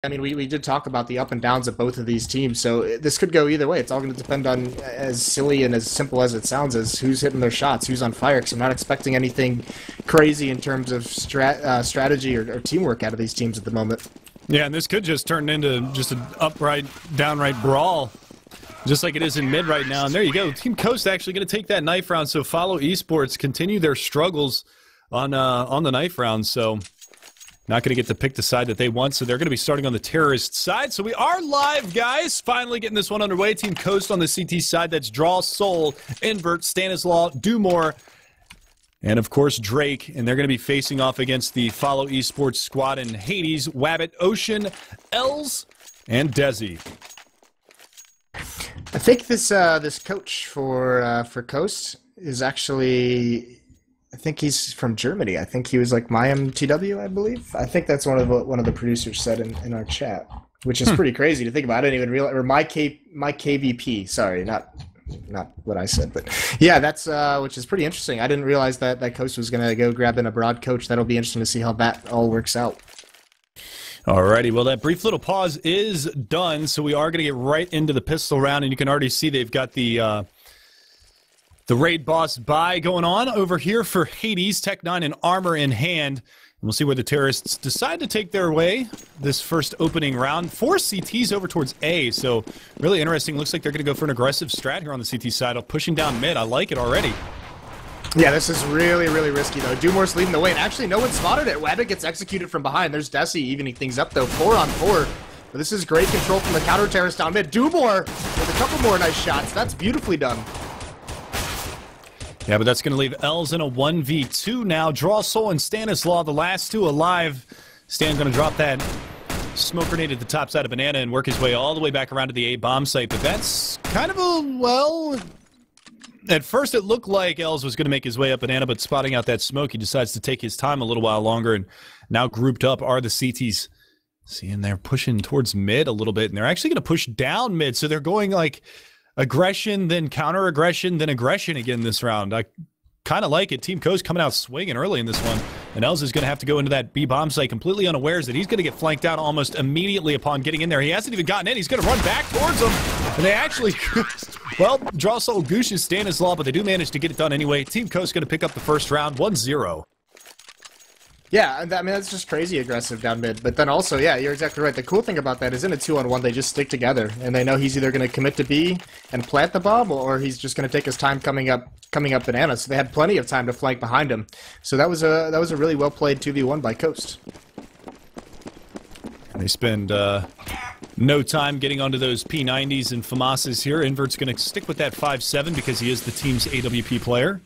I mean, we did talk about the up and downs of both of these teams, so this could go either way. It's all going to depend on, as silly and as simple as it sounds, as who's hitting their shots, who's on fire, because I'm not expecting anything crazy in terms of strategy or teamwork out of these teams at the moment. Yeah, and this could just turn into just an upright, downright brawl, just like it is in mid right now. And there you go. Team Coast actually going to take that knife round, so Follow Esports continue their struggles on the knife round, so not going to get to pick the side that they want, so they're going to be starting on the terrorist side. So we are live, guys. Finally getting this one underway. Team Coast on the CT side. That's Draw, Soul, Invert, Stanislaw, Dumore, and, of course, Drake. And they're going to be facing off against the Follow Esports squad in Hades, Wabbit, Ocean, Els, and Desi. I think this coach for Coast is actually... I think he's from Germany. I think he was like my MTW, I believe. I think that's one of the producers said in our chat, which is pretty crazy to think about. I didn't even realize, or my KVP. Sorry, not what I said, but yeah, that's which is pretty interesting. I didn't realize that Coast was gonna go grab an abroad coach. That'll be interesting to see how that all works out. Alrighty, well, that brief little pause is done, so we are gonna get right into the pistol round, and you can already see they've got the raid boss buy going on over here for Hades, Tech 9 and Armor in hand. And we'll see where the terrorists decide to take their way this first opening round. 4 CTs over towards A, so really interesting. Looks like they're going to go for an aggressive strat here on the CT side, pushing down mid. I like it already. Yeah, this is really, really risky, though. Dumore's leading the way, and actually no one spotted it. Wabbit gets executed from behind. There's Desi evening things up, though. 4 on 4. But this is great control from the counter-terrorist down mid. Dumore with a couple more nice shots. That's beautifully done. Yeah, but that's going to leave Els in a 1v2 now. Draw, Soul, and Stanislaw, the last 2 alive. Stan going to drop that smoke grenade at the top side of Banana and work his way all the way back around to the A bomb site. But that's kind of a, well, at first it looked like Els was going to make his way up Banana, but spotting out that smoke, he decides to take his time a little while longer. And now grouped up are the CTs. Seeing they're pushing towards mid a little bit, and they're actually going to push down mid. So they're going like aggression, then counter-aggression, then aggression again this round. I kind of like it. Team Coast coming out swinging early in this one. And Els is going to have to go into that B bomb site completely unawares that he's going to get flanked out almost immediately upon getting in there. He hasn't even gotten in. He's going to run back towards them. And they actually, well, Draw, Soul, Gooshes, Stanislaw, but they do manage to get it done anyway. Team Coast going to pick up the first round, 1-0. Yeah, I mean, that's just crazy aggressive down mid. But then also, yeah, you're exactly right. The cool thing about that is in a 2-on-1, they just stick together. And they know he's either going to commit to B and plant the bomb, or he's just going to take his time coming up Banana. So they had plenty of time to flank behind him. So that was a really well-played 2v1 by Coast. They spend no time getting onto those P90s and FAMASs here. Invert's going to stick with that 5-7 because he is the team's AWP player.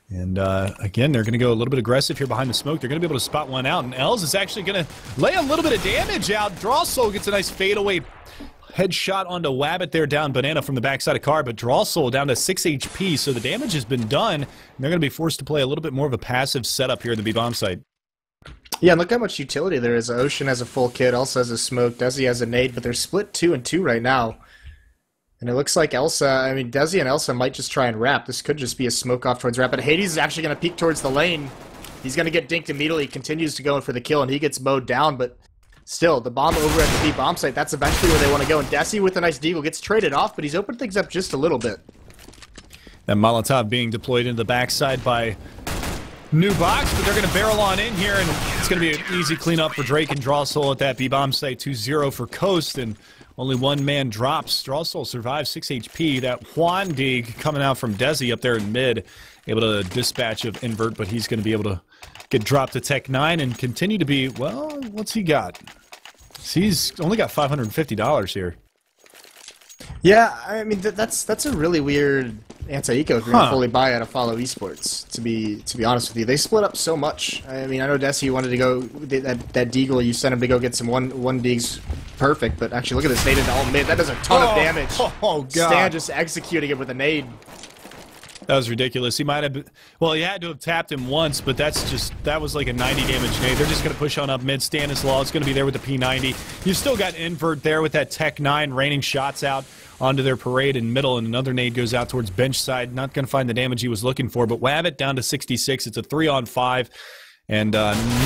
And, again, they're going to go a little bit aggressive here behind the smoke. They're going to be able to spot one out. And Els is actually going to lay a little bit of damage out. Draw Soul gets a nice fadeaway headshot onto Wabbit there down Banana from the backside of car. But Draw Soul down to 6 HP. So the damage has been done. And they're going to be forced to play a little bit more of a passive setup here in the B-bomb site. Yeah, and look how much utility there is. Ocean has a full kit, also has a smoke. Desi has a nade, but they're split 2-2 right now. And it looks like Elsa, I mean, Desi and Elsa might just try and wrap. This could just be a smoke off towards wrap. But Hades is actually going to peek towards the lane. He's going to get dinked immediately. He continues to go in for the kill, and he gets mowed down. But still, the bomb over at the B bomb site, that's eventually where they want to go. And Desi with a nice deagle gets traded off, but he's opened things up just a little bit. That Molotov being deployed into the backside by New Box, but they're going to barrel on in here, and it's going to be an easy cleanup for Drake and Draw Soul at that B bomb site. 2-0 for Coast, and only one man drops. Draw Soul survives 6 HP. That Juan Dig coming out from Desi up there in mid, able to dispatch of Invert, but he's going to be able to get dropped to Tech 9 and continue to be, well, what's he got? He's only got $550 here. Yeah, I mean, that's a really weird anti-eco if you're going to fully buy out of Follow Esports, to be honest with you. They split up so much. I mean, I know Desi wanted to go, that deagle, you sent him to go get some one digs perfect, but actually look at this nade into all mid. That does a ton of damage. Oh, God. Stan just executing it with a nade. That was ridiculous. He might have been, well, he had to have tapped him once, but that was like a 90 damage nade. They're just going to push on up mid. Stanislaw is going to be there with the P90. You've still got Invert there with that Tech 9 raining shots out onto their parade in middle, and another nade goes out towards bench side. Not going to find the damage he was looking for, but Wabbit down to 66. It's a 3-on-5. And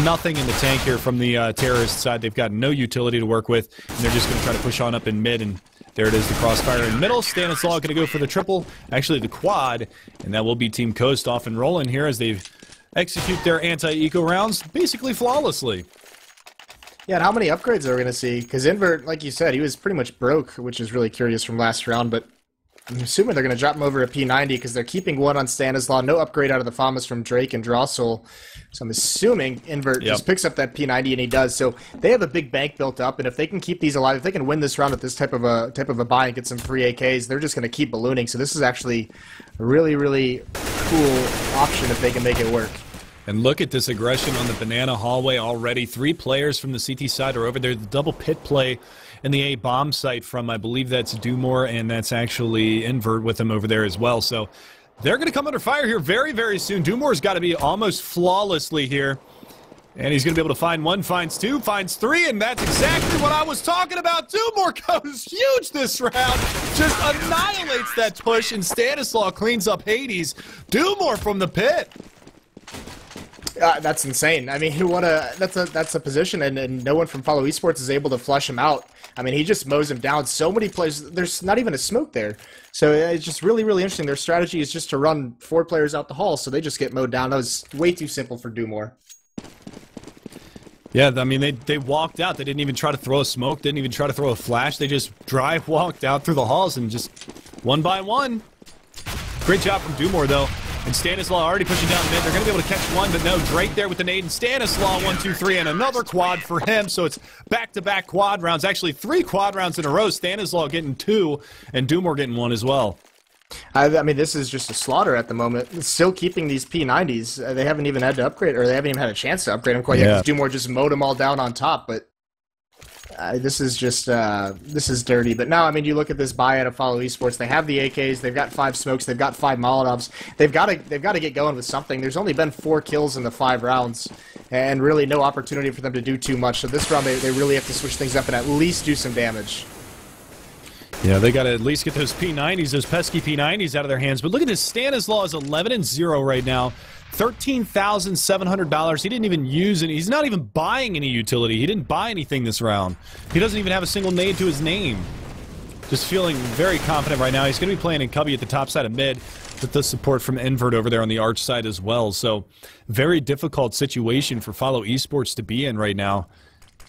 nothing in the tank here from the terrorist side. They've got no utility to work with, and they're just going to try to push on up in mid, and there it is, the crossfire in middle. Stanislaw going to go for the triple, actually the quad, and that will be Team Coast off and rolling here as they execute their anti-eco rounds basically flawlessly. Yeah, and how many upgrades are we going to see? Because Invert, like you said, he was pretty much broke, which is really curious from last round, but I'm assuming they're going to drop him over a P90 because they're keeping one on Stanislaw. No upgrade out of the FAMAS from Drake and Drossel. So I'm assuming Invert just picks up that P90, and he does. So they have a big bank built up, and if they can keep these alive, if they can win this round with this type of a buy and get some free AKs, they're just going to keep ballooning. So this is actually a really, really cool option if they can make it work. And look at this aggression on the banana hallway already. 3 players from the CT side are over there. The double pit play in the A bomb site from, I believe that's Dumore, and that's actually Invert with him over there as well. So they're going to come under fire here very, very soon. Dumore's got to be almost flawlessly here. And he's going to be able to find 1, finds 2, finds 3, and that's exactly what I was talking about. Dumore goes huge this round. Just annihilates that push, and Stanislaw cleans up Hades. Dumore from the pit. That's insane. I mean, that's a position, and no one from Follow Esports is able to flush him out. I mean, he just mows him down. So many players, there's not even a smoke there. So it's just really, really interesting. Their strategy is just to run 4 players out the hall, so they just get mowed down. That was way too simple for Dumore. Yeah, I mean, they walked out. They didn't even try to throw a smoke, didn't even try to throw a flash. They just drive walked out through the halls and just one by one. Great job from Dumore, though. And Stanislaw already pushing down mid. They're going to be able to catch one, but no. Drake there with the nade, and Stanislaw 1, 2, 3, and another quad for him. So it's back-to-back quad rounds. Actually, 3 quad rounds in a row. Stanislaw getting 2, and Dumore getting 1 as well. I mean, this is just a slaughter at the moment. Still keeping these P90s. They haven't even had to upgrade, or they haven't even had a chance to upgrade them quite yet, because Dumore just mowed them all down on top, but this is just, this is dirty. But now, I mean, you look at this buy out of Follow Esports. They have the AKs. They've got 5 smokes. They've got 5 Molotovs. They've got to get going with something. There's only been 4 kills in the 5 rounds, and really no opportunity for them to do too much. So this round, they really have to switch things up and at least do some damage. Yeah, they got to at least get those P90s, those pesky P90s out of their hands. But look at this. Stanislaw is 11-0 right now. $13,700. He didn't even use any. He's not even buying any utility. He didn't buy anything this round. He doesn't even have a single nade to his name. Just feeling very confident right now. He's going to be playing in Cubby at the top side of mid with the support from Invert over there on the arch side as well. So very difficult situation for Follow Esports to be in right now.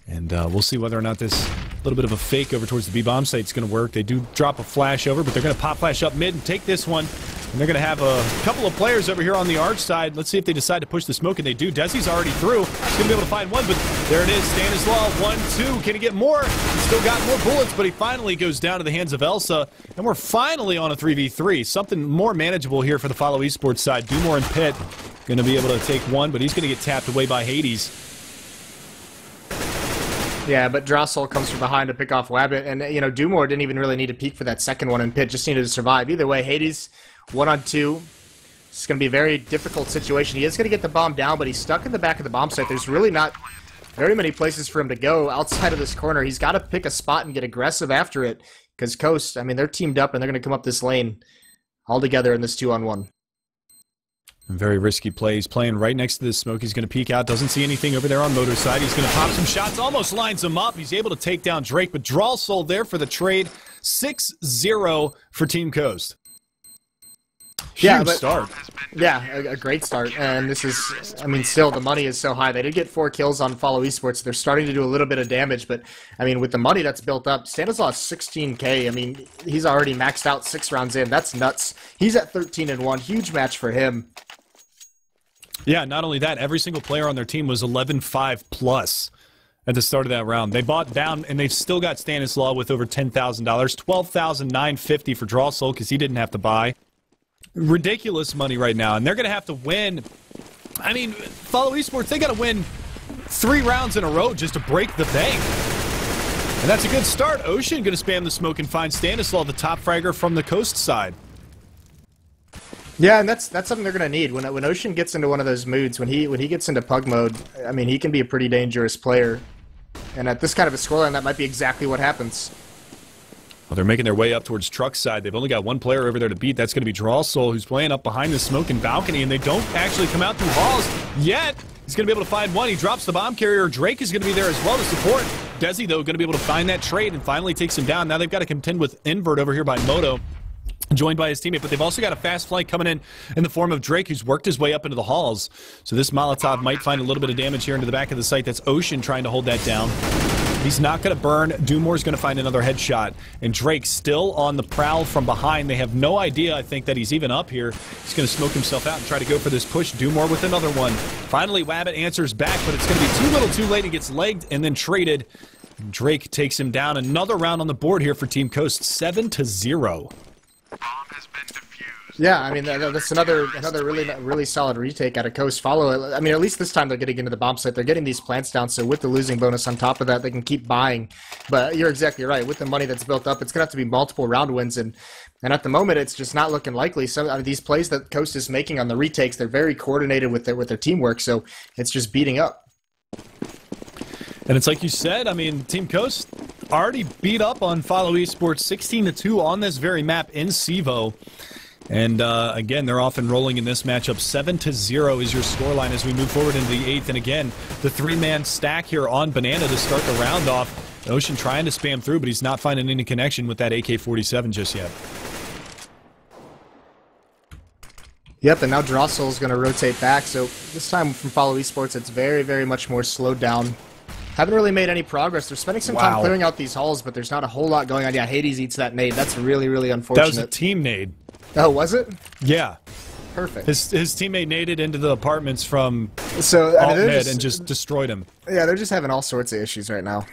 And we'll see whether or not this little bit of a fake over towards the B-bomb site is going to work. They do drop a flash over, but they're going to pop flash up mid and take this one. And they're going to have a couple of players over here on the arch side. Let's see if they decide to push the smoke, and they do. Desi's already through. He's going to be able to find one, but there it is. Stanislaw, 1, 2. Can he get more? He's still got more bullets, but he finally goes down to the hands of Elsa. And we're finally on a 3v3. Something more manageable here for the Follow Esports side. Dumore and Pitt going to be able to take one, but he's going to get tapped away by Hades. Yeah, but Drossel comes from behind to pick off Wabbit, and, you know, Dumore didn't even really need to peek for that second one, and Pitt just needed to survive. Either way, Hades, 1-on-2. It's going to be a very difficult situation. He is going to get the bomb down, but he's stuck in the back of the bomb site. There's really not very many places for him to go outside of this corner. He's got to pick a spot and get aggressive after it, because Coast, I mean, they're teamed up, and they're going to come up this lane all together in this 2-on-1. Very risky play. He's playing right next to this smoke. He's going to peek out. Doesn't see anything over there on Motor side. He's going to pop some shots. Almost lines him up. He's able to take down Drake, but Drossel there for the trade. 6-0 for Team Coast. Huge start. Yeah, a great start. And this is, I mean, still the money is so high. They did get 4 kills on Follow Esports. They're starting to do a little bit of damage, but I mean, with the money that's built up, Stanislaw 16K. I mean, he's already maxed out 6 rounds in. That's nuts. He's at 13-1. Huge match for him. Yeah, not only that, every single player on their team was 11-5 plus at the start of that round. They bought down, and they've still got Stanislaw with over $10,000. $12,950 for Drossel because he didn't have to buy. Ridiculous money right now, and they're going to have to win. I mean, Follow Esports, they got to win 3 rounds in a row just to break the bank. And that's a good start. Ocean going to spam the smoke and find Stanislaw, the top fragger from the Coast side. Yeah, and that's something they're going to need. When Ocean gets into one of those moods, when he gets into pug mode, I mean, he can be a pretty dangerous player. And at this kind of a scoreline, that might be exactly what happens. Well, they're making their way up towards Truck side. They've only got 1 player over there to beat. That's going to be Drossel, who's playing up behind the smoke and balcony, and they don't actually come out through halls yet. He's going to be able to find one. He drops the bomb carrier. Drake is going to be there as well to support. Desi, though, going to be able to find that trade and finally takes him down. Now they've got to contend with Invert over here by Moto, joined by his teammate, but they've also got a fast flank coming in the form of Drake, who's worked his way up into the halls. So this Molotov might find a little bit of damage here into the back of the site. That's Ocean trying to hold that down. He's not going to burn. Dumore's going to find another headshot. And Drake still on the prowl from behind. They have no idea, I think, that he's even up here. He's going to smoke himself out and try to go for this push. Dumore with another one. Finally, Wabbit answers back, but it's going to be too little too late. He gets legged and then traded. Drake takes him down. Another round on the board here for Team Coast, 7-0. Yeah, I mean, that's another really solid retake out of Coast. Follow, I mean, at least this time they're getting into the bomb site. They're getting these plants down, so with the losing bonus on top of that, they can keep buying. But you're exactly right. With the money that's built up, it's going to have to be multiple round wins, and at the moment, it's just not looking likely. Some of these plays that Coast is making on the retakes, they're very coordinated with their teamwork, so it's just beating up. And it's like you said, I mean, Team Coast already beat up on Follow Esports 16-2 on this very map in Sivo. And again, they're off and rolling in this matchup. 7-0 is your scoreline as we move forward into the 8th. And again, the three-man stack here on Banana to start the round off. Ocean trying to spam through, but he's not finding any connection with that AK-47 just yet. Yep, and now Drossel's going to rotate back. So this time from Follow Esports, it's very, very much more slowed down. Haven't really made any progress. They're spending some time clearing out these halls, but there's not a whole lot going on. Yeah, Hades eats that nade. That's really, really unfortunate. That was a team nade. Oh, was it? Yeah. Perfect. His teammate naded into the apartments from so alt mid and just destroyed him. Yeah, they're just having all sorts of issues right now.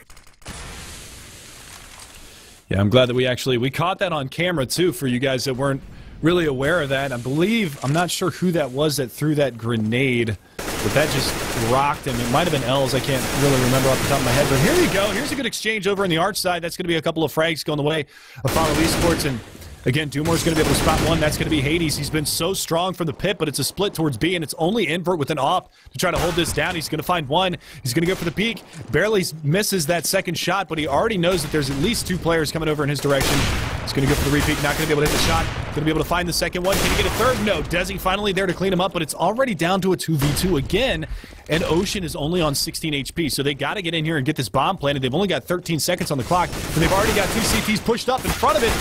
Yeah, I'm glad that we caught that on camera too for you guys that weren't really aware of that. I'm not sure who that was that threw that grenade, but that just rocked him. It might have been Els. I can't really remember off the top of my head. But here you go. Here's a good exchange over in the arch side. That's going to be a couple of frags going the way of Follow Esports. And again, Dumore's going to be able to spot one. That's going to be Hades. He's been so strong from the pit, but it's a split towards B, and it's only Invert with an op to try to hold this down. He's going to find one. He's going to go for the peek. Barely misses that second shot, but he already knows that there's at least two players coming over in his direction. He's going to go for the repeat. Not going to be able to hit the shot. Going to be able to find the second one. Can he get a third? No. Desi finally there to clean him up, but it's already down to a 2v2 again, and Ocean is only on 16 HP, so they got to get in here and get this bomb planted. They've only got 13 seconds on the clock, and they've already got two CTs pushed up in front of it.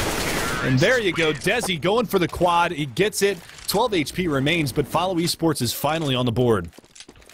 And there you go, Desi going for the quad. He gets it. 12 HP remains, but Follow Esports is finally on the board.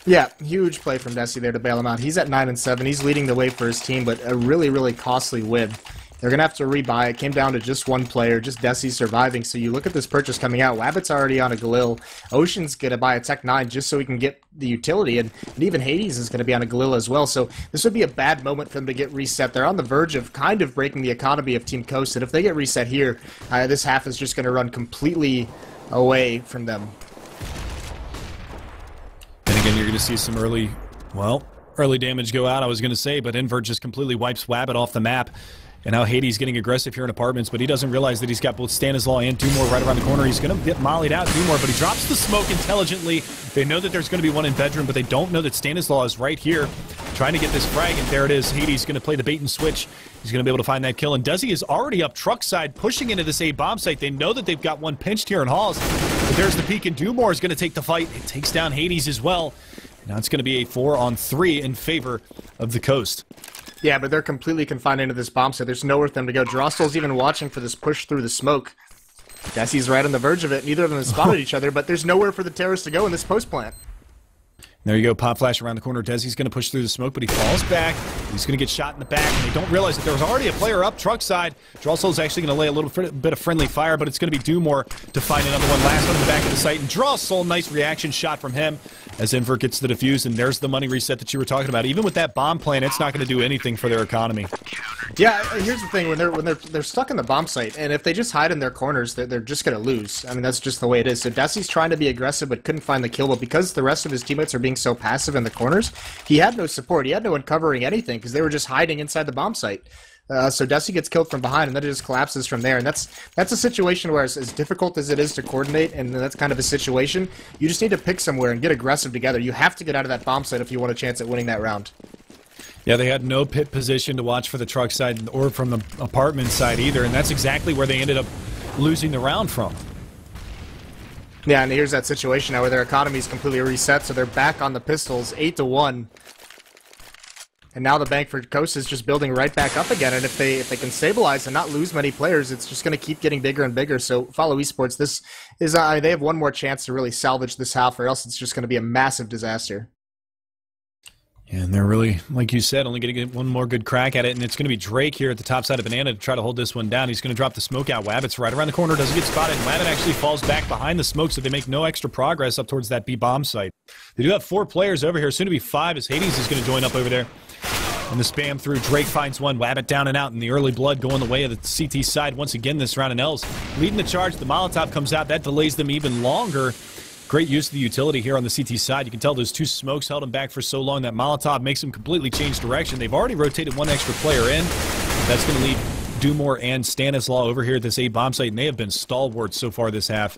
Yeah, huge play from Desi there to bail him out. He's at 9-7. He's leading the way for his team, but a really, really costly win. They're going to have to rebuy. It came down to just one player, just Desi surviving. So you look at this purchase coming out. Wabbit's already on a Galil. Ocean's going to buy a Tech 9 just so he can get the utility. And even Hades is going to be on a Galil as well. So this would be a bad moment for them to get reset. They're on the verge of kind of breaking the economy of Team Coast. And if they get reset here, this half is just going to run completely away from them. And again, you're going to see some early damage go out, I was going to say. But Invert just completely wipes Wabbit off the map. And now Hades getting aggressive here in apartments, but he doesn't realize that he's got both Stanislaw and Dumore right around the corner. He's going to get mollied out, Dumore, but he drops the smoke intelligently. They know that there's going to be one in bedroom, but they don't know that Stanislaw is right here trying to get this frag, and there it is. Hades going to play the bait and switch. He's going to be able to find that kill, and Desi is already up truck side, pushing into this A bomb site. They know that they've got one pinched here in halls, but there's the peek, and Dumore is going to take the fight. It takes down Hades as well. Now it's going to be a 4-on-3 in favor of the Coast. Yeah, but they're completely confined into this bomb site. There's nowhere for them to go. Drossel's even watching for this push through the smoke. Desi's right on the verge of it. Neither of them have spotted each other, but there's nowhere for the terrorists to go in this post plant. There you go, pop flash around the corner. Desi's going to push through the smoke, but he falls back. He's going to get shot in the back, and they don't realize that there was already a player up truck side. Drossel's actually going to lay a little bit of friendly fire, but it's going to be Dumore to find another one. Last one in the back of the site, and Drossel, nice reaction shot from him as Invert gets the defuse, and there's the money reset that you were talking about. Even with that bomb plan, it's not going to do anything for their economy. Yeah, here's the thing: when they're stuck in the bomb site, and if they just hide in their corners, they're just going to lose. I mean, that's just the way it is. So Desi's trying to be aggressive, but couldn't find the kill. But because the rest of his teammates are being so passive in the corners, he had no support. He had no one covering anything because they were just hiding inside the bomb site. So Desi gets killed from behind, and then it just collapses from there. And that's a situation where, as difficult as it is to coordinate, and that's kind of a situation, you just need to pick somewhere and get aggressive together. You have to get out of that bomb site if you want a chance at winning that round. Yeah, they had no pit position to watch for the truck side or from the apartment side either, and that's exactly where they ended up losing the round from. Yeah, and here's that situation now where their economy's completely reset, so they're back on the pistols, 8-1. And now the bank for Coast is just building right back up again, and if they can stabilize and not lose many players, it's just going to keep getting bigger and bigger. So Follow Esports, this is they have one more chance to really salvage this half, or else it's just going to be a massive disaster. And they're really, like you said, only going to get one more good crack at it, and it's going to be Drake here at the top side of Banana to try to hold this one down. He's going to drop the smoke out. Wabbit's right around the corner, doesn't get spotted, and Wabbit actually falls back behind the smoke, so they make no extra progress up towards that B bomb site. They do have 4 players over here, soon to be 5, as Hades is going to join up over there. And the spam through, Drake finds one, Wabbit down and out, and the early blood going the way of the CT side once again this round, and Els leading the charge. The Molotov comes out, that delays them even longer. Great use of the utility here on the CT side. You can tell those 2 smokes held them back for so long. That Molotov makes them completely change direction. They've already rotated 1 extra player in. That's going to leave Dumore and Stanislaw over here at this A bomb site, and they have been stalwarts so far this half.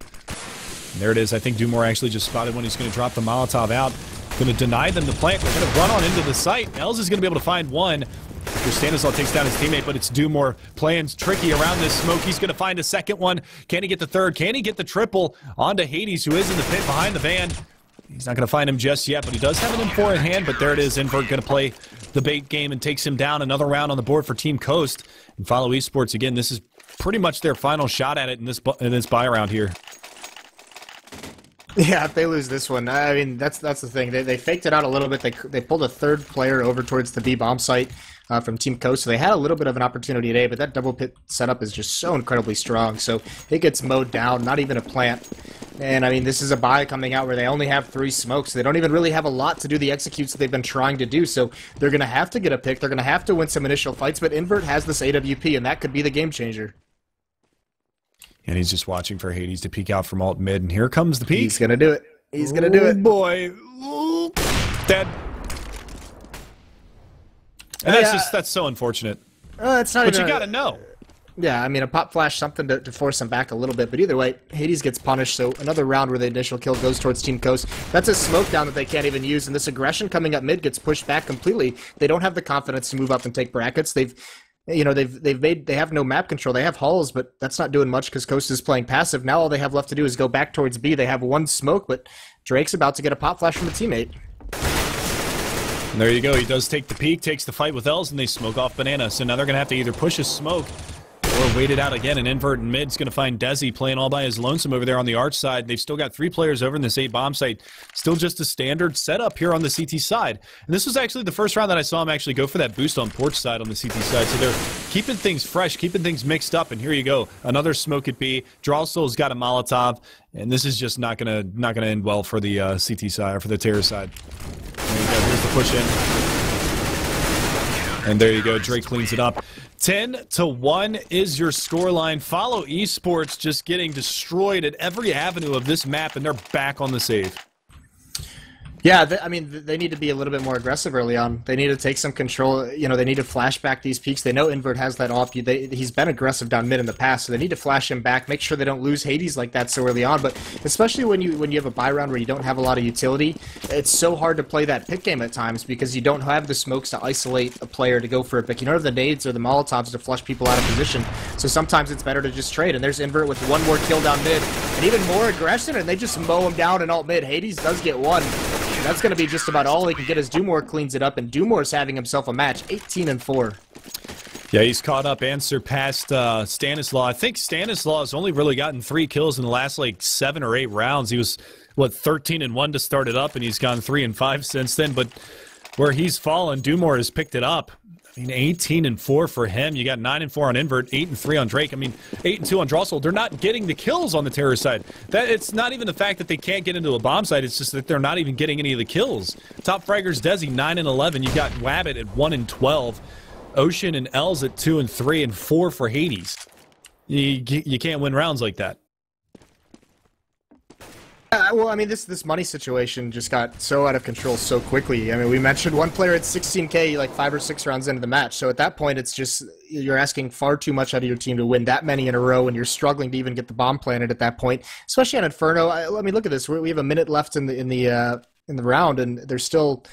And there it is. I think Dumore actually just spotted when he's going to drop the Molotov out. Going to deny them the plant. They're going to run on into the site. Els is going to be able to find one. After Stanislaw takes down his teammate, but it's Dumore playing tricky around this smoke. He's going to find a second one. Can he get the third? Can he get the triple onto Hades, who is in the pit behind the van? He's not going to find him just yet, but he does have an M4 in hand, but there it is. Invert going to play the bait game and takes him down. Another round on the board for Team Coast. And Follow Esports, again, this is pretty much their final shot at it in this buy round here. Yeah, if they lose this one, I mean, that's the thing. They faked it out a little bit. They pulled a 3rd player over towards the B bomb site from Team Coast, so they had a little bit of an opportunity today, but that double pit setup is just so incredibly strong. So it gets mowed down, not even a plant. And I mean, this is a buy coming out where they only have 3 smokes. They don't even really have a lot to do the executes that they've been trying to do. So they're going to have to get a pick. They're going to have to win some initial fights, but Invert has this AWP, and that could be the game changer. And he's just watching for Hades to peek out from alt mid, and here comes the peek. He's going to do it. He's going to do it. Boy. Dead. And that's so unfortunate. It's not but even you got to know. Yeah, I mean, a pop flash, something to force him back a little bit. But either way, Hades gets punished, so another round where the initial kill goes towards Team Coast. That's a smoke down that they can't even use, and this aggression coming up mid gets pushed back completely. They don't have the confidence to move up and take brackets. They have no map control. They have hulls, but that's not doing much because Coast is playing passive. Now all they have left to do is go back towards B. They have 1 smoke, but Drake's about to get a pop flash from a teammate. And there you go. He does take the peek, takes the fight with Els, and they smoke off Banana. So now they're going to have to either push a smoke or wait it out again. And Invert and mid's going to find Desi playing all by his lonesome over there on the arch side. They've still got 3 players over in this A bomb site. Still just a standard setup here on the CT side. And this was actually the first round that I saw him actually go for that boost on porch side on the CT side. So they're keeping things fresh, keeping things mixed up. And here you go. Another smoke at B. Drawsoul's got a Molotov. And this is just not gonna end well for the CT side, or for the Terror side. There you go. Here's the push in. And there you go. Drake cleans it up. 10-1 is your scoreline. Follow Esports just getting destroyed at every avenue of this map, and they're back on the save. Yeah, I mean, they need to be a little bit more aggressive early on. They need to take some control. You know, they need to flash back these peaks. They know Invert has that off. He's been aggressive down mid in the past, so they need to flash him back, make sure they don't lose Hades like that so early on. But especially when you have a buy round where you don't have a lot of utility, it's so hard to play that pick game at times because you don't have the smokes to isolate a player to go for a pick. You don't have the nades or the Molotovs to flush people out of position. So sometimes it's better to just trade. And there's Invert with 1 more kill down mid and even more aggression, and they just mow him down in alt mid. Hades does get 1. That's going to be just about all he can get as Dumore cleans it up, and Dumore's having himself a match, 18-4. Yeah, he's caught up and surpassed Stanislaw. I think Stanislaw has only really gotten 3 kills in the last, like, 7 or 8 rounds. He was, 13-1 to start it up, and he's gone 3-5 since then. But where he's fallen, Dumore has picked it up. I mean, 18-4 for him. You got 9-4 on Invert, 8-3 on Drake. I mean, 8-2 on Drawsoul. They're not getting the kills on the Terror side. It's not even the fact that they can't get into a bomb site. It's just that they're not even getting any of the kills. Top fraggers, Desi, 9-11. You got Wabbit at 1-12. Ocean and Els at 2-3, and 4 for Hades. You can't win rounds like that. Well, I mean, this money situation just got so out of control so quickly. I mean, we mentioned one player at 16K like 5 or 6 rounds into the match. So at that point, it's just you're asking far too much out of your team to win that many in a row, and you're struggling to even get the bomb planted at that point. Especially on Inferno. I mean, look at this. We have a minute left in the round, and there's still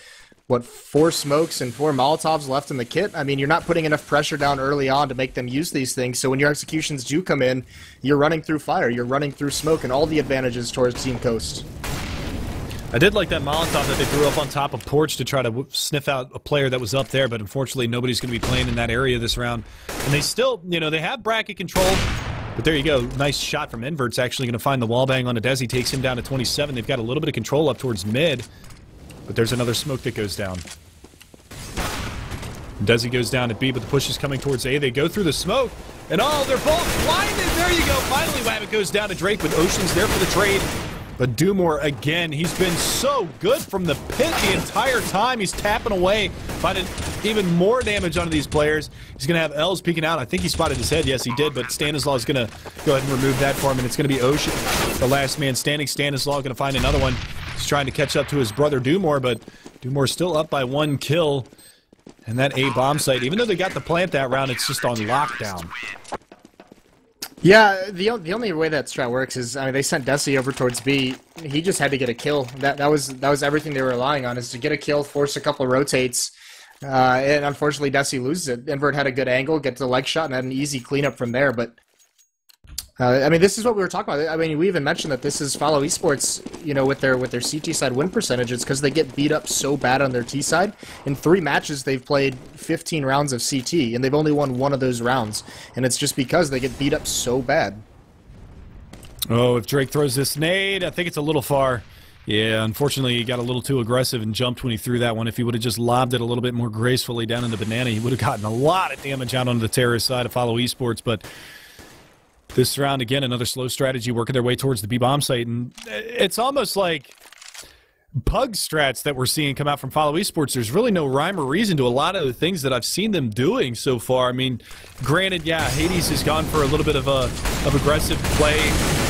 what, 4 smokes and 4 Molotovs left in the kit. I mean, you're not putting enough pressure down early on to make them use these things. So when your executions do come in, you're running through fire, you're running through smoke, and all the advantages towards Team Coast. I did like that Molotov that they threw up on top of Porch to try to sniff out a player that was up there, but unfortunately nobody's going to be playing in that area this round. And they still, you know, they have bracket control, but there you go. Nice shot from Invert's actually going to find the wallbang on a Desi, takes him down to 27. They've got a little bit of control up towards mid, but there's another smoke that goes down. Desi goes down at B, but the push is coming towards A. They go through the smoke, and oh, they're both blinded. There you go. Finally, Wabbit goes down to Drake, but Ocean's there for the trade. But Dumore, again, he's been so good from the pit the entire time. He's tapping away, finding even more damage onto these players. He's going to have Els peeking out. I think he spotted his head. Yes, he did, but Stanislaw is going to go ahead and remove that for him, and it's going to be Ocean, the last man standing. Stanislaw going to find another one. He's trying to catch up to his brother Dumore, but Dumore's still up by 1 kill. And that A bomb site, even though they got the plant that round, it's just on lockdown. Yeah, the only way that strat works is, I mean, they sent Desi over towards B. He just had to get a kill. That was everything they were relying on, is to get a kill, force a couple of rotates, and unfortunately Desi loses it. Invert had a good angle, get to the leg shot, and had an easy cleanup from there. But I mean, this is what we were talking about. I mean, we even mentioned that this is Follow Esports, you know, with their CT side win percentages, because they get beat up so bad on their T side. In 3 matches, they've played 15 rounds of CT, and they've only won 1 of those rounds, and it's just because they get beat up so bad. Oh, if Drake throws this nade, I think it's a little far. Yeah, unfortunately, he got a little too aggressive and jumped when he threw that one. If he would have just lobbed it a little bit more gracefully down into Banana, he would have gotten a lot of damage out onto the terrorist side of Follow Esports, but this round, again, another slow strategy working their way towards the B-bomb site, and it's almost like pug strats that we're seeing come out from Follow Esports. There's really no rhyme or reason to a lot of the things that I've seen them doing so far. I mean, granted, yeah, Hades has gone for a little bit of aggressive play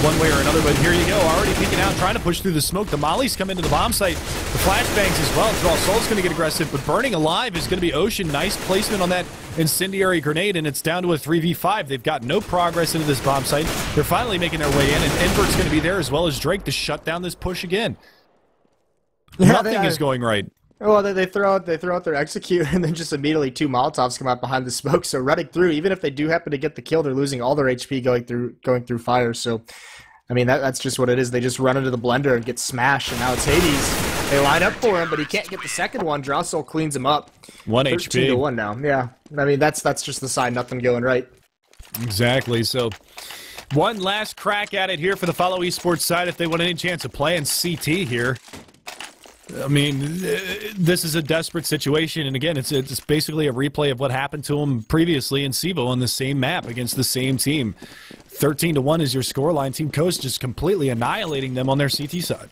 one way or another, but here you go, already peeking out, trying to push through the smoke. The mollies come into the bomb site, the flashbangs as well. Draw Soul's going to get aggressive, but burning alive is going to be Ocean. Nice placement on that incendiary grenade, and it's down to a 3v5. They've got no progress into this bomb site. They're finally making their way in, and Invert's going to be there as well as Drake to shut down this push again. Yeah, nothing is going right. Well, they throw out their execute, and then just immediately 2 Molotovs come out behind the smoke. So running through, even if they do happen to get the kill, they're losing all their HP going through fire. So, I mean, that's just what it is. They just run into the blender and get smashed, and now it's Hades. They line up for him, but he can't get the second one. Drawsoul cleans him up. 1 13 HP. to 1 now. Yeah, I mean, that's just the sign. Nothing going right. Exactly. So, one last crack at it here for the Follow Esports side if they want any chance of playing CT here. I mean, this is a desperate situation, and again, it's basically a replay of what happened to them previously in SIVO on the same map against the same team. 13 to 1 is your scoreline. Team Coast just completely annihilating them on their CT side.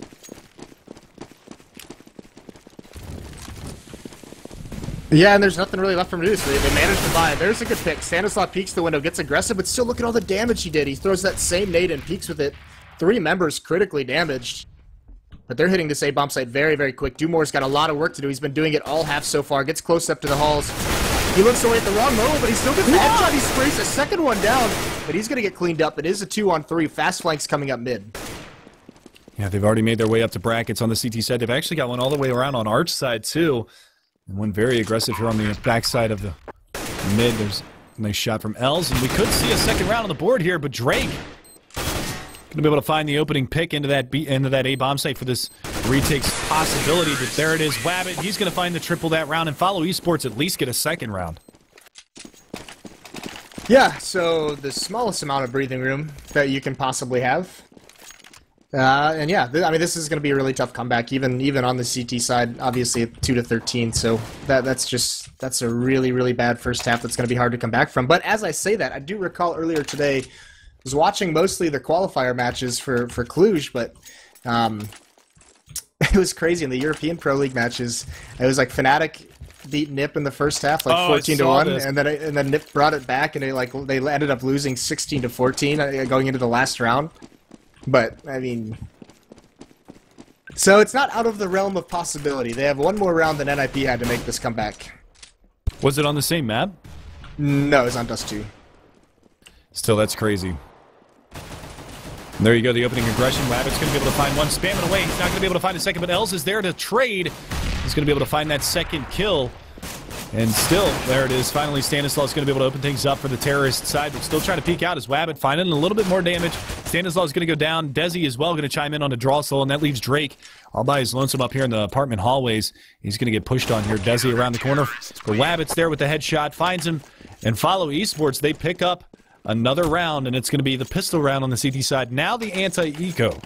Yeah, and there's nothing really left for him to do, so they managed to buy it. There's a good pick. Stanislaw peeks the window, gets aggressive, but still look at all the damage he did. He throws that same nade and peeks with it. 3 members critically damaged. But they're hitting this A-bomb site very, very quick. Dumore's got a lot of work to do. He's been doing it all half so far. Gets close up to the halls. He looks away at the wrong moment, but he still gets the headshot. He sprays a second one down, but he's going to get cleaned up. It is a 2-on-3. Fast flanks coming up mid. Yeah, they've already made their way up to brackets on the CT side. They've actually got one all the way around on Arch side, too. And one very aggressive here on the back side of the mid. There's a nice shot from Els, and we could see a second round on the board here, but Drake going to be able to find the opening pick into that A-bomb site for this retakes possibility, but there it is. Wabbit, he's going to find the triple that round, and Follow Esports at least get a second round. Yeah, so the smallest amount of breathing room that you can possibly have. And yeah, I mean, this is going to be a really tough comeback, even on the CT side, obviously at 2 to 13, so that's a really, really bad first half that's going to be hard to come back from. But as I say that, I do recall earlier today, I was watching mostly the qualifier matches for Cluj, but it was crazy in the European Pro League matches. It was like Fnatic beat NiP in the first half, like 14 to 1, and then NiP brought it back, and they ended up losing 16 to 14 going into the last round. But I mean, so it's not out of the realm of possibility. They have one more round than NIP had to make this comeback. Was it on the same map? No, it was on Dust 2. Still, that's crazy. There you go, the opening aggression. Wabbit's going to be able to find one, spamming away. He's not going to be able to find a second, but Els is there to trade. He's going to be able to find that second kill. And still, there it is. Finally, Stanislaw is going to be able to open things up for the terrorist side, but still trying to peek out as Wabbit finding a little bit more damage. Stanislaw is going to go down. Desi as well going to chime in on a Drossel, and that leaves Drake all by his lonesome up here in the apartment hallways. He's going to get pushed on here. Desi around the corner. But Wabbit's there with the headshot, finds him, and Follow Esports, they pick up another round, and it's going to be the pistol round on the CT side. Now the anti-eco.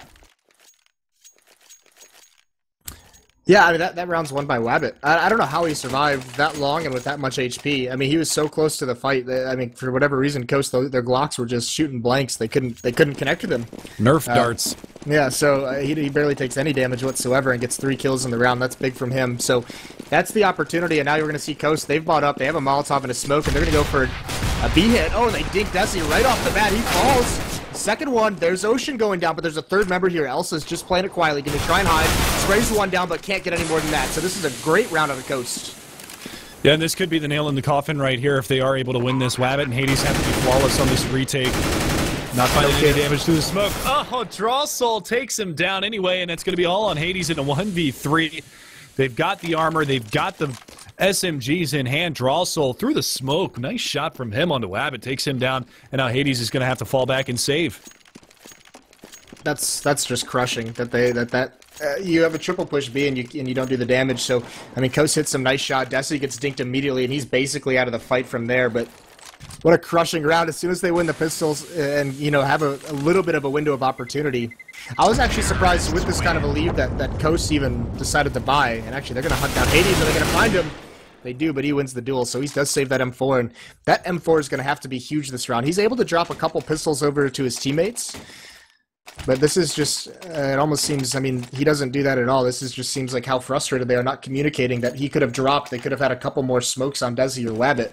Yeah, I mean, that round's won by Wabbit. I don't know how he survived that long and with that much HP. I mean, he was so close to the fight. I mean, for whatever reason, Coast, their Glocks were just shooting blanks. They couldn't connect with him. Nerf darts. Yeah, so he barely takes any damage whatsoever and gets 3 kills in the round. That's big from him. So that's the opportunity, and now you're going to see Coast. They've bought up. They have a Molotov and a smoke, and they're going to go for a B hit. Oh, and they dink Desi right off the bat. He falls. Second one, there's Ocean going down, but there's a third member here. Elsa's just playing it quietly, going to try and hide. Sprays one down, but can't get any more than that. So this is a great round of the Coast. Yeah, and this could be the nail in the coffin right here if they are able to win this. Wabbit and Hades have to be flawless on this retake. Not finding any damage through the smoke. Oh, Drossel takes him down anyway, and it's going to be all on Hades in a 1v3. They've got the armor. They've got the SMGs in hand. Drossel through the smoke. Nice shot from him onto Wabbit. Takes him down, and now Hades is going to have to fall back and save. That's just crushing. You have a triple push B and you don't do the damage. So I mean, Coast hits some nice shot. Desi gets dinked immediately, and he's basically out of the fight from there. But what a crushing round! As soon as they win the pistols and have a little bit of a window of opportunity. I was actually surprised with this kind of a lead that Coast even decided to buy. And actually, they're going to hunt down Hades, and they're going to find him. They do, but he wins the duel, so he does save that M4, and that M4 is going to have to be huge this round. He's able to drop a couple pistols over to his teammates, but this is just, it almost seems, I mean, he doesn't do that at all. This just seems like how frustrated they are not communicating that he could have dropped. They could have had a couple more smokes on Desi or Wabbit,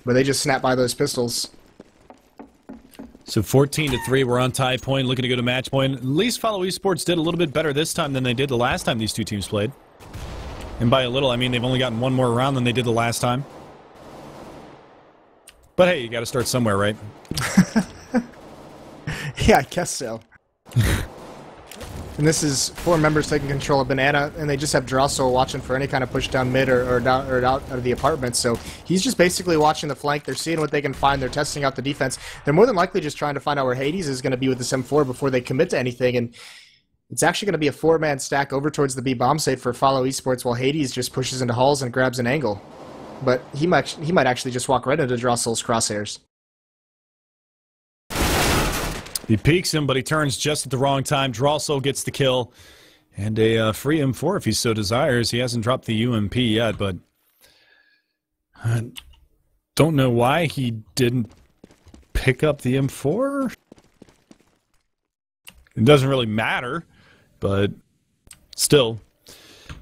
but they just snap by those pistols. So 14-3, we're on tie point, looking to go to match point. At least Follow Esports did a little bit better this time than they did the last time these two teams played. And by a little, I mean they've only gotten one more round than they did the last time. But hey, you got to start somewhere, right? Yeah, I guess so. And this is 4 members taking control of Banana, and they just have Drossel watching for any kind of push down mid or out of the apartment. So he's just basically watching the flank. They're seeing what they can find. They're testing out the defense. They're more than likely just trying to find out where Hades is going to be with this M4 before they commit to anything. And it's actually going to be a 4-man stack over towards the B bomb site for Follow Esports, while Hades just pushes into halls and grabs an angle. But he might actually just walk right into Drossel's crosshairs. He peeks him, but he turns just at the wrong time. Drossel gets the kill. And a free M4 if he so desires. He hasn't dropped the UMP yet, but I don't know why he didn't pick up the M4. It doesn't really matter, but still.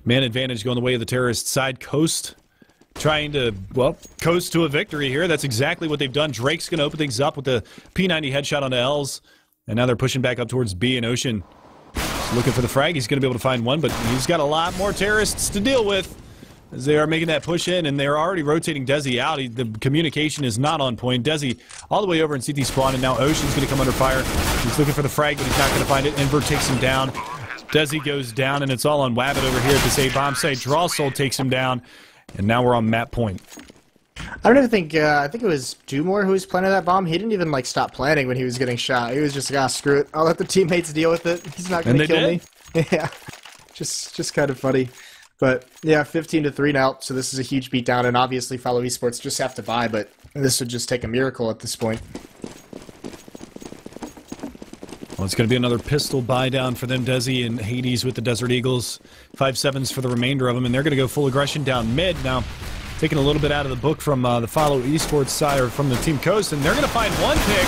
Man advantage going the way of the terrorist side. Coast trying to, well, coast to a victory here. That's exactly what they've done. Drake's going to open things up with the P90 headshot onto L's. And now they're pushing back up towards B, and Ocean is looking for the frag. He's going to be able to find one, but he's got a lot more terrorists to deal with as they are making that push in, and they're already rotating Desi out. The communication is not on point. Desi all the way over in CT spawn, and now Ocean's going to come under fire. He's looking for the frag, but he's not going to find it. Invert takes him down. Desi goes down, and it's all on Wabbit over here at this A bomb site. Drossel takes him down, and now we're on map point. I don't even think, I think it was Dumore who was planning that bomb. He didn't even, like, stop planning when he was getting shot. He was just like, ah, screw it. I'll let the teammates deal with it. He's not going to kill me. Yeah. Just kind of funny. But, yeah, 15-3 now, so this is a huge beatdown, and obviously Follow Esports just have to buy, but this would just take a miracle at this point. Well, it's going to be another pistol buy down for them, Desi and Hades with the Desert Eagles. 5.7s for the remainder of them, and they're going to go full aggression down mid. Now, taking a little bit out of the book from the Follow Esports side, or from the Team Coast, and they're going to find one pick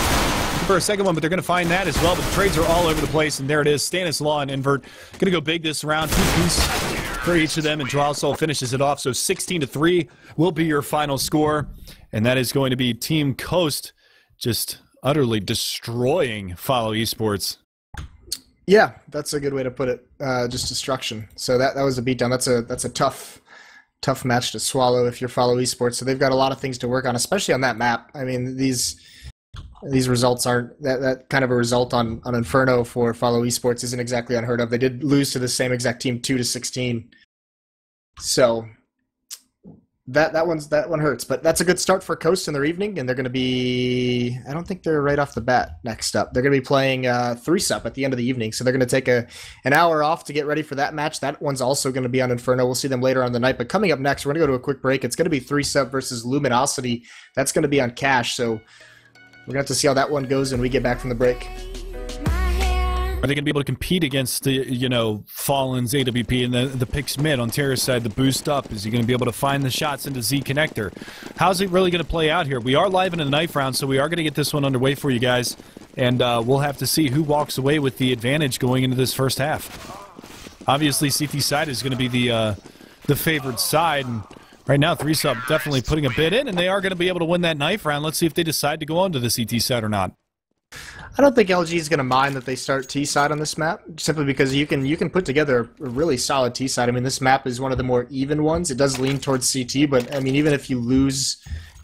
for a second one, but they're going to find that as well. But the trades are all over the place, and there it is. Stanislaw and Invert going to go big this round. 2-piece for each of them, and Drossel finishes it off. So 16-3 will be your final score, and that is going to be Team Coast just utterly destroying Follow Esports. Yeah, that's a good way to put it. Just destruction. So that was a beatdown. That's a tough match to swallow if you're Follow Esports. So they've got a lot of things to work on, especially on that map. I mean, these results aren't that kind of a result on Inferno for Follow Esports isn't exactly unheard of. They did lose to the same exact team 2-16. So that one hurts, but that's a good start for Coast in their evening, and they're going to be, I don't think they're right off the bat next up. They're going to be playing 3-sup at the end of the evening, so they're going to take an hour off to get ready for that match. That one's also going to be on Inferno. We'll see them later on the night, but coming up next, we're going to go to a quick break. It's going to be 3-sup versus Luminosity. That's going to be on Cash, so we're going to have to see how that one goes when we get back from the break. Are they going to be able to compete against the, Fallen's AWP and the picks mid on Terra's side, the boost up? Is he going to be able to find the shots into Z connector? How's it really going to play out here? We are live in a knife round, so we are going to get this one underway for you guys, and we'll have to see who walks away with the advantage going into this first half. Obviously, CT side is going to be the favored side, and right now 3-sup definitely putting a bid in, and they are going to be able to win that knife round. Let's see if they decide to go on to the CT side or not. I don't think LG is going to mind that they start T-side on this map, simply because you can put together a really solid T-side. I mean, this map is one of the more even ones. It does lean towards CT, but I mean, even if you lose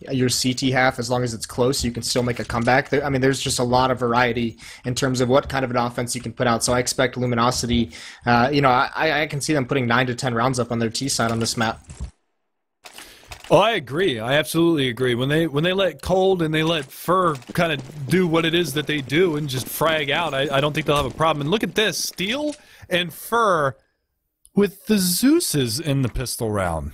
your CT half, as long as it's close, you can still make a comeback. I mean, there's just a lot of variety in terms of what kind of an offense you can put out. So I expect Luminosity, I can see them putting 9 to 10 rounds up on their T-side on this map. Oh, I agree. I absolutely agree. When they let Cold and they let Fur kind of do what it is that they do and just frag out, I don't think they'll have a problem. And look at this. Steel and Fur with the Zeus's in the pistol round.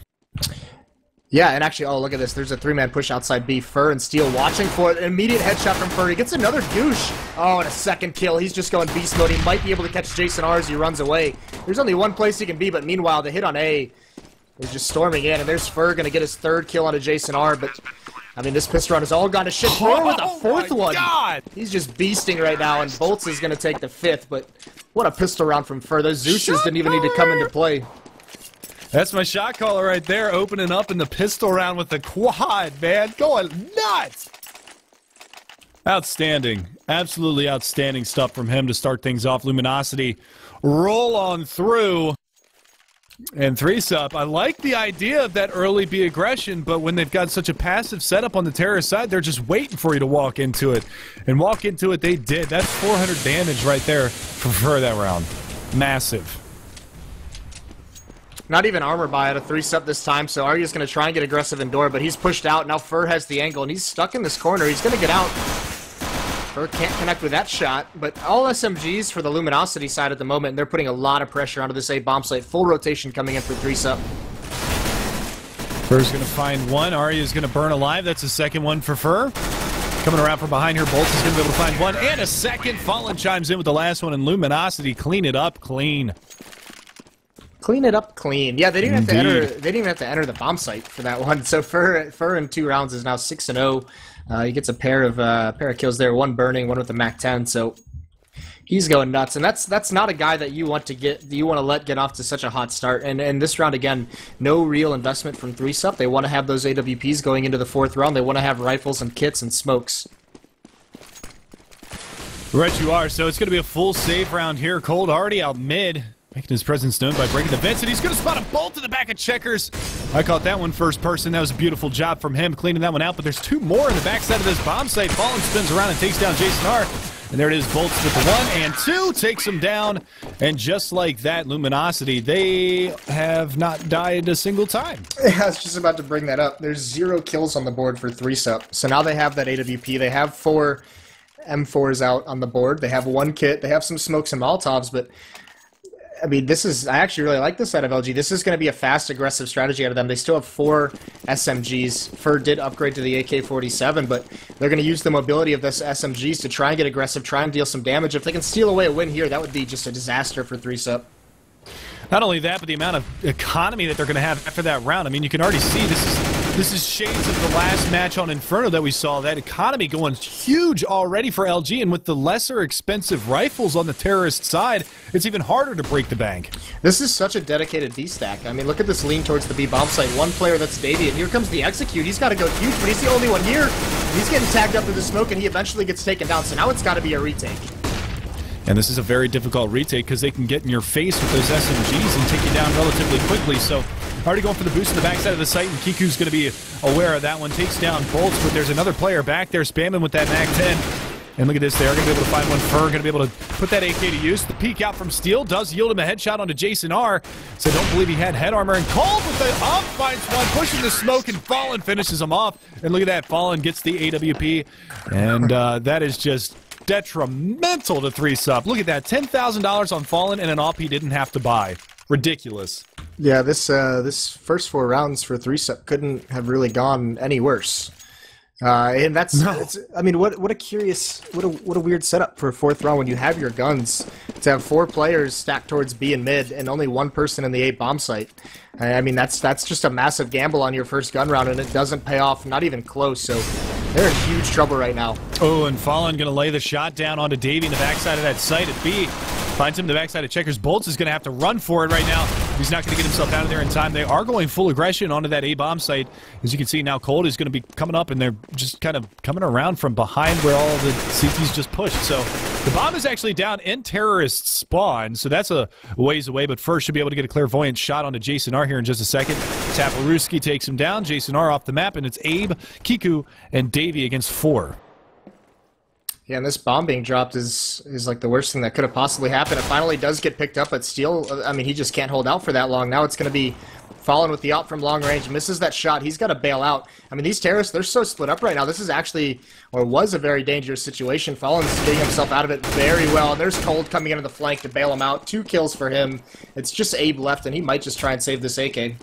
Yeah, and actually, oh, look at this. There's a 3-man push outside B. Fur and Steel watching for it. An immediate headshot from Fur. He gets another goosh. Oh, and a second kill. He's just going beast mode. He might be able to catch Jason R as he runs away. There's only one place he can be, but meanwhile, the hit on A is just storming in, and there's Fur going to get his 3rd kill on a Jason R, but, I mean, this pistol round has all gone to shit. Fur with a 4th one. God. He's just beasting right now, and Bolts is going to take the 5th, but what a pistol round from Fur. Those Zeus's didn't even need to come into play. That's my shot caller right there, opening up in the pistol round with the quad, man. Going nuts. Outstanding. Absolutely outstanding stuff from him to start things off. Luminosity roll on through. And 3-sup, I like the idea of that early B aggression, but when they've got such a passive setup on the terrorist side, they're just waiting for you to walk into it. And walk into it they did. That's 400 damage right there for that round. Massive. Not even armor buy at a 3-sup this time, so Arya's going to try and get aggressive indoor, but he's pushed out. Now Fur has the angle, and he's stuck in this corner. He's going to get out. Fur can't connect with that shot, but all SMGs for the Luminosity side at the moment, and they're putting a lot of pressure onto this A bomb site. Full rotation coming in for 3-sup. Fur's going to find one. Arya's going to burn alive. That's a second one for Fur. Coming around from behind here, Bolts is going to be able to find one and a second. Fallen chimes in with the last one, and Luminosity clean it up clean. Clean it up clean. Yeah, they didn't have to enter. They didn't even have to enter the bomb site for that one. So Fur in 2 rounds is now 6-0. He gets a pair of kills there, one burning, one with the MAC-10. So he's going nuts, and that's not a guy that you want to let get off to such a hot start. And this round again, no real investment from 3-sup. They want to have those AWPs going into the 4th round. They want to have rifles and kits and smokes. Right, you are. So it's going to be a full save round here. Cold already out mid, making his presence known by breaking the vents, and he's going to spot a bolt in the back of Checkers. I caught that one first person. That was a beautiful job from him cleaning that one out, but there's 2 more in the backside of this bomb site. Fallen spins around and takes down Jason R. And there it is, Bolts with the 1 and 2, takes him down. And just like that, Luminosity, they have not died a single time. Yeah, I was just about to bring that up. There's 0 kills on the board for 3-sup. So now they have that AWP. They have 4 M4s out on the board. They have 1 kit. They have some smokes and Molotovs, but I mean, I actually really like this out of LG. This is going to be a fast, aggressive strategy out of them. They still have 4 SMGs. Fur did upgrade to the AK-47, but they're going to use the mobility of this SMGs to try and get aggressive, try and deal some damage. If they can steal away a win here, that would be just a disaster for 3-sup. Not only that, but the amount of economy that they're going to have after that round. I mean, you can already see this is shades of the last match on Inferno that we saw. That economy going huge already for LG, and with the lesser expensive rifles on the terrorist side, it's even harder to break the bank. This is such a dedicated D-stack. I mean, look at this lean towards the B bomb site. 1 player, that's Davey, and here comes the execute. He's got to go huge, but he's the only one here. He's getting tagged up to the smoke, and he eventually gets taken down, so now it's got to be a retake. And this is a very difficult retake because they can get in your face with those SMGs and take you down relatively quickly. So already going for the boost in the backside of the site, and Kiku's going to be aware of that one. Takes down Bolts, but there's another player back there spamming with that MAC-10. And look at this, they are going to be able to find one. Fur going to be able to put that AK to use. The peek out from Steel does yield him a headshot onto Jason R. So don't believe he had head armor. And Cold with the up finds one, pushing the smoke, and Fallen finishes him off. And look at that, Fallen gets the AWP. And that is just detrimental to 3-Sup. Look at that, $10,000 on Fallen and an op he didn't have to buy. Ridiculous. Yeah, this first 4 rounds for 3-Sup couldn't have really gone any worse. And that's, I mean, what a weird setup for a 4th round when you have your guns to have 4 players stacked towards B and mid and only 1 person in the A bomb site. I mean, that's just a massive gamble on your first gun round, and it doesn't pay off, not even close. So they're in huge trouble right now. Oh, and Fallen going to lay the shot down onto Davey in the backside of that site at B. Finds him in the backside of Checkers. Bolts is going to have to run for it right now. He's not going to get himself out of there in time. They are going full aggression onto that A-bomb site. As you can see now, Cold is going to be coming up, and they're just kind of coming around from behind where all the CTs just pushed. So the bomb is actually down in terrorist spawn, so that's a ways away, but first should be able to get a clairvoyant shot onto Jason R here in just a second. Taparuski takes him down. Jason R off the map, and it's Abe, Kiku, and Davey against 4. Yeah, and this bomb being dropped is like the worst thing that could have possibly happened. It finally does get picked up, but Steel, I mean, he just can't hold out for that long. Now it's going to be Fallen with the op from long range, misses that shot. He's got to bail out. I mean, these terrorists, they're so split up right now. This is actually, or was a very dangerous situation. Fallen's getting himself out of it very well, and there's Cold coming into the flank to bail him out. 2 kills for him. It's just Abe left, and he might just try and save this AK.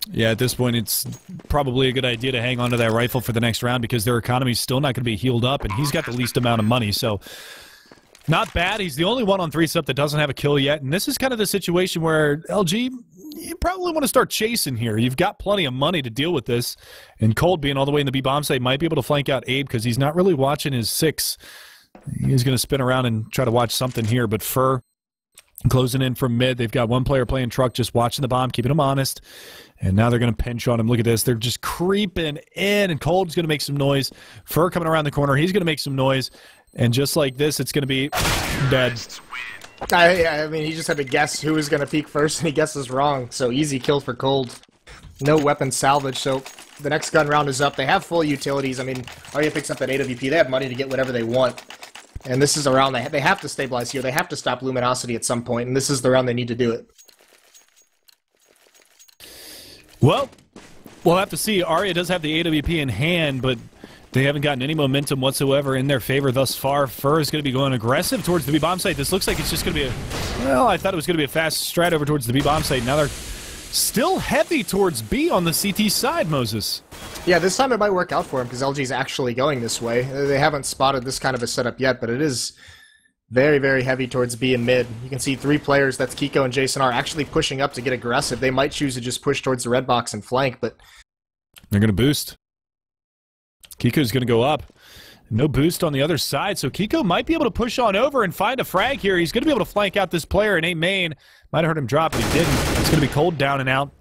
Yeah, at this point, it's probably a good idea to hang on to that rifle for the next round because their economy's still not going to be healed up, and he's got the least amount of money, so not bad. He's the only one on 3-Sup that doesn't have a kill yet, and this is kind of the situation where LG, you probably want to start chasing here. You've got plenty of money to deal with this, and Cold being all the way in the B bomb site might be able to flank out Abe because he's not really watching his 6. He's going to spin around and try to watch something here, but Fur closing in from mid. They've got one player playing truck, just watching the bomb, keeping him honest. And now they're going to pinch on him. Look at this. They're just creeping in, and Cold's going to make some noise. Fur coming around the corner. He's going to make some noise. And just like this, it's going to be dead. I mean, he just had to guess who was going to peek first, and he guesses wrong. So easy kill for Cold. No weapon salvage, so the next gun round is up. They have full utilities. I mean, Arya picks up that AWP. They have money to get whatever they want. And this is a round they have to stabilize here. They have to stop Luminosity at some point, and this is the round they need to do it. Well, we'll have to see. Arya does have the AWP in hand, but they haven't gotten any momentum whatsoever in their favor thus far. Fur is going to be going aggressive towards the B-bomb site. This looks like it's just going to be a... Well, I thought it was going to be a fast stride over towards the B-bomb site. Now they're still heavy towards B on the CT side, Moses. Yeah, this time it might work out for him because LG's actually going this way. They haven't spotted this kind of a setup yet, but it is very, very heavy towards B and mid. You can see 3 players, that's Kiko and Jason, are actually pushing up to get aggressive. They might choose to just push towards the red box and flank, but... They're going to boost. Kiko's going to go up. No boost on the other side, so Kiko might be able to push on over and find a frag here. He's going to be able to flank out this player in A main. Might have heard him drop, but he didn't. It's going to be Cold down and out.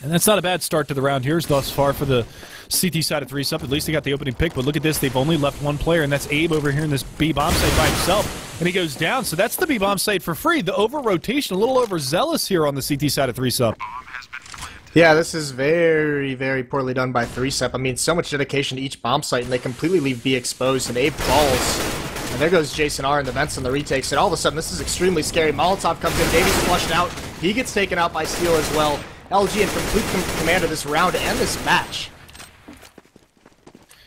And that's not a bad start to the round here thus far for the CT side of 3-Sup. At least they got the opening pick, but look at this. They've only left 1 player, and that's Abe over here in this B-bomb site by himself. And he goes down, so that's the B-bomb site for free. The over-rotation, a little overzealous here on the CT side of 3-Sup. Yeah, this is very, very poorly done by 3-Sup. I mean, so much dedication to each bomb site, and they completely leave B exposed, and Abe falls. And there goes Jason R in the vents and the retakes, and all of a sudden, this is extremely scary. Molotov comes in, Davies flushed out. He gets taken out by Steel as well. LG in complete command of this round to end this match.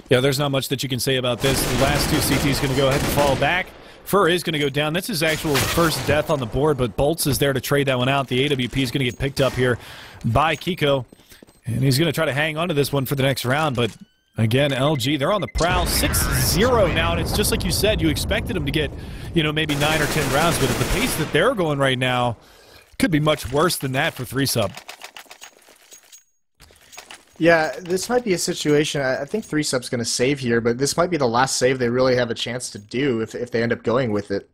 Yeah, there's not much that you can say about this. The last 2 CTs going to go ahead and fall back. Fur is going to go down. This is actual first death on the board, but Bolts is there to trade that one out. The AWP is going to get picked up here by Kiko, and he's going to try to hang on to this one for the next round, but again, LG, they're on the prowl. 6-0 now, and it's just like you said, you expected them to get, you know, maybe 9 or 10 rounds, but at the pace that they're going right now, could be much worse than that for 3-Sup. Yeah, this might be a situation, I think 3-Sup's going to save here, but this might be the last save they really have a chance to do if they end up going with it.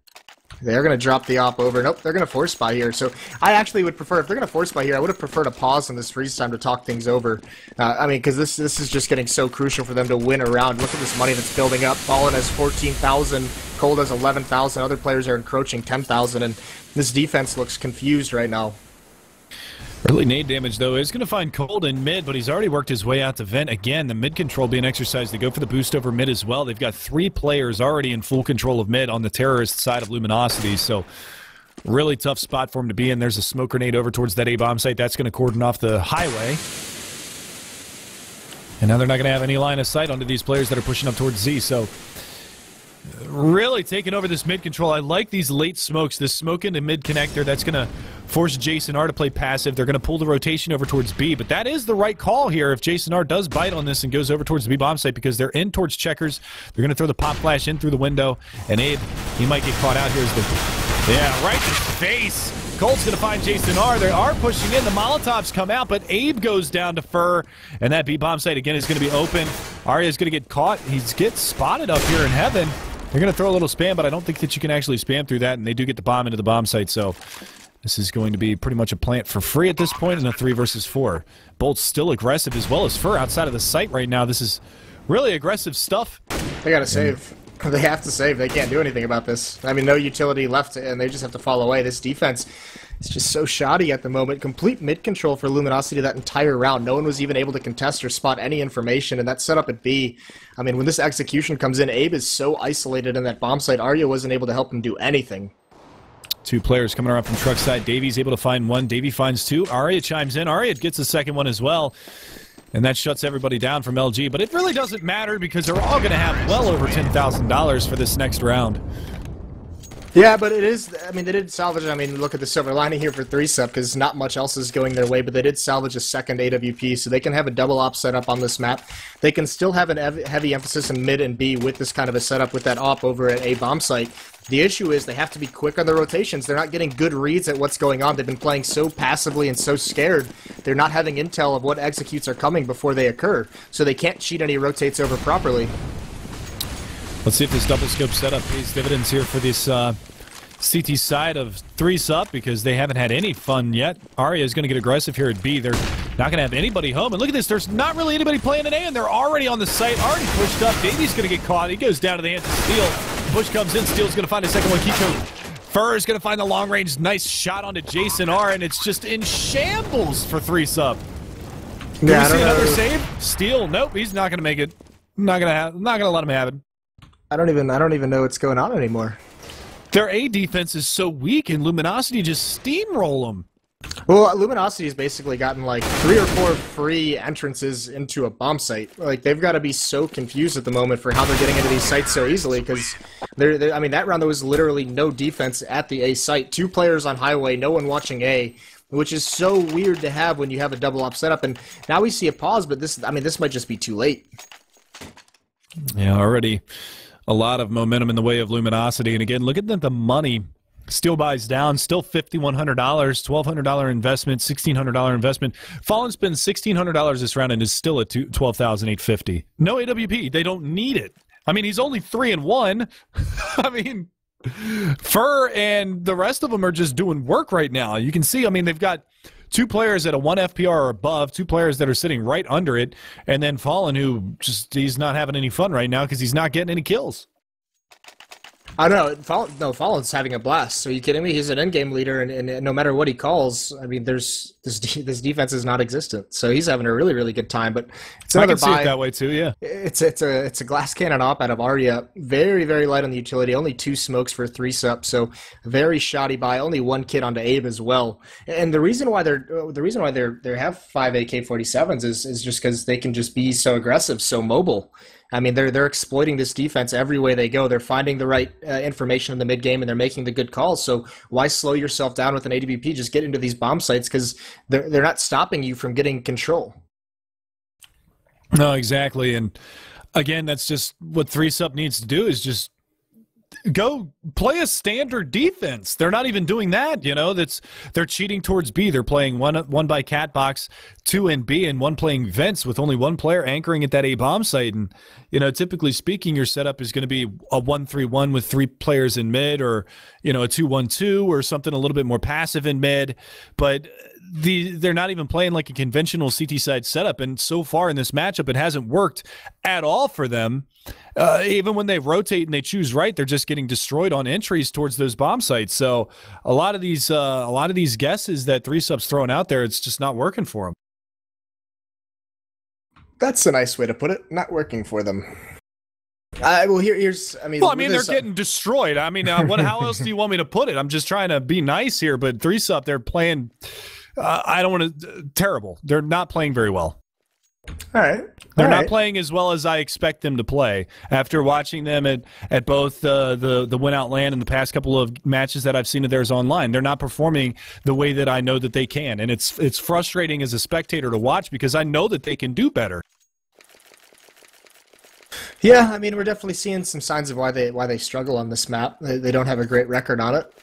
They're going to drop the op over. Nope, they're going to force buy here. So I actually would prefer, if they're going to force buy here, I would have preferred a pause in this freeze time to talk things over. I mean, because this is just getting so crucial for them to win a round. Look at this money that's building up. Fallen has 14,000, Cold has 11,000, other players are encroaching 10,000, and this defense looks confused right now. Early nade damage, though, is going to find Cold in mid, but he's already worked his way out to vent. Again, the mid control being exercised. They go for the boost over mid as well. They've got 3 players already in full control of mid on the terrorist side of Luminosity, so really tough spot for him to be in. There's a smoke grenade over towards that A-bomb site. That's going to cordon off the highway. And now they're not going to have any line of sight onto these players that are pushing up towards Z, so really taking over this mid control. I like these late smokes. This smoke into mid connector, that's going to force Jason R to play passive. They're going to pull the rotation over towards B, but that is the right call here if Jason R does bite on this and goes over towards the B bomb site because they're in towards checkers. They're going to throw the pop flash in through the window, and Abe, he might get caught out here as the... Yeah, right in his face. Colt's going to find Jason R. They are pushing in. The Molotovs come out, but Abe goes down to Fur, and that B bomb site again is going to be open. Arya is going to get caught. He gets spotted up here in heaven. They're going to throw a little spam, but I don't think that you can actually spam through that, and they do get the bomb into the bomb site, so this is going to be pretty much a plant for free at this point in a 3 versus 4. Bolt's still aggressive as well as Fur outside of the site right now. This is really aggressive stuff. They got to save. They have to save. They can't do anything about this. I mean, no utility left, and they just have to fall away. This defense is just so shoddy at the moment. Complete mid-control for Luminosity that entire round. No one was even able to contest or spot any information, and that setup at B, I mean, when this execution comes in, Abe is so isolated in that bomb site, Arya wasn't able to help him do anything. 2 players coming around from truck side. Davy's able to find 1. Davy finds 2. Arya chimes in. Arya gets the second one as well. And that shuts everybody down from LG. But it really doesn't matter because they're all going to have well over $10,000 for this next round. Yeah, but it is, I mean, they did salvage, I mean, look at the silver lining here for 3-sub because not much else is going their way, but they did salvage a second AWP, so they can have a double op setup on this map. They can still have an heavy emphasis in mid and B with this kind of a setup with that op over at A bomb site. The issue is they have to be quick on the rotations. They're not getting good reads at what's going on. They've been playing so passively and so scared. They're not having intel of what executes are coming before they occur, so they can't cheat any rotates over properly. Let's see if this double scope setup pays dividends here for this CT side of 3-sub because they haven't had any fun yet. Arya is going to get aggressive here at B. They're not going to have anybody home. And look at this. There's not really anybody playing an A, and they're already on the site, already pushed up. Davy's going to get caught. He goes down to the hands of Steel. Push comes in. Steel's going to find a second one. Kiko Fur is going to find the long range. Nice shot onto Jason R, and it's just in shambles for 3-sub. Can we see another save? Steel. Nope. He's not going to make it. Not going to let him have it. I don't even know what's going on anymore. Their A defense is so weak, and Luminosity just steamroll them. Well, Luminosity has basically gotten like 3 or 4 free entrances into a bomb site. Like, they've got to be so confused at the moment for how they're getting into these sites so easily because I mean, that round there was literally no defense at the A site. 2 players on highway, no one watching A, which is so weird to have when you have a double op setup. And now we see a pause, but this might just be too late. Yeah, already a lot of momentum in the way of Luminosity. And again, look at the money. Steel buys down, still $5,100, $1,200 investment, $1,600 investment. Fallen spends $1,600 this round and is still at $12,850. No AWP. They don't need it. I mean, he's only 3-1. I mean, Fur and the rest of them are just doing work right now. You can see, I mean, they've got 2 players at a 1 FPR or above, 2 players that are sitting right under it, and then Fallen, who just, he's not having any fun right now because he's not getting any kills. I don't know. Fallen's having a blast. So are you kidding me? He's an endgame leader, and no matter what he calls, I mean, this defense is non-existent. So he's having a really, really good time. But it's another I can see it that way too. Yeah, it's a glass cannon op out of Arya. Very, very light on the utility. Only 2 smokes for 3-sub. So very shoddy buy. Only 1 kid onto Abe as well. And the reason why they have 5 AK-47s is just because they can just be so aggressive, so mobile. I mean, they're exploiting this defense every way they go. They're finding the right information in the mid game, and they're making the good calls. So why slow yourself down with an AWP? Just get into these bomb sites because they're not stopping you from getting control. No, exactly. And again, that's just what 3-sub needs to do is just go play a standard defense. They're not even doing that, you know. They're cheating towards B. They're playing one by cat box, 2 in B, and 1 playing vents with only 1 player anchoring at that A bomb site. And you know, typically speaking, your setup is going to be a 1-3-1 with 3 players in mid, or you know, a 2-1-2 or something a little bit more passive in mid. But they're not even playing like a conventional CT side setup, and so far in this matchup, it hasn't worked at all for them. even when they rotate and they choose right, they're just getting destroyed on entries towards those bomb sites. So a lot of these guesses that 3Sup's throwing out there, it's just not working for them. That's a nice way to put it. Not working for them. Well, here's. I mean, well, I mean, they're getting destroyed. I mean, how else do you want me to put it? I'm just trying to be nice here, but 3Sup, they're playing. I don't want to. Terrible. They're not playing very well. All right. They're not playing as well as I expect them to play. After watching them at both the Win Out LAN and the past couple of matches that I've seen of theirs online, they're not performing the way that I know that they can, and it's frustrating as a spectator to watch because I know that they can do better. Yeah, I mean, we're definitely seeing some signs of why they struggle on this map. They don't have a great record on it.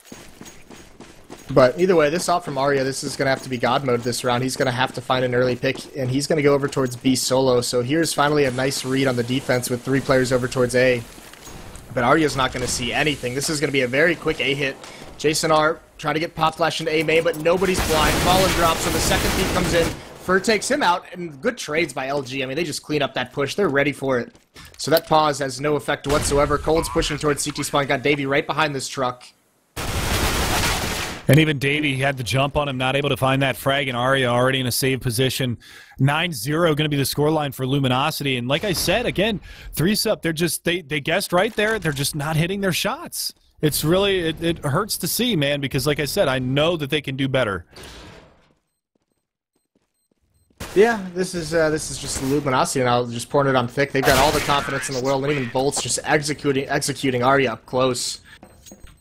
But either way, this op from Arya, this is going to have to be God mode this round. He's going to have to find an early pick, and he's going to go over towards B solo. So here's finally a nice read on the defense with 3 players over towards A. But Arya's not going to see anything. This is going to be a very quick A hit. Jason R trying to get pop flash into A main, but nobody's blind. Fallen drops, so the second peek comes in. Fur takes him out, and good trades by LG. I mean, they just clean up that push. They're ready for it. So that pause has no effect whatsoever. Cold's pushing towards CT spawn. Got Davey right behind this truck. And even Davey had the jump on him, not able to find that frag, and Arya already in a save position. 9-0 going to be the scoreline for Luminosity. And like I said, again, 3Sup, they guessed right there. They're just not hitting their shots. It's really, it hurts to see, man, because like I said, I know that they can do better. Yeah, this is just Luminosity, and I'll just pouring it on thick. They've got all the confidence in the world, and even Bolt's just executing Arya up close.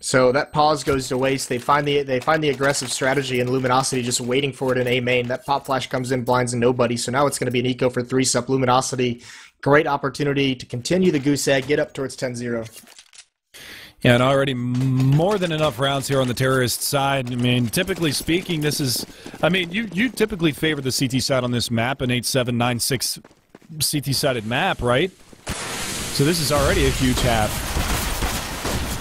So that pause goes to waste. They find the aggressive strategy, and Luminosity just waiting for it in A main. That pop flash comes in, blinds and nobody. So now it's going to be an eco for 3Sup. Luminosity, great opportunity to continue the goose egg, get up towards 10-0. Yeah, and already more than enough rounds here on the terrorist side. I mean, typically speaking, this is... I mean, you typically favor the CT side on this map, an 8-7-9-6 CT-sided map, right? So this is already a huge half.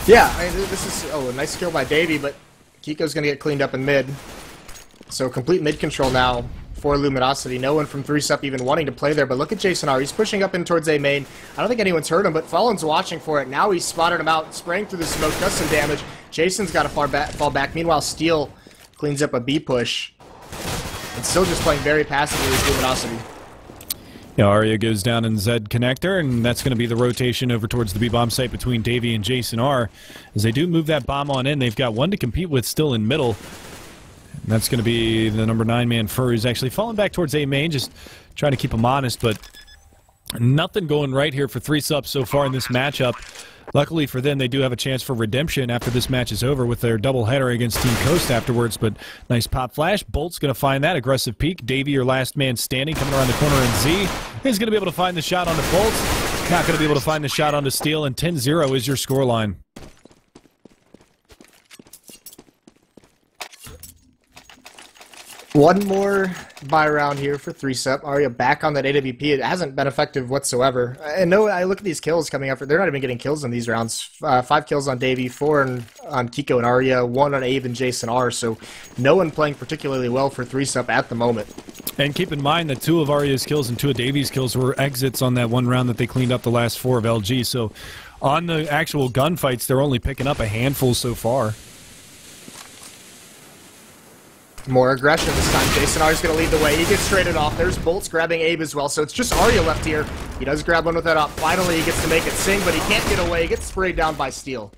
Yeah, I mean, this is... Oh, a nice kill by Davey, but Kiko's going to get cleaned up in mid. So complete mid control now for Luminosity. No one from 3Sup even wanting to play there, but look at Jason R. He's pushing up in towards A main. I don't think anyone's heard him, but Fallen's watching for it. Now he's spotted him out, spraying through the smoke, does some damage. Jason's got to fall back. Meanwhile, Steel cleans up a B push. And still just playing very passively with Luminosity. Yeah, Arya goes down in Z connector, and that's going to be the rotation over towards the B-bomb site between Davey and Jason R. As they do move that bomb on in, they've got one to compete with still in middle. And that's going to be the number 9-man Fur, who's actually falling back towards A main, just trying to keep him honest, but nothing going right here for 3Sup so far in this matchup. Luckily for them, they do have a chance for redemption after this match is over with their doubleheader against Team Coast afterwards, but nice pop flash. Bolt's going to find that aggressive peek. Davey, your last man standing, coming around the corner, and Z is going to be able to find the shot onto Bolt. Not going to be able to find the shot onto Steel, and 10-0 is your scoreline. One more buy round here for 3Sup. Arya back on that AWP. It hasn't been effective whatsoever. And no, I look at these kills coming up. They're not even getting kills in these rounds. 5 kills on Davey, 4 on Kiko and Arya, 1 on Abe and Jason R. So no one playing particularly well for 3Sup at the moment. And keep in mind that 2 of Arya's kills and 2 of Davey's kills were exits on that one round that they cleaned up the last 4 of LG. So on the actual gunfights, they're only picking up a handful so far. More aggression this time. Jason R is going to lead the way. He gets traded off. There's Bolts grabbing Abe as well, so it's just Arya left here. He does grab one with that up. Finally, he gets to make it sing, but he can't get away. He gets sprayed down by Steel.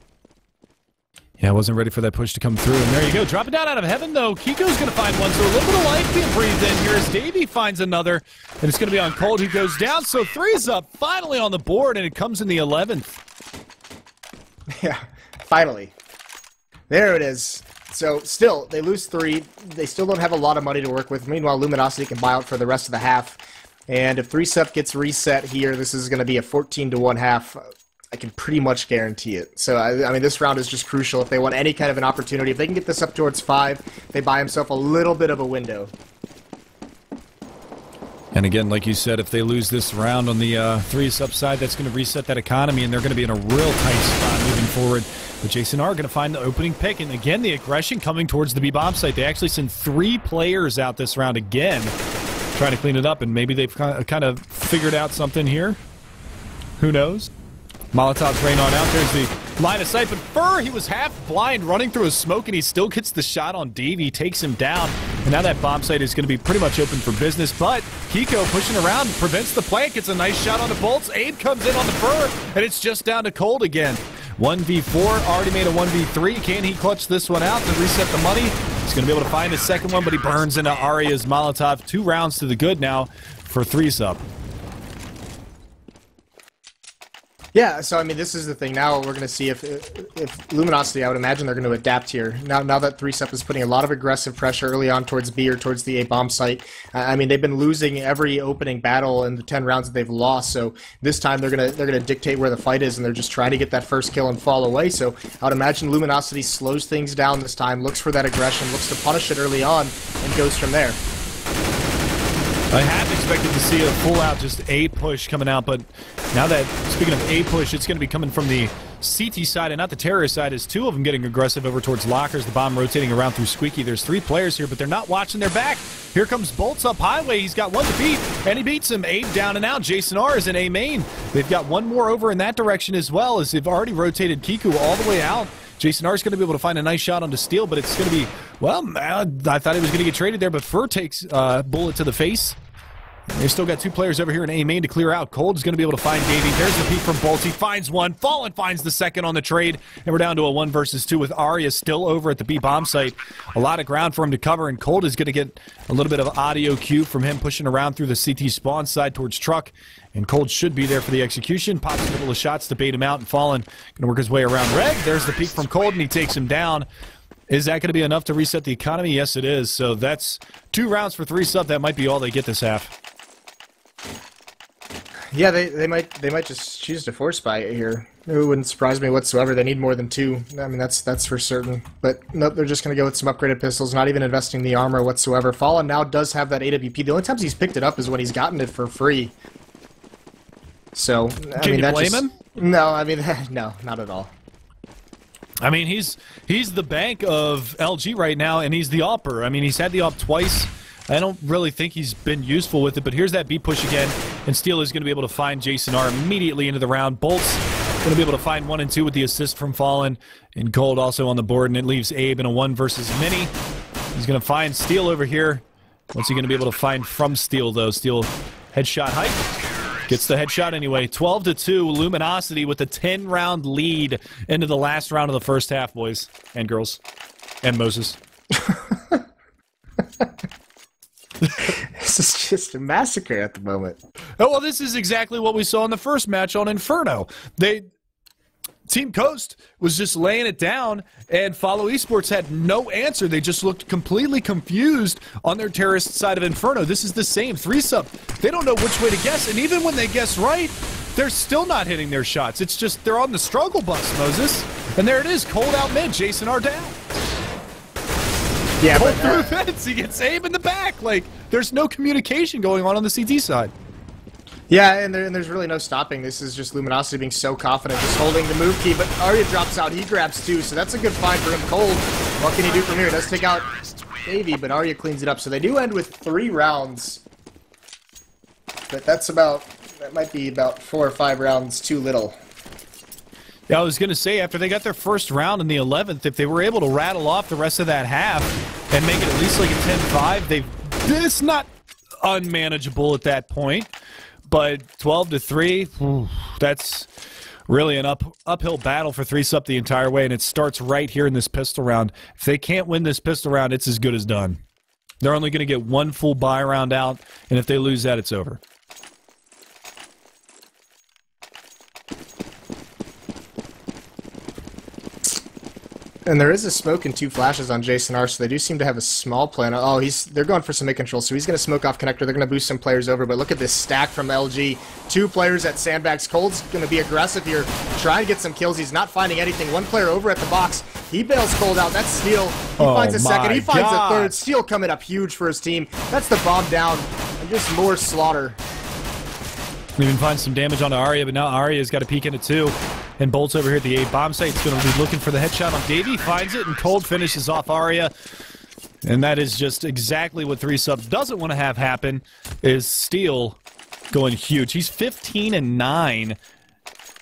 Yeah, I wasn't ready for that push to come through, and there you go. Drop it down out of heaven, though. Kiko's going to find one, so a little bit of life being breathed in here as Davey finds another, and it's going to be on Cold, who goes down, so 3Sup finally on the board, and it comes in the 11th. Yeah, finally. There it is. So, still, they lose 3. They still don't have a lot of money to work with. Meanwhile, Luminosity can buy out for the rest of the half. And if 3Sup gets reset here, this is going to be a 14-1 half. I can pretty much guarantee it. So, I mean, this round is just crucial. If they want any kind of an opportunity, if they can get this up towards 5, they buy themselves a little bit of a window. And again, like you said, if they lose this round on the 3Sup side, that's going to reset that economy, and they're going to be in a real tight spot moving forward. But Jason R going to find the opening pick, and again, the aggression coming towards the B-bomb site. They actually send 3 players out this round again, trying to clean it up, and maybe they've kind of figured out something here. Who knows? Molotovs rain on out. There's the line of sight, but Fur, he was half blind running through a smoke, and he still gets the shot on Davey, takes him down, and now that bomb site is going to be pretty much open for business, but Kiko pushing around, prevents the plant, gets a nice shot on the bolts. Abe comes in on the Fur, and it's just down to Cold again. 1v4, already made a 1v3. Can he clutch this one out to reset the money? He's going to be able to find his second one, but he burns into Arya's Molotov. 2 rounds to the good now for 3-sub. Yeah, so I mean, this is the thing. Now we're going to see if Luminosity, I would imagine they're going to adapt here. Now that 3-sub is putting a lot of aggressive pressure early on towards B or towards the A bomb site. I mean, they've been losing every opening battle in the 10 rounds that they've lost. So this time they're gonna dictate where the fight is, and they're just trying to get that first kill and fall away. So I would imagine Luminosity slows things down this time, looks for that aggression, looks to punish it early on, and goes from there. I have expected to see a full-out just A push coming out, but now that, speaking of A push, it's going to be coming from the CT side and not the terrorist side, as 2 of them getting aggressive over towards lockers, the bomb rotating around through Squeaky. There's 3 players here, but they're not watching their back. Here comes Bolts up highway. He's got 1 to beat, and he beats him. Abe down and out. Jason R is in A main. They've got 1 more over in that direction as well, as they've already rotated Kiku all the way out. Jason R is going to be able to find a nice shot onto Steel, but it's going to be, well, I thought he was going to get traded there, but Fur takes bullet to the face. They've still got 2 players over here in A main to clear out. Cold is going to be able to find Davey. There's the peek from Bolt. He finds one. Fallen finds the second on the trade. And we're down to a 1 versus 2 with Arya still over at the B bomb site. A lot of ground for him to cover, and Cold is going to get a little bit of audio cue from him pushing around through the CT spawn side towards Truck. And Cold should be there for the execution. Pops a couple of shots to bait him out, and Fallen going to work his way around Reg. There's the peek from Cold, and he takes him down. Is that going to be enough to reset the economy? Yes, it is. So that's 2 rounds for 3-sub. That might be all they get this half. Yeah, they might just choose to force buy it here. It wouldn't surprise me whatsoever. They need more than 2. I mean, that's for certain. But nope, they're just going to go with some upgraded pistols, not even investing the armor whatsoever. Fallen now does have that AWP. The only times he's picked it up is when he's gotten it for free. So, I Can mean, you blame him? No, I mean, no, not at all. I mean, he's the bank of LG right now, and he's the AWPer. I mean, he's had the AWP twice. I don't really think he's been useful with it, but here's that B push again, and Steel is going to be able to find Jason R immediately into the round. Bolt's going to be able to find 1 and 2 with the assist from Fallen, and Gold also on the board, and it leaves Abe in a 1 versus Mini. He's going to find Steel over here. What's he going to be able to find from Steel, though? Steel headshot hype. Gets the headshot anyway. 12-2, Luminosity with a 10-round lead into the last round of the first half, boys and girls. And Moses. This is just a massacre at the moment. Oh, well, this is exactly what we saw in the first match on Inferno. Team Coast was just laying it down, and Follow Esports had no answer. They just looked completely confused on their terrorist side of Inferno. This is the same 3-sub. They don't know which way to guess, and even when they guess right, they're still not hitting their shots. It's just they're on the struggle bus, Moses. And there it is, Cold out mid, Jason R down. Yeah, Cold but through fence, he gets Abe in the back. Like, there's no communication going on the CT side. yeah, and there's really no stopping. This is just Luminosity being so confident, just holding the move key. But Arya drops out, he grabs 2, so that's a good find for him. Cold, what can he do from here? He does take out Davey, but Arya cleans it up. So they do end with 3 rounds. But that might be about 4 or 5 rounds too little. Yeah, I was going to say, after they got their first round in the 11th, if they were able to rattle off the rest of that half and make it at least like a 10-5, it's not unmanageable at that point. But 12-3, that's really an uphill battle for 3-sub the entire way, and it starts right here in this pistol round. If they can't win this pistol round, it's as good as done. They're only going to get 1 full buy round out, and if they lose that, it's over. And there is a smoke and 2 flashes on Jason R, so they do seem to have a small plan. Oh, they're going for some mid control, so he's going to smoke off connector. They're going to boost some players over, but look at this stack from LG. 2 players at sandbags. Cold's going to be aggressive here, try and get some kills. He's not finding anything. 1 player over at the box. He bails Cold out. That's Steel. He finds a second. He finds a third. Steel coming up huge for his team. That's the bomb down, and just more slaughter. We even find some damage onto Arya, but now Arya's got to peek into 2. And Bolt's over here at the A bomb site. He's going to be looking for the headshot on Davey. Finds it, and Cold finishes off Arya. And that is just exactly what 3-sub doesn't want to have happen, is Steel going huge. He's 15-9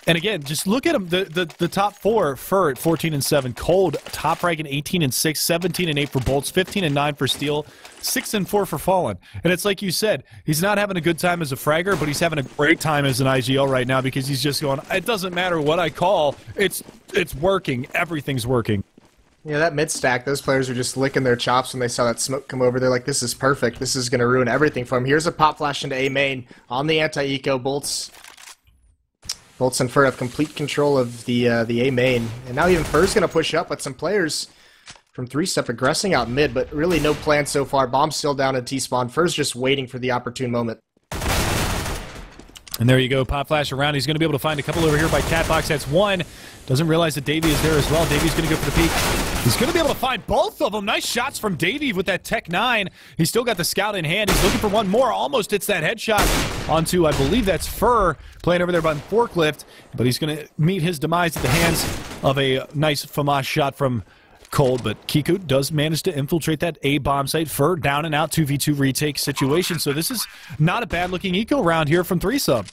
And again, just look at them. The top four, Fur at 14-7, Cold top rank at 18-6, 17-8 for Bolts, 15-9 for Steel, 6-4 for Fallen. And it's like you said, he's not having a good time as a fragger, but he's having a great time as an IGL right now because he's just going, it doesn't matter what I call, it's working. Everything's working. Yeah, that mid stack, those players are just licking their chops when they saw that smoke come over. They're like, this is perfect. This is going to ruin everything for him. Here's a pop flash into A main on the anti-eco. Bolts and Fur have complete control of the A main. And now even Fur's going to push up, but some players from 3-step aggressing out mid, but really no plan so far. Bomb's still down in T-spawn. Fur's just waiting for the opportune moment. And there you go, pop flash around. He's going to be able to find a couple over here by Catbox. That's one. Doesn't realize that Davey is there as well. Davey's going to go for the peek. He's going to be able to find both of them. Nice shots from Davey with that Tech 9. He's still got the scout in hand. He's looking for one more. Almost hits that headshot onto, I believe that's Fur, playing over there by the forklift. But he's going to meet his demise at the hands of a nice FAMAS shot from Cold, but Kiku does manage to infiltrate that A bomb site. Fur down and out 2v2 retake situation. So this is not a bad looking eco round here from 3-sub.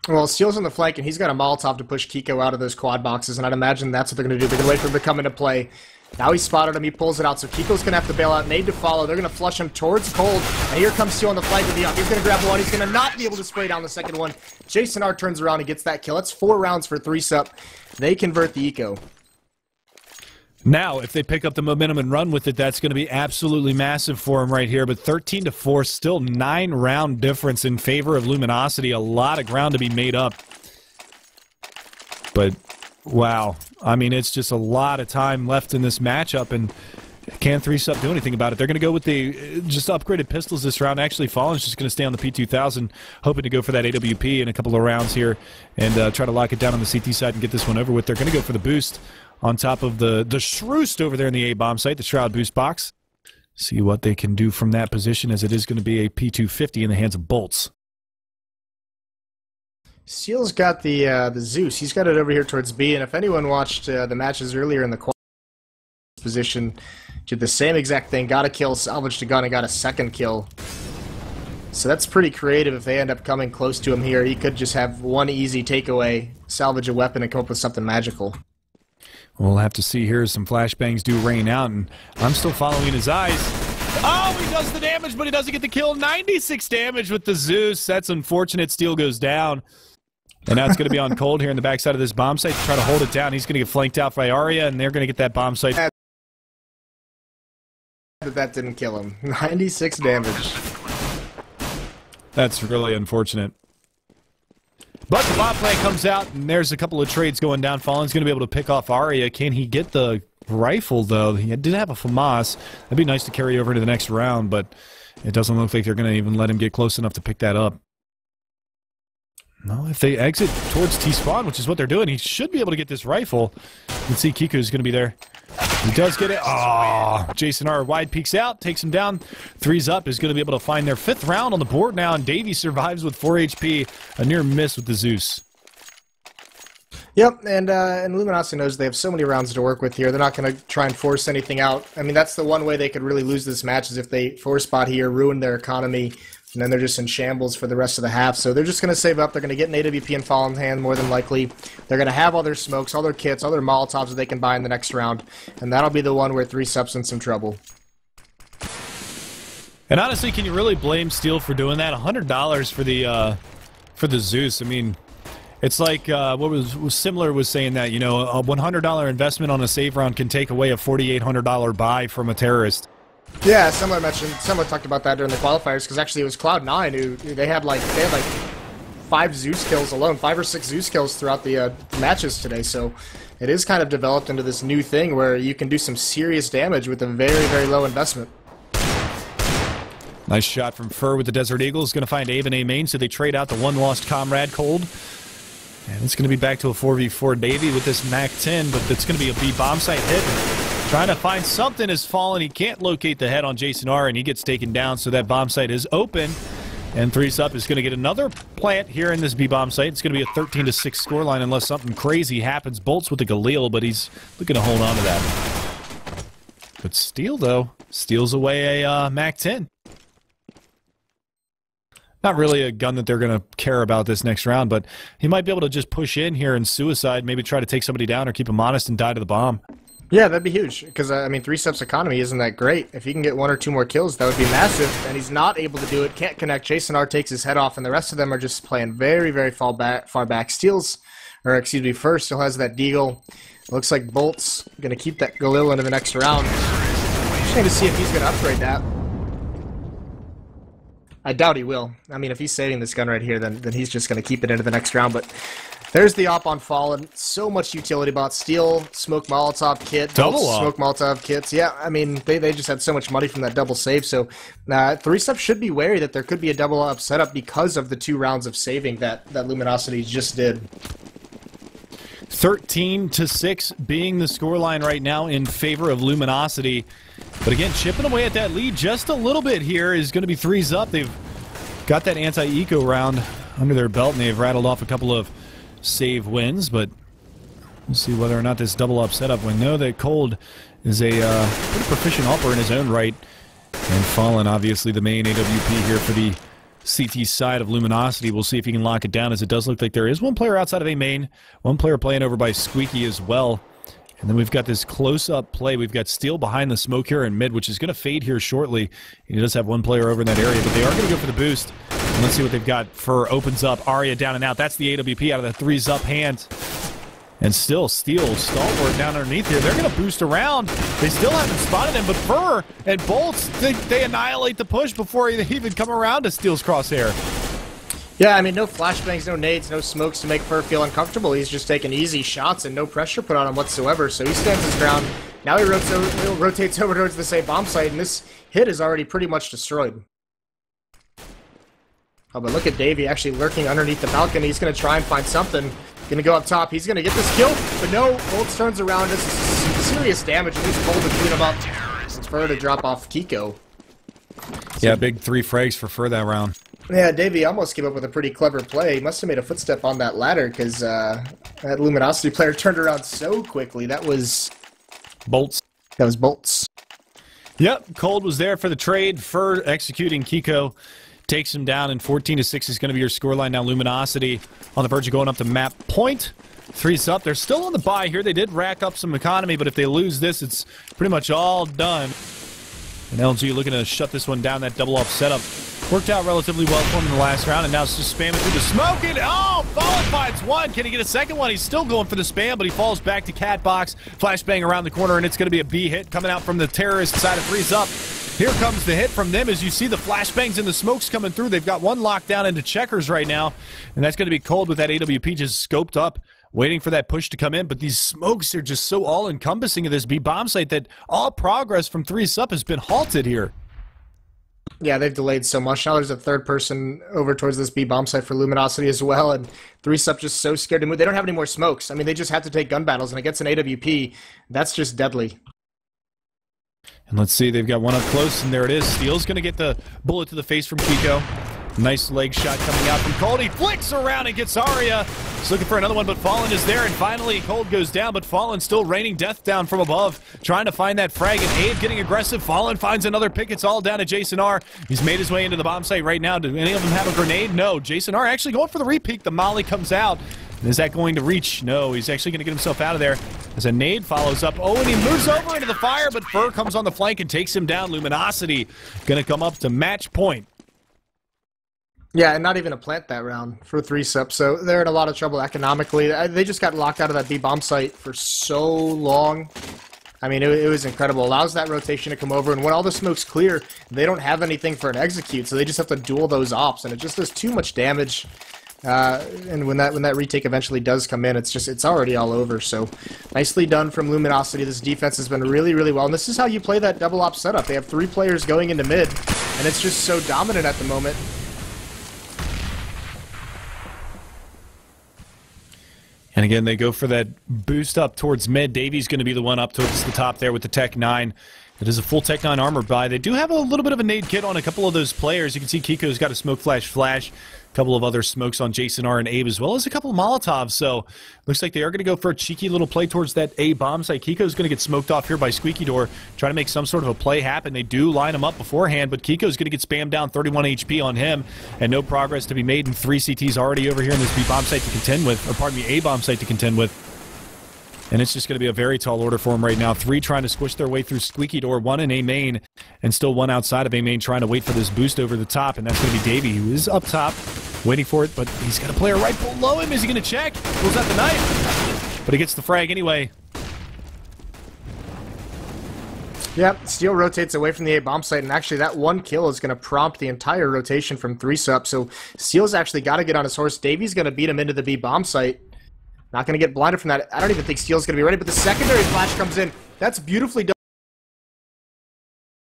Well, Steel's on the flank, and he's got a Molotov to push Kiko out of those quad boxes, and I'd imagine that's what they're going to do. They're going to wait for him to come into play. Now he's spotted him, he pulls it out, so Kiko's going to have to bail out. Nade to follow. They're going to flush him towards Cold, and here comes Steel on the flank with the up. He's going to grab one. He's going to not be able to spray down the second one. Jason R turns around and gets that kill. That's 4 rounds for 3-sup. They convert the eco. Now, if they pick up the momentum and run with it, that's going to be absolutely massive for them right here. But 13-4, still 9-round difference in favor of Luminosity. A lot of ground to be made up. But, wow. I mean, it's just a lot of time left in this matchup, and can 3-Sup do anything about it? They're going to go with the just upgraded pistols this round. Actually, Fallen's just going to stay on the P2000, hoping to go for that AWP in a couple of rounds here and try to lock it down on the CT side and get this one over with. They're going to go for the boost on top of the Shroost over there in the A-bomb site, the Shroud boost box. See what they can do from that position, as it is going to be a P250 in the hands of Bolts. Steel's got the Zeus. He's got it over here towards B, and if anyone watched the matches earlier in the position, did the same exact thing. Got a kill, salvaged a gun, and got a second kill. So that's pretty creative if they end up coming close to him here. He could just have one easy takeaway, salvage a weapon, and come up with something magical. We'll have to see here as some flashbangs do rain out, and I'm still following his eyes. Oh, he does the damage, but he doesn't get the kill. 96 damage with the Zeus. That's unfortunate. Steel goes down. And now it's going to be on Cold here in the backside of this bomb site to try to hold it down. He's going to get flanked out by Arya, and they're going to get that bomb site. That didn't kill him. 96 damage. That's really unfortunate. But the bomb plant comes out, and there's a couple of trades going down. Fallen's going to be able to pick off Arya. Can he get the rifle, though? He did have a FAMAS. That'd be nice to carry over to the next round, but it doesn't look like they're going to even let him get close enough to pick that up. No, if they exit towards T-spawn, which is what they're doing, he should be able to get this rifle. You can see Kiku's going to be there. He does get it. Oh, Jason R wide peeks out, takes him down. 3-Sup is going to be able to find their 5th round on the board now, and Davey survives with 4 HP. A near miss with the Zeus. Yep, and Luminosity knows they have so many rounds to work with here. They're not going to try and force anything out. I mean, that's the one way they could really lose this match is if they force spot here, ruin their economy, and then they're just in shambles for the rest of the half. So they're just going to save up. They're going to get an AWP in Fallen's hand more than likely. They're going to have all their smokes, all their kits, all their Molotovs that they can buy in the next round. And that'll be the one where 3-Sup's in some trouble. And honestly, can you really blame Steel for doing that? $100 for the Zeus. I mean, it's like what was Similar was saying that, you know, a $100 investment on a save round can take away a $4,800 buy from a terrorist. Yeah, someone talked about that during the qualifiers, because actually it was Cloud9 who they had like 5 Zeus kills alone, 5 or 6 Zeus kills throughout the matches today. So it is kind of developed into this new thing where you can do some serious damage with a very, very low investment. Nice shot from Fur with the Desert Eagle. Is going to find Abe and A main, so they trade out the one lost comrade Cold. And it's going to be back to a 4v4 Davey with this MAC-10, but it's going to be a B bomb site hit. Trying to find something has fallen. He can't locate the head on Jason R, and he gets taken down, so that bomb site is open. And 3-Sup is going to get another plant here in this B bomb site. It's going to be a 13-6 scoreline unless something crazy happens. Bolts with the Galil, but he's looking to hold on to that. But Steel, though, steals away a MAC-10. Not really a gun that they're going to care about this next round, but he might be able to just push in here and suicide, maybe try to take somebody down or keep him honest and die to the bomb. Yeah, that'd be huge, because, I mean, 3Sup's economy isn't that great. If he can get 1 or 2 more kills, that would be massive, and he's not able to do it, can't connect. Jason R takes his head off, and the rest of them are just playing very, very far back. Steals, or excuse me, first still has that Deagle. Looks like Bolt's going to keep that Galil into the next round. Just trying to see if he's going to upgrade that. I doubt he will. I mean, if he's saving this gun right here, then he's just going to keep it into the next round. But there's the op on Fallen. So much utility bot. Steel, Smoke Molotov kit. Double Smoke Molotov kits. Yeah, I mean, they just had so much money from that double save. So 3Sup should be wary that there could be a double up setup because of the 2 rounds of saving that Luminosity just did. 13-6 being the scoreline right now in favor of Luminosity. But again, chipping away at that lead just a little bit here is going to be 3Sup. They've got that anti-eco round under their belt, and they've rattled off a couple of save wins, but we'll see whether or not this double up setup. We know that Cold is a pretty proficient upper in his own right, and Fallen, obviously the main AWP here for the CT side of Luminosity. We'll see if he can lock it down, as it does look like there is one player outside of A main, one player playing over by Squeaky as well. And then we've got this close-up play. We've got Steel behind the smoke here in mid, which is going to fade here shortly. He does have one player over in that area, but they are going to go for the boost. And let's see what they've got. Fur opens up. Arya down and out. That's the AWP out of the 3Sup hand. And still, Steel, stalwart down underneath here. They're going to boost around. They still haven't spotted him, but Fur and Bolts, they annihilate the push before they even come around to Steel's crosshair. Yeah, I mean, no flashbangs, no nades, no smokes to make Fur feel uncomfortable. He's just taking easy shots and no pressure put on him whatsoever, so he stands his ground. Now he rotates over towards the same bomb site, and this hit is already pretty much destroyed. Oh, but look at Davey actually lurking underneath the balcony. He's going to try and find something. Going to go up top. He's going to get this kill, but no, Bolts turns around, does serious damage, and he's pulled to clean him up. It's Fur to drop off Kiko. Yeah, big 3 frags for Fur that round. Yeah, Davey almost came up with a pretty clever play. He must have made a footstep on that ladder, because that Luminosity player turned around so quickly. That was Bolts. That was Bolts. Yep, Cold was there for the trade. Fur executing Kiko. Takes him down, and 14-6 is going to be your scoreline. Now Luminosity on the verge of going up to map point. 3Sup. They're still on the bye here. They did rack up some economy, but if they lose this, it's pretty much all done. And LG looking to shut this one down. That double off setup worked out relatively well for him in the last round, and now it's just spamming through the smoke. And oh, Fallen finds one. Can he get a second one? He's still going for the spam, but he falls back to Catbox. Flashbang around the corner, and it's going to be a B hit coming out from the terrorist side of 3Sup. Here comes the hit from them as you see the flashbangs and the smokes coming through. They've got one locked down into checkers right now, and that's going to be Cold with that AWP just scoped up, waiting for that push to come in. But these smokes are just so all-encompassing of this B bomb site that all progress from 3Sup has been halted here. Yeah, they've delayed so much. Now there's a third person over towards this B bomb site for Luminosity as well, and 3Sup just so scared to move. They don't have any more smokes. I mean, they just have to take gun battles, and against an AWP, that's just deadly. And let's see, they've got one up close, and there it is. Steel's going to get the bullet to the face from Kiko. Nice leg shot coming out from Cold. He flicks around and gets Arya. He's looking for another one, but Fallen is there, and finally Cold goes down, but Fallen still raining death down from above, trying to find that frag, and Abe getting aggressive. Fallen finds another pick. It's all down to Jason R. He's made his way into the bomb site right now. Do any of them have a grenade? No. Jason R actually going for the repeat. The molly comes out. Is that going to reach? No, he's actually going to get himself out of there as a nade follows up. Oh, and he moves over into the fire, but Fur comes on the flank and takes him down. Luminosity going to come up to match point. Yeah, and not even a plant that round for 3Sup, so they're in a lot of trouble economically. They just got locked out of that B bomb site for so long. I mean, it was incredible. Allows that rotation to come over, and when all the smoke's clear, they don't have anything for an execute, so they just have to duel those ops, and it just does too much damage. And when that retake eventually does come in, it's already all over. So nicely done from Luminosity. This defense has been really, really well, and this is how you play that double op setup. They have 3 players going into mid, and it's just so dominant at the moment. And again, they go for that boost up towards mid. Davy's going to be the one up towards the top there with the Tech 9. It is a full Tech 9 armor buy. They do have a little bit of a nade kit on a couple of those players. You can see Kiko's got a smoke flash. A couple of other smokes on Jason R and Abe, as well as a couple of Molotovs. So looks like they are going to go for a cheeky little play towards that A bomb site. Kiko's going to get smoked off here by Squeaky Door, trying to make some sort of a play happen. They do line him up beforehand, but Kiko's going to get spammed down, 31 HP on him, and no progress to be made. And 3 CTs already over here in this B bomb site to contend with, or pardon me, A bomb site to contend with. And it's just going to be a very tall order for him right now. 3 trying to squish their way through Squeaky Door, 1 in A main, and still 1 outside of A main trying to wait for this boost over the top. And that's going to be Davey, who is up top, waiting for it, but he's got a player right below him. Is he going to check? Pulls out the knife, but he gets the frag anyway. Yep, Steel rotates away from the A bomb site, and actually that 1 kill is going to prompt the entire rotation from 3-sup. So Steel's actually got to get on his horse. Davey's going to beat him into the B bomb site. Not going to get blinded from that. I don't even think Steel's going to be ready, but the secondary flash comes in. That's beautifully done.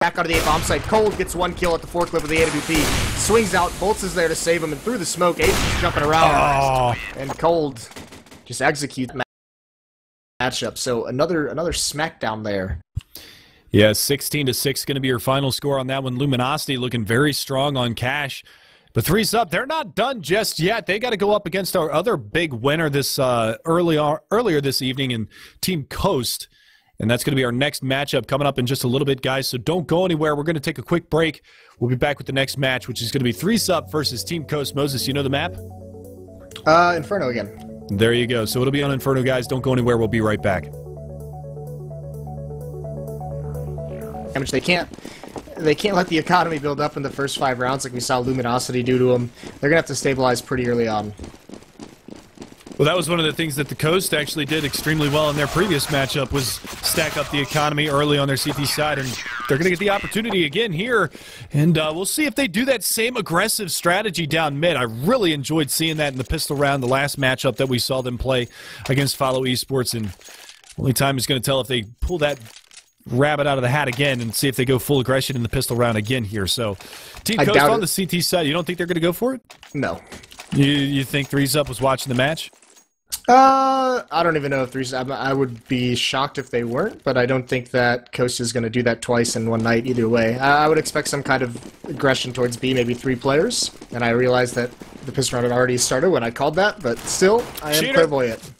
Back out of the A bomb site. Cold gets 1 kill at the forklift with the AWP. Swings out. Bolts is there to save him, and through the smoke, Abe's just jumping around. And Cold just executes the matchup. So another smackdown there. Yeah, 16-6 going to be your final score on that one. Luminosity looking very strong on Cash. But 3-sup, they're not done just yet. They got to go up against our other big winner this earlier this evening in Team Coast. And that's going to be our next matchup coming up in just a little bit, guys. So don't go anywhere. We're going to take a quick break. We'll be back with the next match, which is going to be 3-sup versus Team Coast. Moses, you know the map? Inferno again. There you go. So it'll be on Inferno, guys. Don't go anywhere. We'll be right back. Damage they can't let the economy build up in the first 5 rounds like we saw Luminosity do to them. They're going to have to stabilize pretty early on. Well, that was one of the things that the Coast actually did extremely well in their previous matchup, was stack up the economy early on their CT side, and they're going to get the opportunity again here, and we'll see if they do that same aggressive strategy down mid. I really enjoyed seeing that in the pistol round, the last matchup that we saw them play against Follow Esports, and only time is going to tell if they pull that rabbit out of the hat again and see if they go full aggression in the pistol round again here. So, Team Coast on the CT side, you don't think they're going to go for it? No. You think 3-sup was watching the match? I don't even know if 3-sup. I would be shocked if they weren't, but I don't think that Coast is going to do that twice in one night either way. I would expect some kind of aggression towards B, maybe 3 players, and I realized that the pistol round had already started when I called that, but still, I am clairvoyant.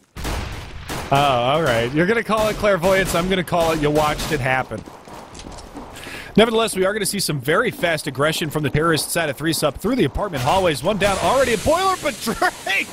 Oh, all right. You're going to call it clairvoyance. I'm going to call it you watched it happen. Nevertheless, we are going to see some very fast aggression from the terrorist side of 3-sup through the apartment hallways. 1 down already. A Boiler, but Drake!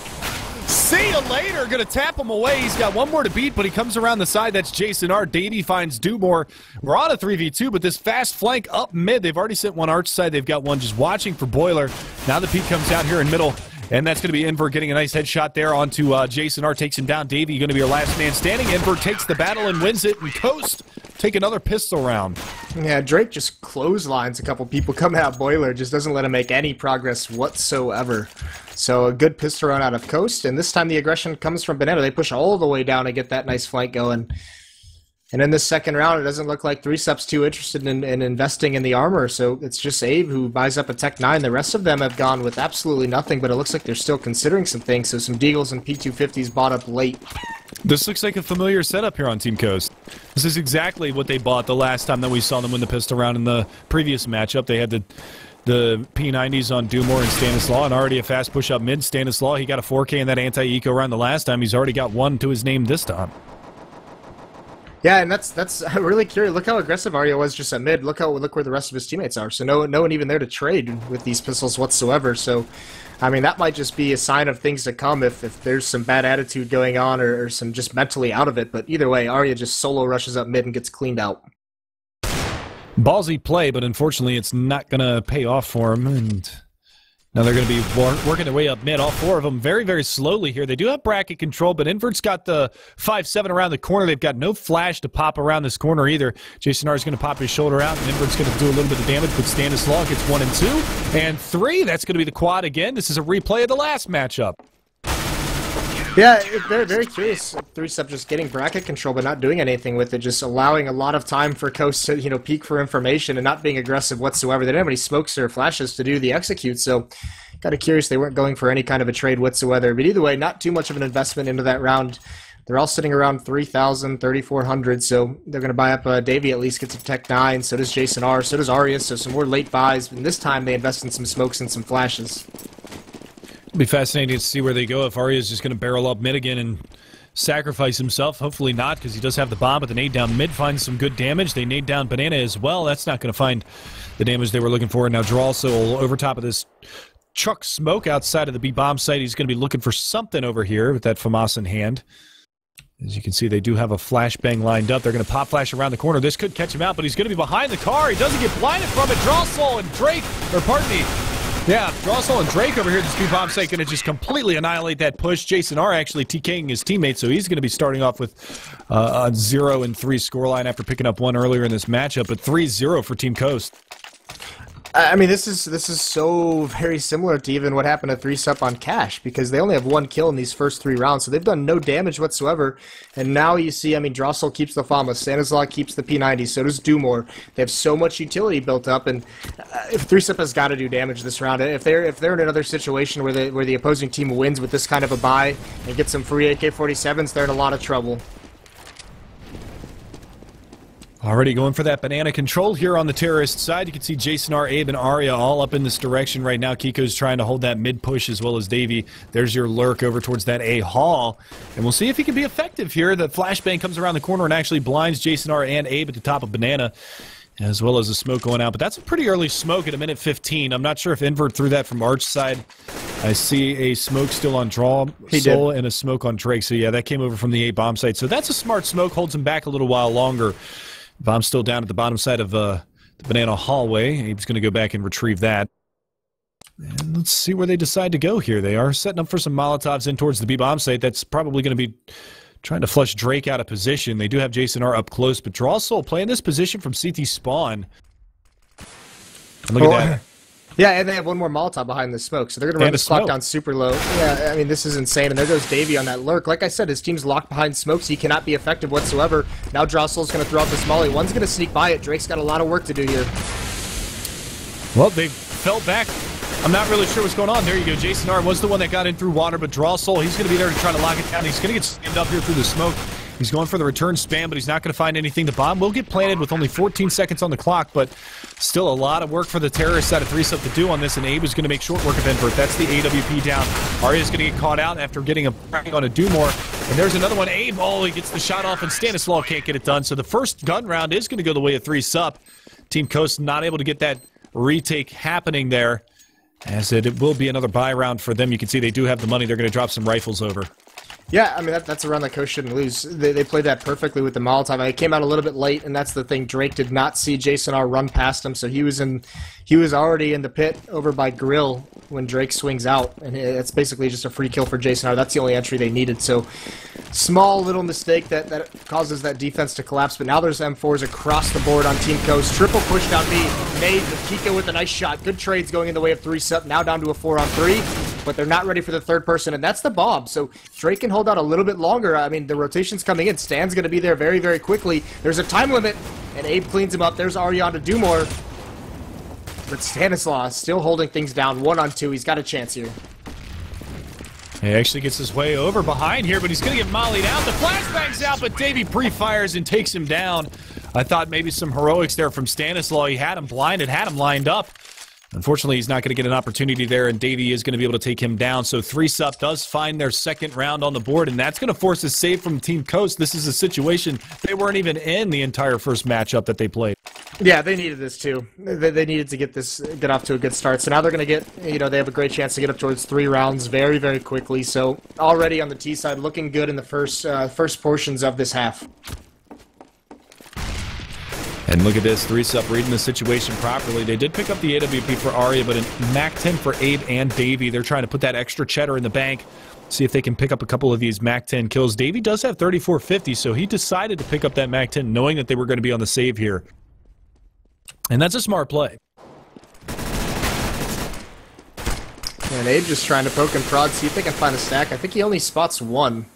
See you later. Going to tap him away. He's got 1 more to beat, but he comes around the side. That's Jason R. Davey finds Dumore. We're on a 3v2, but this fast flank up mid. They've already sent 1 arch side. They've got 1 just watching for Boiler. Now the peak comes out here in middle. And that's going to be Invert getting a nice headshot there onto Jason R. Takes him down. Davey going to be our last man standing. Invert takes the battle and wins it. And Coast take another pistol round. Yeah, Drake just clotheslines a couple people coming out. Boiler just doesn't let him make any progress whatsoever. So a good pistol round out of Coast. And this time the aggression comes from Banana. They push all the way down and get that nice flank going. And in this second round, it doesn't look like 3-sup's too interested in investing in the armor, so it's just Abe who buys up a Tech 9. The rest of them have gone with absolutely nothing, but it looks like they're still considering some things, so some Deagles and P250s bought up late. This looks like a familiar setup here on Team Coast. This is exactly what they bought the last time that we saw them win the pistol round in the previous matchup. They had the P90s on Dumore and Stanislaw, and already a fast push up mid. Stanislaw, he got a 4K in that anti-eco round the last time. He's already got 1 to his name this time. Yeah, and that's really curious. Look how aggressive Arya was just at mid. Look where the rest of his teammates are. So no one even there to trade with these pistols whatsoever. So, I mean, that might just be a sign of things to come if there's some bad attitude going on or some just mentally out of it. But either way, Arya just solo rushes up mid and gets cleaned out. Ballsy play, but unfortunately it's not going to pay off for him. And now they're going to be working their way up mid, all 4 of them very, very slowly here. They do have bracket control, but Invert's got the 5-7 around the corner. They've got no flash to pop around this corner either. Jason R is going to pop his shoulder out, and Invert's going to do a little bit of damage, but Stanislaw gets 1 and 2. And 3, that's going to be the quad again. This is a replay of the last matchup. Yeah, very, very curious. 3-sup just getting bracket control, but not doing anything with it, just allowing a lot of time for Coast to, peek for information and not being aggressive whatsoever. They didn't have any smokes or flashes to do the execute, so kind of curious they weren't going for any kind of a trade whatsoever. But either way, not too much of an investment into that round. They're all sitting around 3,000, 3,400, so they're going to buy up Davey at least, gets a Tech 9, so does Jason R, so does Arya, so some more late buys. And this time they invest in some smokes and some flashes. Be fascinating to see where they go if Arya is just going to barrel up mid again and sacrifice himself. Hopefully not, because he does have the bomb, but the nade down mid finds some good damage. They nade down Banana as well. That's not going to find the damage they were looking for. Now Draw Soul over top of this Chuck smoke outside of the B bomb site. He's going to be looking for something over here with that FAMAS in hand. As you can see, they do have a flashbang lined up. They're going to pop flash around the corner. This could catch him out, but he's going to be behind the car. He doesn't get blinded from it. Draw Soul and Drake, or pardon me, yeah, Draw Soul and Drake over here. This B-bomb site going to just completely annihilate that push. Jason R actually TKing his teammate, so he's going to be starting off with a 0-3 scoreline after picking up one earlier in this matchup, but 3-0 for Team Coast. I mean, this is so very similar to even what happened to 3-Sup on Cash, because they only have 1 kill in these first 3 rounds, so they've done no damage whatsoever. And now you see, I mean, Drossel keeps the FAMAS, Stanislaw keeps the P90, so does Dumore. They have so much utility built up, and if 3-Sup has got to do damage this round, if they're in another situation where the opposing team wins with this kind of a buy and gets some free AK-47s, they're in a lot of trouble. Already going for that banana control here on the terrorist side. You can see Jason R, Abe, and Arya all up in this direction right now. Kiko's trying to hold that mid push as well as Davey. There's your lurk over towards that A hall. And we'll see if he can be effective here. The flashbang comes around the corner and actually blinds Jason R and Abe at the top of banana, as well as the smoke going out. But that's a pretty early smoke at 1:15. I'm not sure if Invert threw that from Arch side. I see a smoke still on Draw Soul and a smoke on Drake. So yeah, that came over from the A bomb site. So that's a smart smoke, holds him back a little while longer. Bomb's still down at the bottom side of the banana hallway. He's going to go back and retrieve that. And let's see where they decide to go here. They are setting up for some Molotovs in towards the B-bomb site. That's probably going to be trying to flush Drake out of position. They do have Jason R up close, but Draw Soul playing this position from CT spawn. And look at that. Yeah, and they have one more Molotov behind the smoke, so they're going to run this clock down super low. Yeah, I mean, this is insane, and there goes Davey on that lurk. Like I said, his team's locked behind smoke, so he cannot be effective whatsoever. Now Drossel's going to throw out this molly. One's going to sneak by it. Drake's got a lot of work to do here. Well, they fell back. I'm not really sure what's going on. There you go. Jason R was the one that got in through water, but Draw Soul, he's going to be there to try to lock it down. He's going to get slammed up here through the smoke. He's going for the return spam, but he's not going to find anything. The bomb will get planted with only 14 seconds on the clock, but still a lot of work for the terrorists out of 3-Sup to do on this, and Abe is going to make short work of Invert. That's the AWP down. Arya's going to get caught out after getting a bang on a Dumore, and there's another one. Abe, oh, he gets the shot off, and Stanislaw can't get it done, so the first gun round is going to go the way of 3-Sup. Team Coast not able to get that retake happening there, as it will be another buy round for them. You can see they do have the money. They're going to drop some rifles over. Yeah, I mean, that's a run that Coast shouldn't lose. They played that perfectly with the Molotov. It came out a little bit late, and that's the thing. Drake did not see Jason R run past him, so he was already in the pit over by Grill when Drake swings out, and it's basically just a free kill for Jason R. That's the only entry they needed, so small little mistake that causes that defense to collapse, but now there's M4s across the board on Team Coast. Triple push down B, made with Kiko with a nice shot. Good trades going in the way of 3-Sup, now down to a 4-on-3, but they're not ready for the third person, and that's the bomb, so Drake can hold out a little bit longer. I mean, the rotation's coming in. Stan's going to be there very, very quickly. There's a time limit, and Abe cleans him up. There's Arya to Dumore. But Stanislaw is still holding things down 1-on-2. He's got a chance here. He actually gets his way over behind here, but he's going to get mollied out. The flashbang's out, but Davey pre-fires and takes him down. I thought maybe some heroics there from Stanislaw. He had him blinded, had him lined up. Unfortunately, he's not going to get an opportunity there, and Davey is going to be able to take him down. So 3-Sup does find their second round on the board, and that's going to force a save from Team Coast. This is a situation they weren't even in the entire first matchup that they played. Yeah, they needed this too. They needed to get off to a good start. So now they're going to get, they have a great chance to get up towards 3 rounds very, very quickly. So already on the T side, looking good in the first portions of this half. And look at this, 3-Sup reading the situation properly. They did pick up the AWP for Arya, but a MAC-10 for Abe and Davey. They're trying to put that extra cheddar in the bank, see if they can pick up a couple of these MAC-10 kills. Davey does have 3450, so he decided to pick up that MAC-10 knowing that they were going to be on the save here. And that's a smart play. And Abe just trying to poke and prod, see if they can find a stack. I think he only spots one.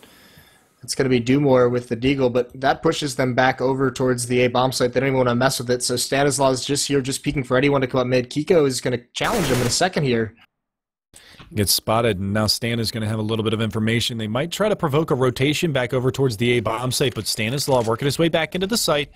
It's going to be Dumore with the Deagle, but that pushes them back over towards the A bomb site. They don't even want to mess with it, so Stanislaw is just here, just peeking for anyone to come up mid. Kiko is going to challenge him in a second here. Gets spotted, and now Stan is going to have a little bit of information. They might try to provoke a rotation back over towards the A bomb site, but Stanislaw working his way back into the site.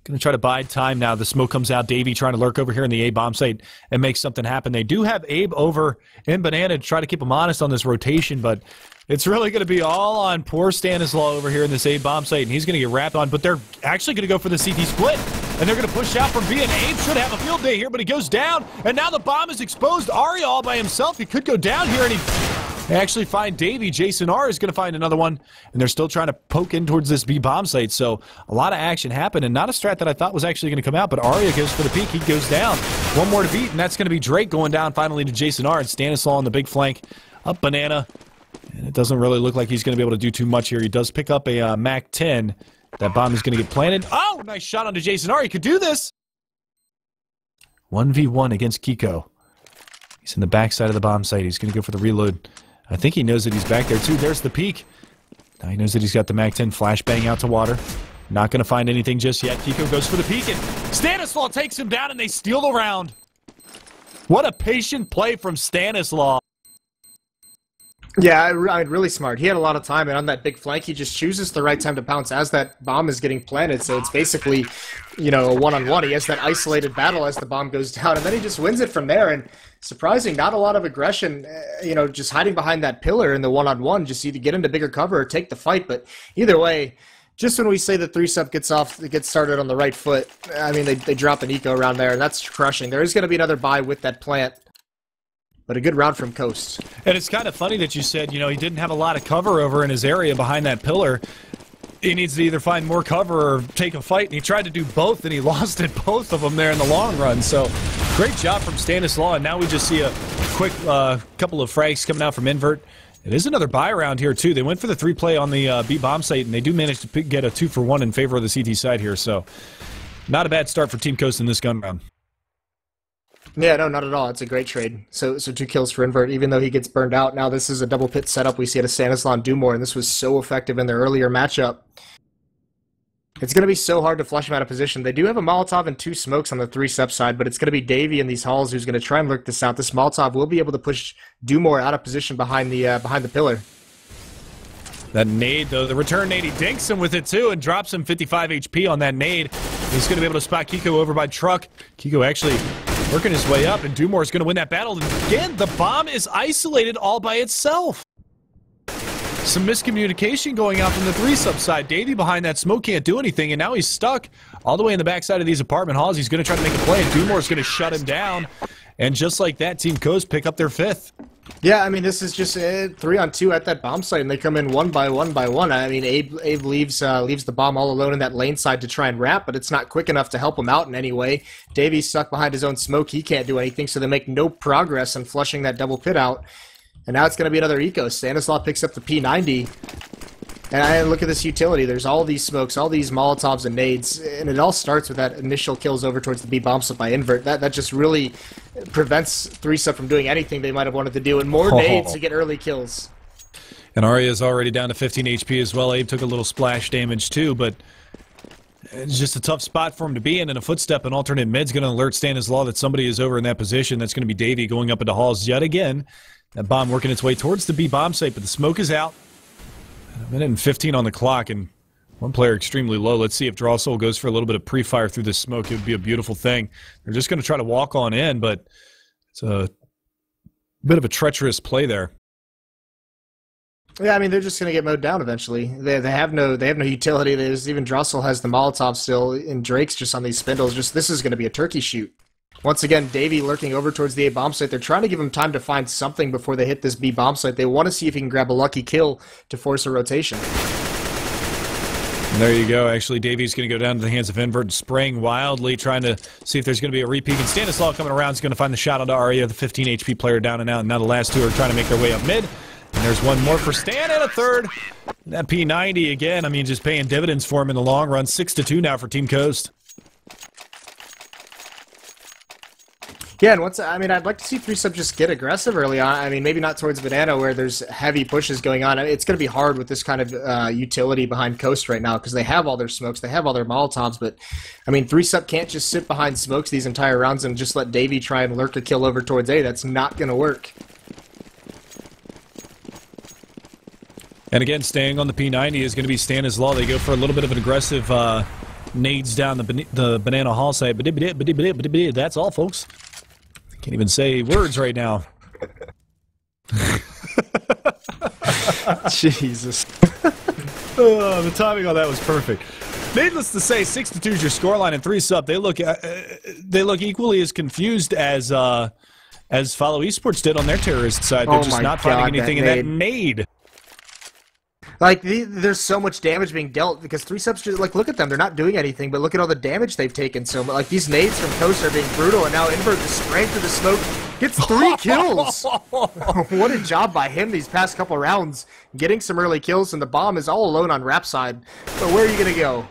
Going to try to bide time now. The smoke comes out. Davey trying to lurk over here in the A bomb site and make something happen. They do have Abe over in Banana to try to keep him honest on this rotation, but it's really going to be all on poor Stanislaw over here in this A bomb site, and he's going to get wrapped on, but they're actually going to go for the CT split, and they're going to push out from B, and Abe should have a field day here, but he goes down, and now the bomb is exposed. Ari all by himself. He could go down here, and they actually find Davey. Jason R is going to find another one, and they're still trying to poke in towards this B bomb site, so a lot of action happened, and not a strat that I thought was actually going to come out, but Arya goes for the peak. He goes down. One more to beat, and that's going to be Drake going down finally to Jason R, and Stanislaw on the big flank. Up Banana, and it doesn't really look like he's going to be able to do too much here. He does pick up a MAC-10. That bomb is going to get planted. Oh, nice shot onto Jason R. He could do this. 1v1 against Kiko. He's in the backside of the bomb site. He's going to go for the reload. I think he knows that he's back there, too. There's the peak. Now he knows that he's got the MAC-10 flashbang out to water. Not going to find anything just yet. Kiko goes for the peak, and Stanislaw takes him down, and they steal the round. What a patient play from Stanislaw. Yeah, really smart. He had a lot of time, and on that big flank, he just chooses the right time to pounce as that bomb is getting planted. So it's basically, you know, a one-on-one. He has that isolated battle as the bomb goes down, and then he just wins it from there. And surprising, not a lot of aggression, you know, just hiding behind that pillar in the one-on-one, just either get into bigger cover or take the fight. But either way, just when we say the 3-sub gets started on the right foot, I mean, they drop an eco around there, and that's crushing. There is going to be another buy with that plant. But a good round from Coast. And it's kind of funny that you said, you know, he didn't have a lot of cover over in his area behind that pillar. He needs to either find more cover or take a fight, and he tried to do both, and he lost at both of them there in the long run. So, great job from Stanislaw, and now we just see a quick couple of frags coming out from Invert. It is another buy round here, too. They went for the 3-play on the B-bomb site, and they do manage to get a 2-for-1 in favor of the CT side here. So, not a bad start for Team Coast in this gun round. Yeah, no, not at all. It's a great trade. So 2 kills for Invert, even though he gets burned out. Now this is a double pit setup. We see it as Stanislaw and Dumore, and this was so effective in their earlier matchup. It's going to be so hard to flush him out of position. They do have a Molotov and 2 smokes on the 3-step side, but it's going to be Davey in these halls who's going to try and lurk this out. This Molotov will be able to push Dumore out of position behind the pillar. That nade, though, the return nade, he dinks him with it, too, and drops him 55 HP on that nade. He's going to be able to spot Kiko over by truck. Kiko actually working his way up, and Dumore is going to win that battle. And again, the bomb is isolated all by itself. Some miscommunication going out from the 3-sub side. Davey behind that smoke can't do anything, and now he's stuck all the way in the backside of these apartment halls. He's going to try to make a play, and Dumore is going to shut him down. And just like that, Team Coast pick up their 5th. Yeah, I mean, this is just 3-on-2 at that bomb site, and they come in one by one. I mean, Abe leaves the bomb all alone in that lane side to try and wrap, but it's not quick enough to help him out in any way. Davey's stuck behind his own smoke. He can't do anything, so they make no progress in flushing that double pit out. And now it's going to be another eco. Stanislaw picks up the P90. And I look at this utility. There's all these smokes, all these Molotovs and nades, and it all starts with that initial kills over towards the B bomb site by Invert. That just really prevents 3-sub from doing anything they might have wanted to do, and more nades to get early kills. And Arya is already down to 15 HP as well. Abe took a little splash damage too, but it's just a tough spot for him to be in. And a footstep and alternate mid's going to alert Stanislaw that somebody is over in that position. That's going to be Davey going up into halls yet again. That bomb working its way towards the B bomb site, but the smoke is out. A minute and 15 on the clock, and one player extremely low. Let's see if Drawsoul goes for a little bit of pre-fire through this smoke. It would be a beautiful thing. They're just going to try to walk on in, but it's a bit of a treacherous play there. Yeah, I mean, they're just going to get mowed down eventually. They have no utility. There's even Drawsoul has the Molotov still, and Drake's just on these spindles. Just this is going to be a turkey shoot. Once again, Davey lurking over towards the A bomb site. They're trying to give him time to find something before they hit this B bomb site. They want to see if he can grab a lucky kill to force a rotation. And there you go. Actually, Davey's going to go down to the hands of Invert, spraying wildly, trying to see if there's going to be a repeat. And Stanislaw coming around is going to find the shot onto Arya, the 15 HP player down and out. And now the last 2 are trying to make their way up mid. And there's one more for Stan and a third. That P90 again, I mean, just paying dividends for him in the long run. 6-2 now for Team Coast. Yeah, and I'd like to see 3-sub just get aggressive early on. I mean, maybe not towards Banana where there's heavy pushes going on. It's going to be hard with this kind of utility behind Coast right now because they have all their smokes, they have all their Molotovs, but I mean, 3-sub can't just sit behind smokes these entire rounds and just let Davey try and lurk a kill over towards A. That's not going to work. And again, staying on the P90 is going to be Stanislaw. They go for a little bit of an aggressive Nades down the banana hall site. That's all, folks. Can't even say words right now. Jesus. Oh, the timing on that was perfect. Needless to say, 6-2 is your scoreline and 3-sub. They look equally as confused as Follow Esports did on their terrorist side. They're just not finding anything in that nade. Like, there's so much damage being dealt because 3-subs just, like, look at them. They're not doing anything, but look at all the damage they've taken. So, like, these nades from Coast are being brutal, and now Invert just spraying through the smoke. Gets 3 kills. What a job by him these past couple rounds. Getting some early kills, and the bomb is all alone on Rap side. But where are you going to go?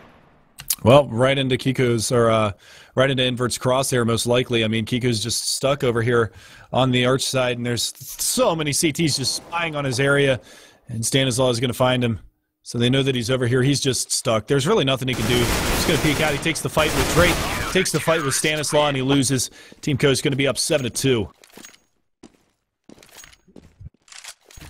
Well, right into Kiko's, or right into Invert's crosshair, most likely. I mean, Kiko's just stuck over here on the arch side, and there's so many CTs just spying on his area. And Stanislaw is going to find him. So they know that he's over here. He's just stuck. There's really nothing he can do. He's going to peek out. He takes the fight with Drake, takes the fight with Stanislaw, and he loses. Team Coast going to be up 7-2.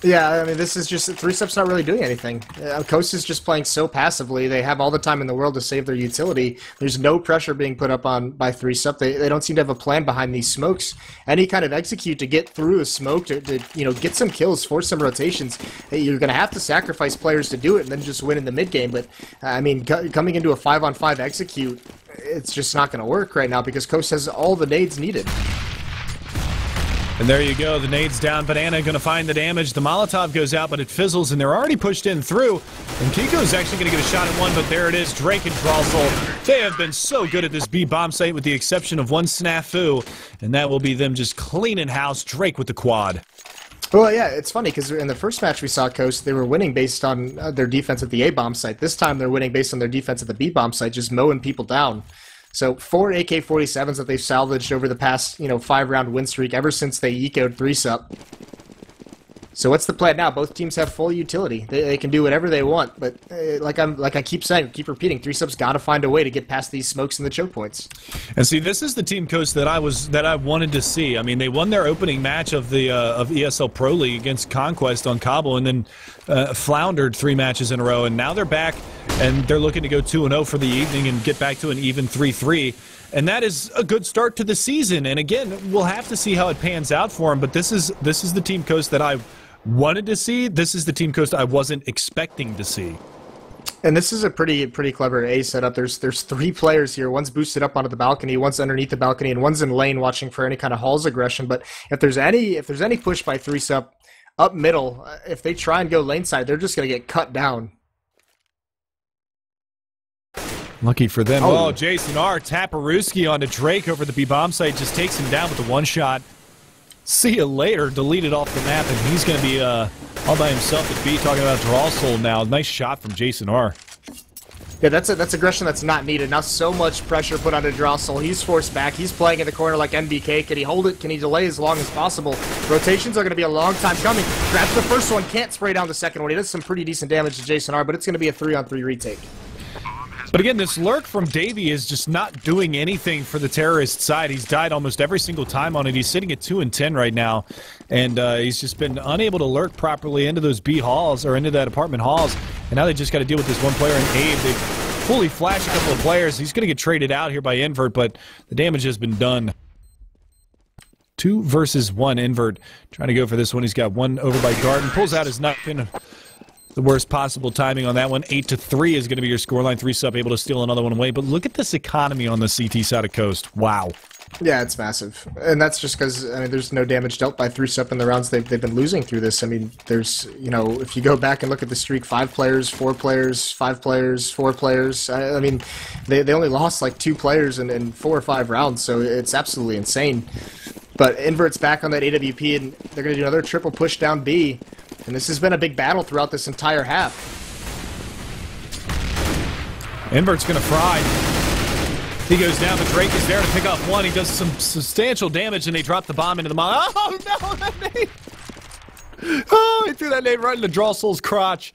Yeah, I mean, this is just 3-sub's not really doing anything. Coast is just playing so passively. They have all the time in the world to save their utility. There's no pressure being put up on by 3-sub. They don't seem to have a plan behind these smokes. Any kind of execute to get through a smoke to get some kills, force some rotations. You're going to have to sacrifice players to do it and then just win in the mid game. But I mean, coming into a 5-on-5 execute, it's just not going to work right now because Coast has all the nades needed. And there you go, the nade's down. Banana going to find the damage. The Molotov goes out, but it fizzles, and they're already pushed in through. And Kiko's actually going to get a shot at one, but there it is. Drake and Drossel. They have been so good at this B bomb site with the exception of one snafu, and that will be them just cleaning house. Drake with the quad. Well, yeah, it's funny because in the first match we saw Coast, they were winning based on their defense at the A-bomb site. This time they're winning based on their defense at the B-bomb site, just mowing people down. So 4 AK-47s that they've salvaged over the past, 5-round win streak ever since they ecoed 3-sub. So what's the plan now? Both teams have full utility. They can do whatever they want, but like I keep saying, keep repeating, 3-sub's got to find a way to get past these smokes and the choke points. And see, this is the Team Coast that I wanted to see. I mean, they won their opening match of the ESL Pro League against Conquest on Cobble, and then floundered 3 matches in a row, and now they're back and they're looking to go 2-0 for the evening and get back to an even 3-3. And that is a good start to the season. And again, we'll have to see how it pans out for them. But this is the Team Coast that I wanted to see. This is the Team Coast I wasn't expecting to see. And this is a pretty clever A setup. There's 3 players here. One's boosted up onto the balcony, one's underneath the balcony, and one's in lane watching for any kind of Halls aggression. But if there's any push by 3-sub up middle, if they try and go lane side, they're just gonna get cut down. Lucky for them. Oh, Jason R. Taparuski onto Drake over the B-bomb site. Just takes him down with the one shot. See you later. Deleted off the map, and he's going to be all by himself at B, talking about Drossel now. Nice shot from Jason R. Yeah, that's aggression that's not needed. Now so much pressure put onto Drossel. He's forced back. He's playing in the corner like NBK. Can he hold it? Can he delay as long as possible? Rotations are going to be a long time coming. Grabs the first one, can't spray down the second one. He does some pretty decent damage to Jason R, but it's going to be a 3-on-3 retake. But again, this lurk from Davey is just not doing anything for the terrorist side. He's died almost every single time on it. He's sitting at 2-10 right now, and he's just been unable to lurk properly into those B halls, or into that apartment halls, and now they just got to deal with this one player in Abe. They fully flashed a couple of players. He's going to get traded out here by Invert, but the damage has been done. 2 versus 1. Invert trying to go for this one. He's got one over by Garden, pulls out his knife in. The worst possible timing on that one. 8-3 is going to be your scoreline. 3-sub able to steal another one away. But look at this economy on the CT side of Coast. Wow. Yeah, it's massive. And that's just because, I mean, there's no damage dealt by 3-sub in the rounds they've been losing through this. I mean, there's, if you go back and look at the streak, 5 players, 4 players, 5 players, 4 players. I mean, they only lost like 2 players in 4 or 5 rounds, so it's absolutely insane. But Invert's back on that AWP, and they're going to do another triple push down B. And this has been a big battle throughout this entire half. Invert's going to fry. He goes down, but Drake is there to pick up one. He does some substantial damage, and they drop the bomb into the mine. Oh, no, that nade! Oh, he threw that nade right into Drossel's crotch.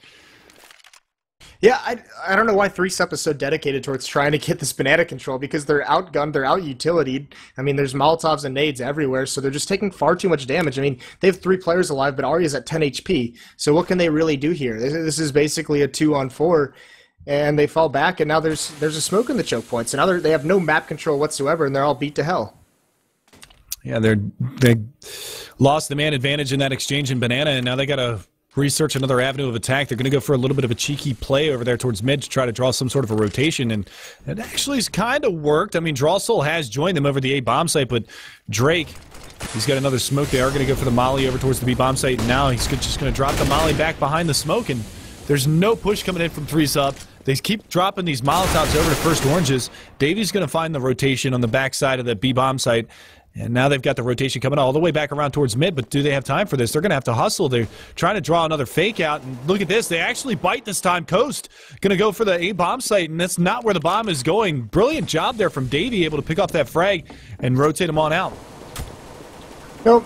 Yeah, I don't know why 3-sub is so dedicated towards trying to get this banana control, because they're outgunned, they're out-utilitied. I mean, there's Molotovs and nades everywhere, so they're just taking far too much damage. I mean, they have 3 players alive, but Arya's at 10 HP, so what can they really do here? This is basically a 2-on-4, Mm-hmm. and they fall back, and now there's a smoke in the choke point. So now they have no map control whatsoever, and they're all beat to hell. Yeah, they lost the man advantage in that exchange in Banana, and now they got to research another avenue of attack. They're going to go for a little bit of a cheeky play over there towards mid to try to draw some sort of a rotation, and it actually has kind of worked. I mean, Drawsoul has joined them over the A bomb site, but Drake, he's got another smoke. They are going to go for the molly over towards the B bomb site, and now he's just going to drop the molly back behind the smoke, and there's no push coming in from 3-sub. They keep dropping these Molotovs over to first oranges. Davy's going to find the rotation on the backside of the B bomb site. And now they've got the rotation coming all the way back around towards mid, but do they have time for this? They're going to have to hustle. They're trying to draw another fake out, and look at this. They actually bite this time. Coast going to go for the A bomb site, and that's not where the bomb is going. Brilliant job there from Davey, able to pick off that frag and rotate him on out. No,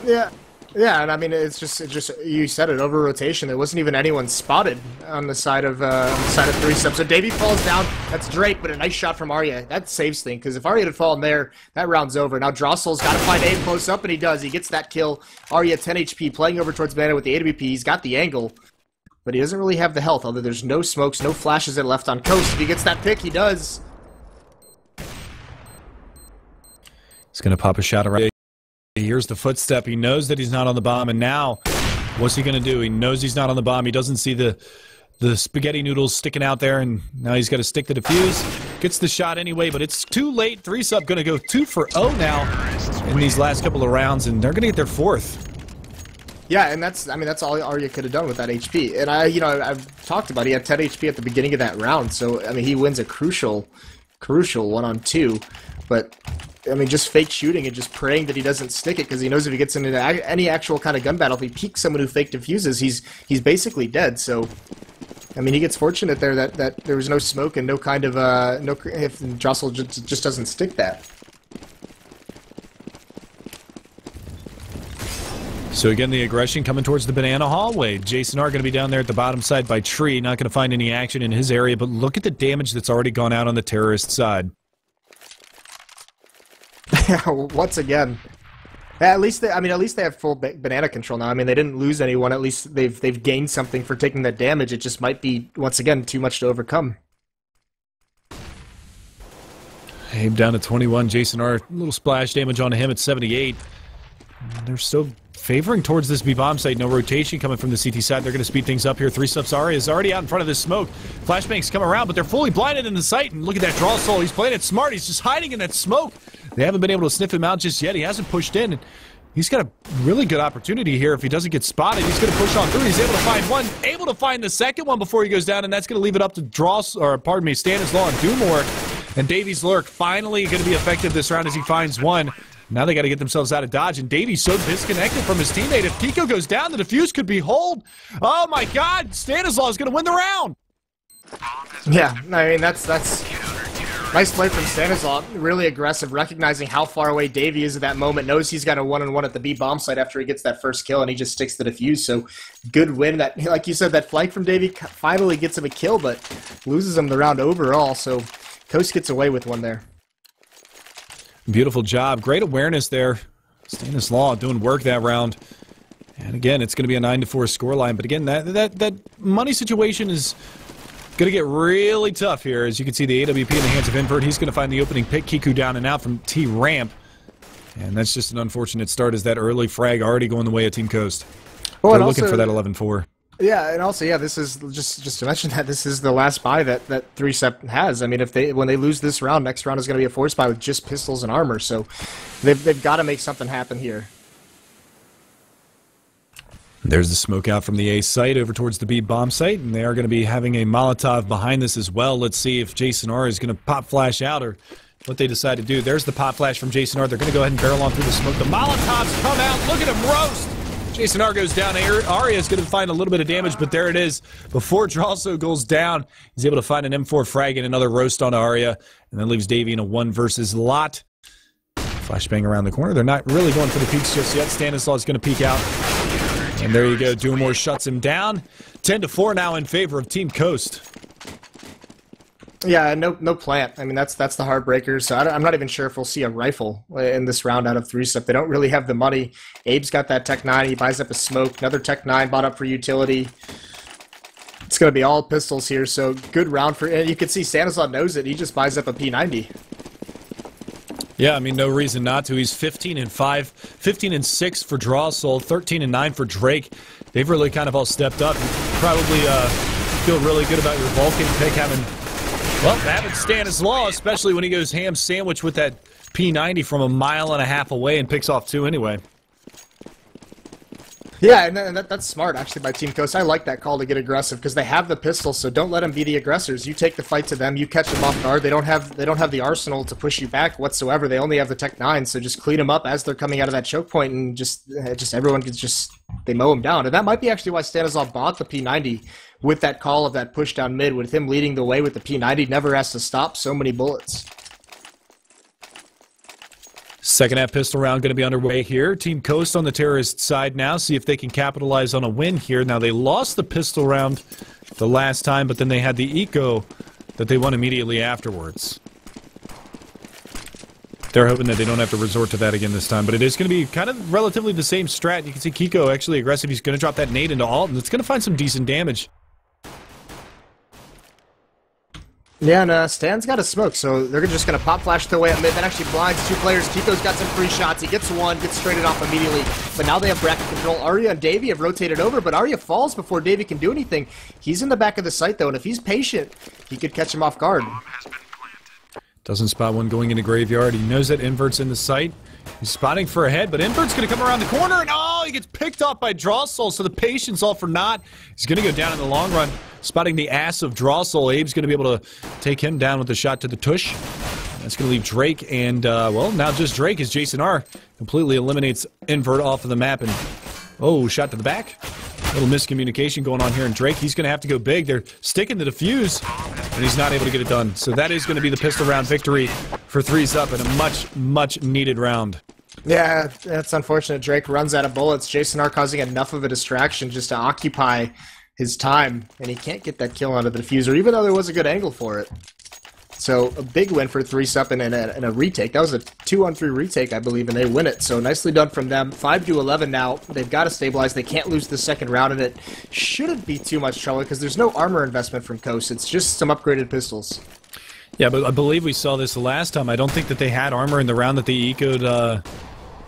yeah, and I mean it's just you said it, over rotation. There wasn't even anyone spotted on the side of 3-sub. So Davey falls down. That's Drake, but a nice shot from Arya. That saves things, because if Arya had fallen there, that round's over. Now Drawsoul's got to find aim close up, and he does. He gets that kill. Arya 10 HP, playing over towards Banana with the AWP. He's got the angle, but he doesn't really have the health. Although there's no smokes, no flashes that left on Coast. If he gets that pick, he does. He's going to pop a shot around. He hears the footstep. He knows that he's not on the bomb, and now what's he going to do? He knows he's not on the bomb. He doesn't see the spaghetti noodles sticking out there, and now he's got to stick the defuse. Gets the shot anyway, but it's too late. 3-sub going to go 2 for 0 now in these last couple of rounds, and they're going to get their 4th. Yeah, and that's all Arya could have done with that HP. And I've talked about it. He had 10 HP at the beginning of that round, so I mean he wins a crucial 1-on-2, but I mean, just fake shooting and just praying that he doesn't stick it, because he knows if he gets into any actual kind of gun battle, if he peeks someone who fake defuses, he's basically dead. So, I mean, he gets fortunate there that there was no smoke and no kind of if Drawsoul just doesn't stick that. So again, the aggression coming towards the banana hallway. Jason R going to be down there at the bottom side by tree, not going to find any action in his area, but look at the damage that's already gone out on the terrorist side. Once again, at least they have full banana control now. I mean, they didn't lose anyone. At least they've gained something for taking that damage. It just might be, once again, too much to overcome. Abe down to 21. Jason R, a little splash damage onto him at 78. They're still favoring towards this B bomb site. No rotation coming from the CT side. They're going to speed things up here. 3-sub's Arya is already out in front of this smoke. Flashbangs come around, but they're fully blinded in the sight. And look at that Drawsoul. He's playing it smart. He's just hiding in that smoke. They haven't been able to sniff him out just yet. He hasn't pushed in. He's got a really good opportunity here. If he doesn't get spotted, he's going to push on through. He's able to find one, able to find the second one before he goes down, and that's going to leave it up to Stanislaw and Doomore. And Davies Lurk finally going to be effective this round as he finds one. Now they got to get themselves out of dodge, and Davies so disconnected from his teammate. If Kiko goes down, the defuse could be hold. Oh my God, Stanislaw is going to win the round. Yeah, I mean that's nice play from Stanislaw. Really aggressive, recognizing how far away Davey is at that moment. Knows he's got a 1-on-1 at the B bomb site after he gets that first kill, and he just sticks the defuse. So good win. That, like you said, that flank from Davey finally gets him a kill, but loses him the round overall. So Coast gets away with one there. Beautiful job. Great awareness there. Stanislaw doing work that round. And again, it's going to be a 9-4 scoreline. But again, that money situation is going to get really tough here. As you can see, the AWP in the hands of Invert. He's going to find the opening pick. Kiku down and out from T-Ramp. And that's just an unfortunate start, as that early frag already going the way of Team Coast. Well, they're looking for that 11-4. Yeah, and also, yeah, this is just to mention that this is the last buy that 3-sub has. I mean, when they lose this round, next round is going to be a force buy with just pistols and armor. So they've got to make something happen here. There's the smoke out from the A site over towards the B bomb site, and they are going to be having a Molotov behind this as well. Let's see if Jason R is going to pop flash out or what they decide to do. There's the pop flash from Jason R. They're going to go ahead and barrel on through the smoke. The Molotovs come out. Look at him roast. Jason R goes down. Arya is going to find a little bit of damage, but there it is. Before Drawsoul goes down, he's able to find an M4 frag and another roast on Arya, and then leaves Davey in a 1 versus lot. Flashbang around the corner. They're not really going for the peaks just yet. Stanislaw is going to peek out. And there you go. Doomore shuts him down. 10-4 now in favor of Team Coast. Yeah, no plant. I mean, that's the heartbreaker. So I'm not even sure if we'll see a rifle in this round out of 3-sub. They don't really have the money. Abe's got that Tech 9. He buys up a smoke. Another Tech 9 bought up for utility. It's going to be all pistols here, so good round for... And you can see Stanislav knows it. He just buys up a P90. Yeah, I mean, no reason not to. He's 15-5, 15-6 for Drawsoul, 13-9 for Drake. They've really kind of all stepped up. You probably feel really good about your Vulcan pick having Stanislaw, especially when he goes ham sandwich with that P90 from 1.5 miles away and picks off 2 anyway. Yeah, and that's smart, actually, by Team Coast. I like that call to get aggressive, because they have the pistol, so don't let them be the aggressors. You take the fight to them, you catch them off guard. They don't have the arsenal to push you back whatsoever. They only have the Tech 9, so just clean them up as they're coming out of that choke point, and just everyone gets they mow them down. And that might be actually why Stanislav bought the P90 with that call of that push down mid, with him leading the way with the P90, never has to stop so many bullets. Second half pistol round going to be underway here. Team Coast on the terrorist side now. See if they can capitalize on a win here. Now, they lost the pistol round the last time, but then they had the eco that they won immediately afterwards. They're hoping that they don't have to resort to that again this time, but it is going to be kind of relatively the same strat. You can see Kiko actually aggressive. He's going to drop that nade into alt, and it's going to find some decent damage. Yeah, and Stan's got a smoke, so they're just going to pop flash their way up mid. That actually blinds 2 players. Kiko's got some free shots. He gets one, gets traded off immediately. But now they have bracket control. Arya and Davey have rotated over, but Arya falls before Davey can do anything. He's in the back of the site, though, and if he's patient, he could catch him off guard. Doesn't spot one going into graveyard. He knows that Invert's in the site. He's spotting for a head, but Invert's going to come around the corner, and oh, he gets picked off by Drawsoul, so the patience all for naught. He's going to go down in the long run, spotting the ass of Drawsoul. Abe's going to be able to take him down with a shot to the tush. That's going to leave Drake, and, well, now just Drake as Jason R. completely eliminates Invert off of the map, and, oh, shot to the back. A little miscommunication going on here, and Drake, he's going to have to go big. They're sticking to the fuse, and he's not able to get it done. So that is going to be the pistol round victory for 3s up in a much, much needed round. Yeah, that's unfortunate. Drake runs out of bullets. Jason R causing enough of a distraction just to occupy his time, and he can't get that kill onto the diffuser, even though there was a good angle for it. So a big win for 3-Sup and a retake. That was a 2-on-3 retake, I believe, and they win it. So nicely done from them. 5-11 now. They've got to stabilize. They can't lose the second round, and it shouldn't be too much trouble because there's no armor investment from Coast. It's just some upgraded pistols. Yeah, but I believe we saw this the last time. I don't think that they had armor in the round that they ecoed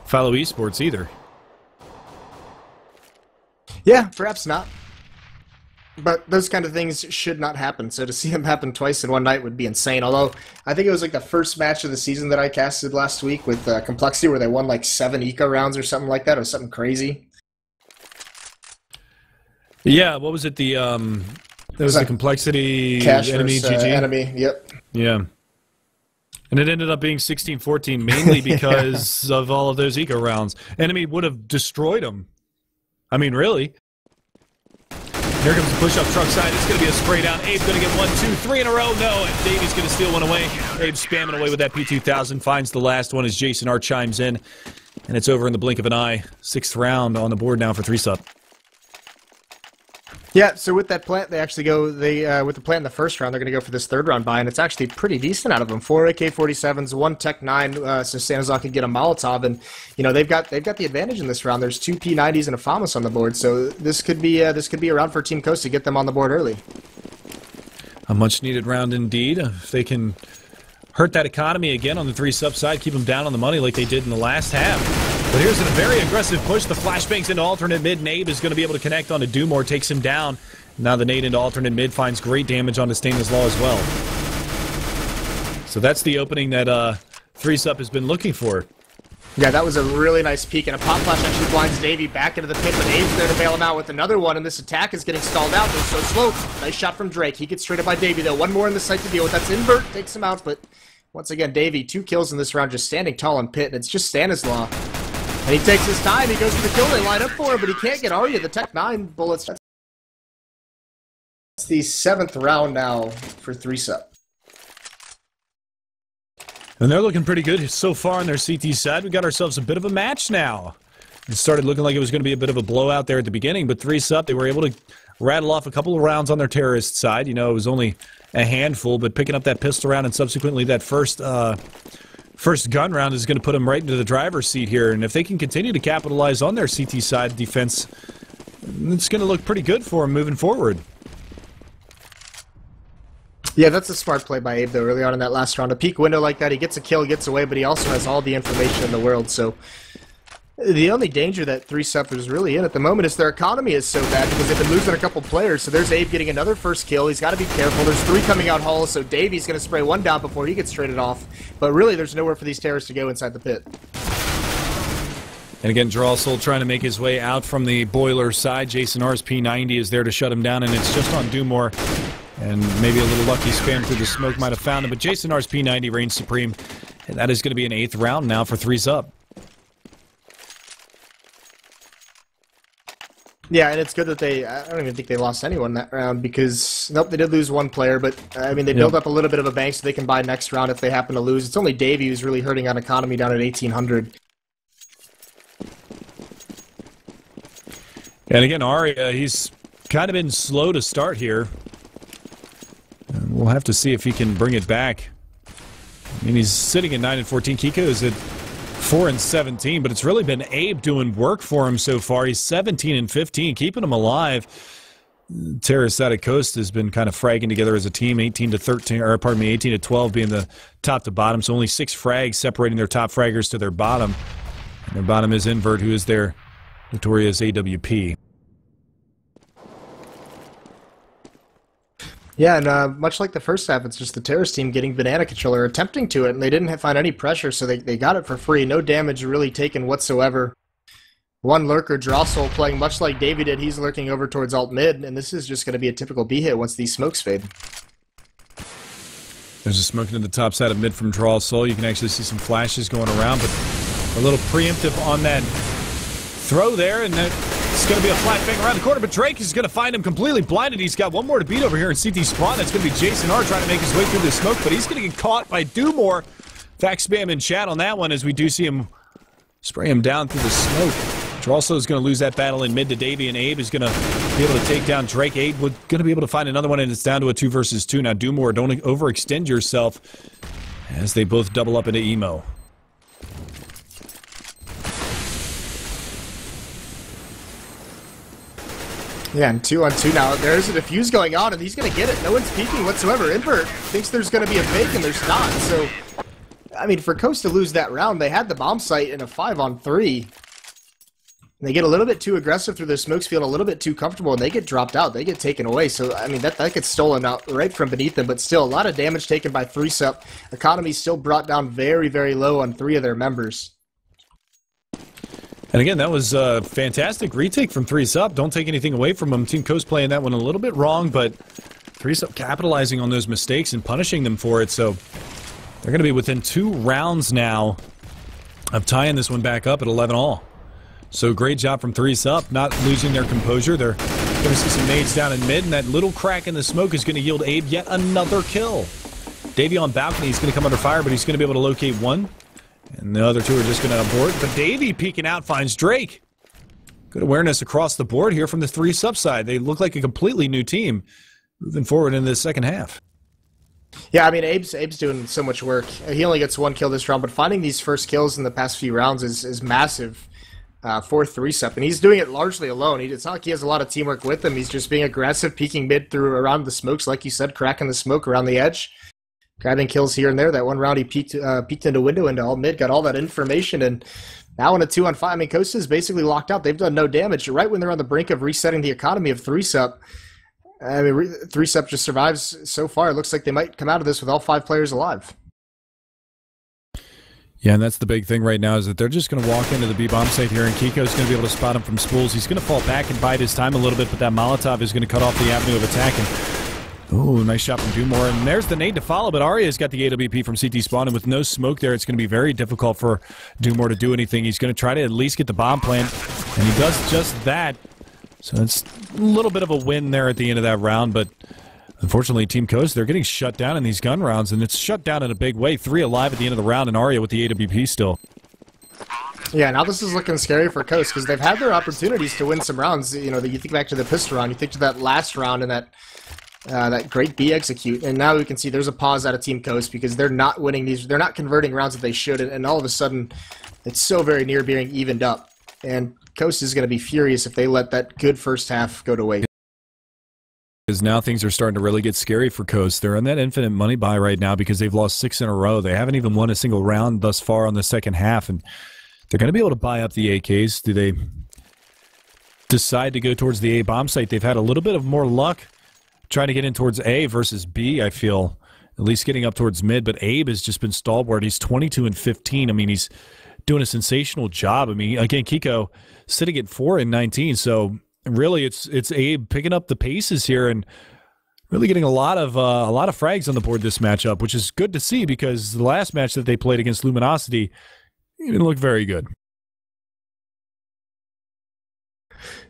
Follow Esports either. Yeah, perhaps not. But those kind of things should not happen, so to see them happen twice in one night would be insane. Although, I think it was like the first match of the season that I casted last week with Complexity, where they won like 7 eco rounds or something like that, or something crazy. Yeah, what was it? The was the Complexity Cash enemy versus, GG? enemy, yep. Yeah. And it ended up being 16-14, mainly because of all of those eco rounds. Enemy would have destroyed them. I mean, really. Here comes the push-up truck side. It's going to be a spray down. Abe's going to get 1, 2, 3 in a row. No, and Davey's going to steal one away. Abe spamming away with that P2000. Finds the last one as Jason R chimes in. And it's over in the blink of an eye. 6th round on the board now for 3-Sup. Yeah, so with that plant, they actually go, with the plant in the first round, they're going to go for this 3rd round buy, and it's actually pretty decent out of them. 4 AK-47s, 1 Tech 9, so Stanislav can get a Molotov, and, you know, they've got the advantage in this round. There's 2 P90s and a FAMAS on the board, so this could be a round for Team Coast to get them on the board early. A much-needed round indeed. If they can hurt that economy again on the 3-Sup side, keep them down on the money like they did in the last half. But here's a very aggressive push. The flashbangs into alternate mid. Nabe is going to be able to connect onto Dumore, takes him down. Now the nade into alternate mid finds great damage onto Stanislaw as well. So that's the opening that 3-Sup has been looking for. Yeah, that was a really nice peek, and a pop flash actually blinds Davey back into the pit, but Abe's there to bail him out with another one, and this attack is getting stalled out. They're so slow. Nice shot from Drake. He gets traded by Davey, though. One more in the site to deal with. That's Invert. Takes him out, but once again, Davey, 2 kills in this round, just standing tall in pit, and it's just Stanislaw. And he takes his time. He goes for the kill. They line up for him, but he can't get Arya. The Tech 9 bullets. It's the 7th round now for 3-Sup. And they're looking pretty good so far on their CT side. We got ourselves a bit of a match now. It started looking like it was going to be a bit of a blowout there at the beginning, but 3-Sup, they were able to rattle off a couple of rounds on their terrorist side. You know, it was only a handful, but picking up that pistol round and subsequently that first gun round is going to put them right into the driver's seat here. And if they can continue to capitalize on their CT side defense, it's going to look pretty good for them moving forward. Yeah, that's a smart play by Abe, though, early on in that last round. A peek window like that, he gets a kill, gets away, but he also has all the information in the world, so... The only danger that 3SUP is really in at the moment is their economy is so bad because they've been losing a couple players, so there's Abe getting another first kill. He's got to be careful. There's 3 coming out hall, so Davy's going to spray 1 down before he gets traded off. But really, there's nowhere for these terrorists to go inside the pit. And again, Drawsoul trying to make his way out from the boiler side. Jason R's P90 is there to shut him down, and it's just on Dumore. And maybe a little lucky spam through the smoke might have found him, but Jason R's P90 reigns supreme. And that is going to be an 8th round now for 3SUP. Yeah, and it's good that I don't even think they lost anyone that round because, nope, they did lose 1 player, but, I mean, they build up a little bit of a bank so they can buy next round if they happen to lose. It's only Davey who's really hurting on economy down at 1,800. And again, Aria, he's kind of been slow to start here. And we'll have to see if he can bring it back. I mean, he's sitting at 9-14. Kiko is at 4-17, but it's really been Abe doing work for him so far. He's 17-15, keeping him alive. Terrace out of Coast has been kind of fragging together as a team, 18-13, or pardon me, 18-12 being the top to bottom. So only 6 frags separating their top fraggers to their bottom. And their bottom is Invert, who is their notorious AWP. Yeah, and much like the first half, it's just the Terrace team getting banana controller, attempting to it, and they didn't find any pressure, so they got it for free. No damage really taken whatsoever. 1 lurker, Drawsoul, playing much like Davey did. He's lurking over towards alt mid, and this is just going to be a typical B hit once these smokes fade. There's a smoke into the top side of mid from Drawsoul. You can actually see some flashes going around, but a little preemptive on that throw there, and it's going to be a flat bang around the corner, but Drake is going to find him completely blinded. He's got 1 more to beat over here in CT spawn. That's going to be Jason R trying to make his way through the smoke, but he's going to get caught by Dumore. Fact spam in chat on that one as we do see him spray him down through the smoke. Drawsoul is going to lose that battle in mid to Davey, and Abe is going to be able to take down Drake. Abe was going to be able to find another one, and it's down to a 2 versus 2. Now, Dumore, don't overextend yourself as they both double up into emo. Yeah, and 2-on-2 now. There's a defuse going on, and he's going to get it. No one's peeking whatsoever. Invert thinks there's going to be a fake, and there's not. So, I mean, for Coast to lose that round, they had the bomb site in a 5-on-3. They get a little bit too aggressive through their smokes, feel a little bit too comfortable, and they get dropped out. They get taken away. So, I mean, that gets stolen out right from beneath them, but still a lot of damage taken by 3SUP. Economy still brought down very, very low on 3 of their members. And again, that was a fantastic retake from 3SUP. Don't take anything away from them. Team Coast playing that one a little bit wrong, but 3SUP capitalizing on those mistakes and punishing them for it. So they're going to be within 2 rounds now of tying this one back up at 11-all. So great job from 3SUP, not losing their composure. They're going to see some nades down in mid, and that little crack in the smoke is going to yield Abe yet another kill. Davey on balcony, he's going to come under fire, but he's going to be able to locate 1. And the other 2 are just going to abort. But Davey peeking out finds Drake. Good awareness across the board here from the 3SUP side. They look like a completely new team moving forward into the second half. Yeah, I mean, Abe's doing so much work. He only gets 1 kill this round, but finding these first kills in the past few rounds is massive for 3SUP. And he's doing it largely alone. It's not like he has a lot of teamwork with him. He's just being aggressive, peeking mid through around the smokes, like you said, cracking the smoke around the edge. Grabbing kills here and there. That one round he peeked into window into all mid, got all that information, and now in a 2-on-5, I mean, Coast is basically locked out. They've done no damage. Right when they're on the brink of resetting the economy of 3SUP, I mean, 3SUP just survives so far. It looks like they might come out of this with all 5 players alive. Yeah, and that's the big thing right now is that they're just going to walk into the B-bomb site here, and Kiko's going to be able to spot him from spools. He's going to fall back and bide his time a little bit, but that Molotov is going to cut off the avenue of attack. And ooh, nice shot from Dumore, and there's the nade to follow, but Aria's got the AWP from CT spawn, and with no smoke there, it's going to be very difficult for Dumore to do anything. He's going to try to at least get the bomb plant, and he does just that. So it's a little bit of a win there at the end of that round, but unfortunately, Team Coast, they're getting shut down in these gun rounds, and it's shut down in a big way. 3 alive at the end of the round, and Aria with the AWP still. Yeah, now this is looking scary for Coast, because they've had their opportunities to win some rounds. You know, you think back to the pistol round, you think to that last round and that great B execute, and now we can see there's a pause out of Team Coast because they're not winning these, they're not converting rounds that they should, and all of a sudden it's so very near being evened up, and Coast is going to be furious if they let that good first half go to waste. Because now things are starting to really get scary for Coast. They're on that infinite money buy right now because they've lost 6 in a row. They haven't even won a single round thus far on the second half, and they're going to be able to buy up the AKs. Do they decide to go towards the A bomb site? They've had a little bit of more luck trying to get in towards A versus B, I feel. At least getting up towards mid, but Abe has just been stalwart. He's 22 and 15. I mean, he's doing a sensational job. I mean, again, Kiko sitting at 4 and 19, so really it's Abe picking up the paces here and really getting a lot of frags on the board this matchup, which is good to see because the last match that they played against Luminosity didn't look very good.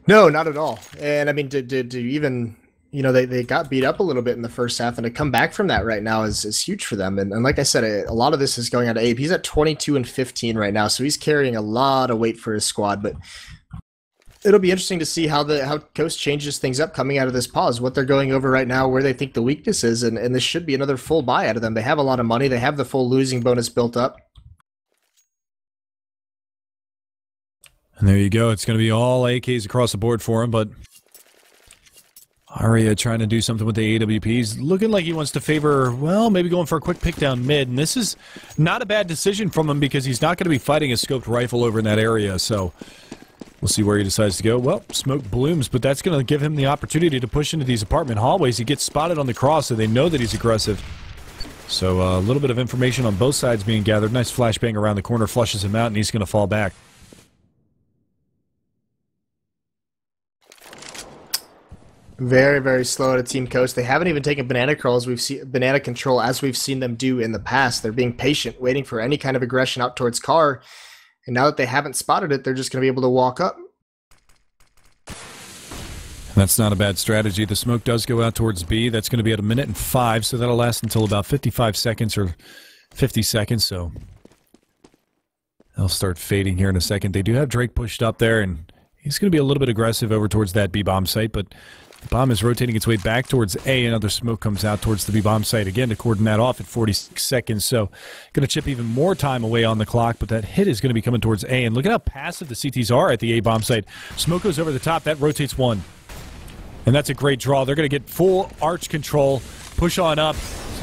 No, not at all. And I mean, to even, you know, they got beat up a little bit in the first half, and to come back from that right now is huge for them. And like I said, a lot of this is going on to Abe. He's at 22 and 15 right now, so he's carrying a lot of weight for his squad. But it'll be interesting to see how Coast changes things up coming out of this pause, what they're going over right now, where they think the weakness is, and this should be another full buy out of them. They have a lot of money. They have the full losing bonus built up. And there you go. It's going to be all AKs across the board for him, but Arya trying to do something with the AWPs. Looking like he wants to favor, well, maybe going for a quick pick down mid. And this is not a bad decision from him because he's not going to be fighting a scoped rifle over in that area, so we'll see where he decides to go. Well, smoke blooms, but that's going to give him the opportunity to push into these apartment hallways. He gets spotted on the cross, so they know that he's aggressive. So a little bit of information on both sides being gathered. Nice flashbang around the corner, flushes him out, and he's going to fall back. Very, very slow to Team Coast. They haven't even taken banana control as we've seen them do in the past. They're being patient, waiting for any kind of aggression out towards car. And now that they haven't spotted it, they're just going to be able to walk up. That's not a bad strategy. The smoke does go out towards B. That's going to be at 1:05, so that'll last until about 55 seconds or 50 seconds. So they'll start fading here in a second. They do have Drake pushed up there, and he's going to be a little bit aggressive over towards that B bomb site, but the bomb is rotating its way back towards A. Another smoke comes out towards the B bomb site again to cordon that off at 46 seconds. So going to chip even more time away on the clock, but that hit is going to be coming towards A. And look at how passive the CTs are at the A bomb site. Smoke goes over the top. That rotates one. And that's a great draw. They're going to get full arch control, push on up.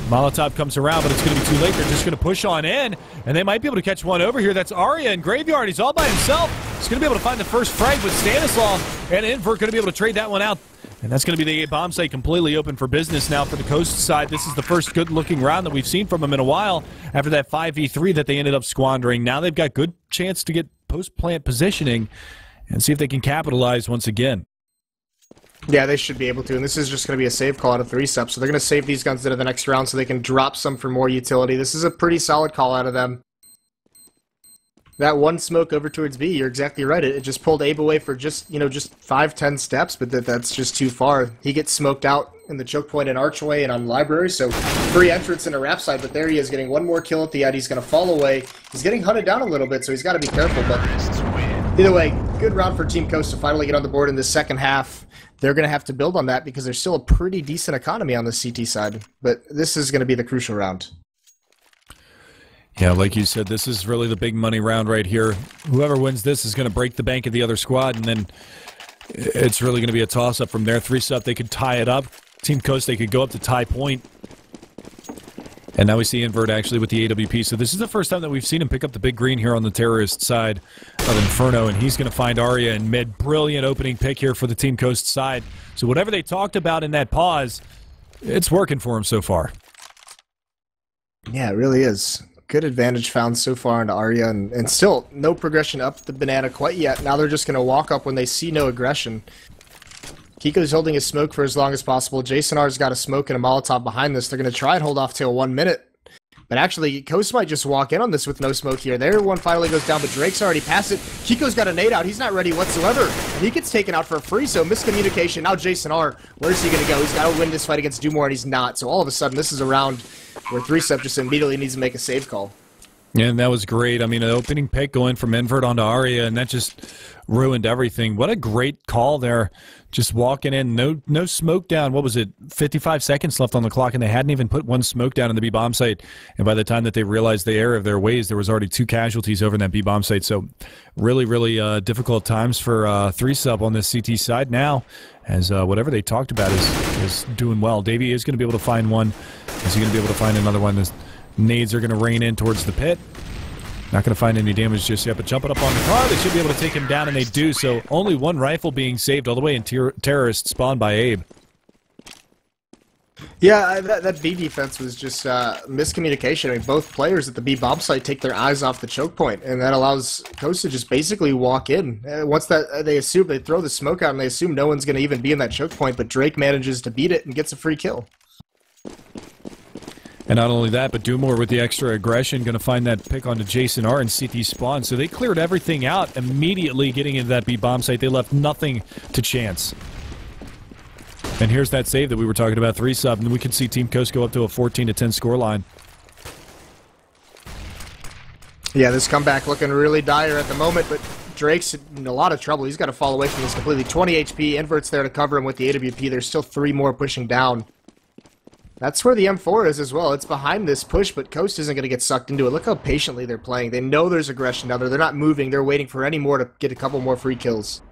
Molotov comes around, but it's going to be too late. They're just going to push on in, and they might be able to catch one over here. That's Arya in Graveyard. He's all by himself. He's going to be able to find the first frag with Stanislav, and Invert going to be able to trade that one out. And that's going to be the bomb site completely open for business now for the Coast side. This is the first good-looking round that we've seen from them in a while after that 5v3 that they ended up squandering. Now they've got good chance to get post-plant positioning and see if they can capitalize once again. Yeah, they should be able to, and this is just going to be a save call out of 3-step, so they're going to save these guns into the next round so they can drop some for more utility. This is a pretty solid call out of them. That one smoke over towards B, you're exactly right. It just pulled Abe away for just 5-10 steps, but that's just too far. He gets smoked out in the choke point and archway and on library, so free entrance in a wrap side, but there he is getting one more kill at the end. He's going to fall away. He's getting hunted down a little bit, so he's got to be careful, but either way, good round for Team Coast to finally get on the board in the second half. They're going to have to build on that because there's still a pretty decent economy on the CT side, but this is going to be the crucial round. Yeah, like you said, this is really the big money round right here. Whoever wins this is going to break the bank of the other squad, and then it's really going to be a toss-up from there. 3-step, they could tie it up. Team Coast, they could go up to tie point. And now we see Invert actually with the AWP. So this is the first time that we've seen him pick up the big green here on the terrorist side of Inferno, and he's going to find Arya in mid. Brilliant opening pick here for the Team Coast side. So whatever they talked about in that pause, it's working for him so far. Yeah, it really is. Good advantage found so far into Arya, and still no progression up the banana quite yet. Now they're just going to walk up when they see no aggression. Kiko's holding his smoke for as long as possible. Jason R's got a smoke and a Molotov behind this. They're going to try and hold off till 1 minute. But actually, Coast might just walk in on this with no smoke here. There, one finally goes down, but Drake's already past it. Kiko's got a nade out. He's not ready whatsoever. And he gets taken out for free, so miscommunication. Now Jason R, where's he going to go? He's got to win this fight against Dumore, and he's not. So all of a sudden, this is a round where 3-step just immediately needs to make a save call. Yeah, and that was great. I mean, an opening pick going from Invert onto Aria, and that just ruined everything. What a great call there. Just walking in, no smoke down. What was it, 55 seconds left on the clock, and they hadn't even put one smoke down in the B-bomb site. And by the time that they realized the error of their ways, there was already 2 casualties over in that B-bomb site. So really, really difficult times for 3 on this CT side now, as whatever they talked about is doing well. Davey is going to be able to find one. Is he going to be able to find another one? This nades are going to rain in towards the pit. Not going to find any damage just yet, but jumping up on the car, they should be able to take him down, and they do. So only 1 rifle being saved all the way in terrorist spawn by Abe. Yeah, that B defense was just miscommunication. I mean, both players at the B bomb site take their eyes off the choke point, and that allows Coast to just basically walk in. Once that they throw the smoke out, and they assume no one's going to even be in that choke point, but Drake manages to beat it and gets a free kill. And not only that, but Dumore with the extra aggression, going to find that pick onto Jason R and CT spawn. So they cleared everything out immediately getting into that B-bomb site. They left nothing to chance. And here's that save that we were talking about, 3-sub, and we can see Team Coast go up to a 14-10 scoreline. Yeah, this comeback looking really dire at the moment, but Drake's in a lot of trouble. He's got to fall away from this completely. 20 HP, Invert's there to cover him with the AWP. There's still 3 more pushing down. That's where the M4 is as well. It's behind this push, but Coast isn't going to get sucked into it. Look how patiently they're playing. They know there's aggression down there. They're not moving. They're waiting for any more to get a couple more free kills.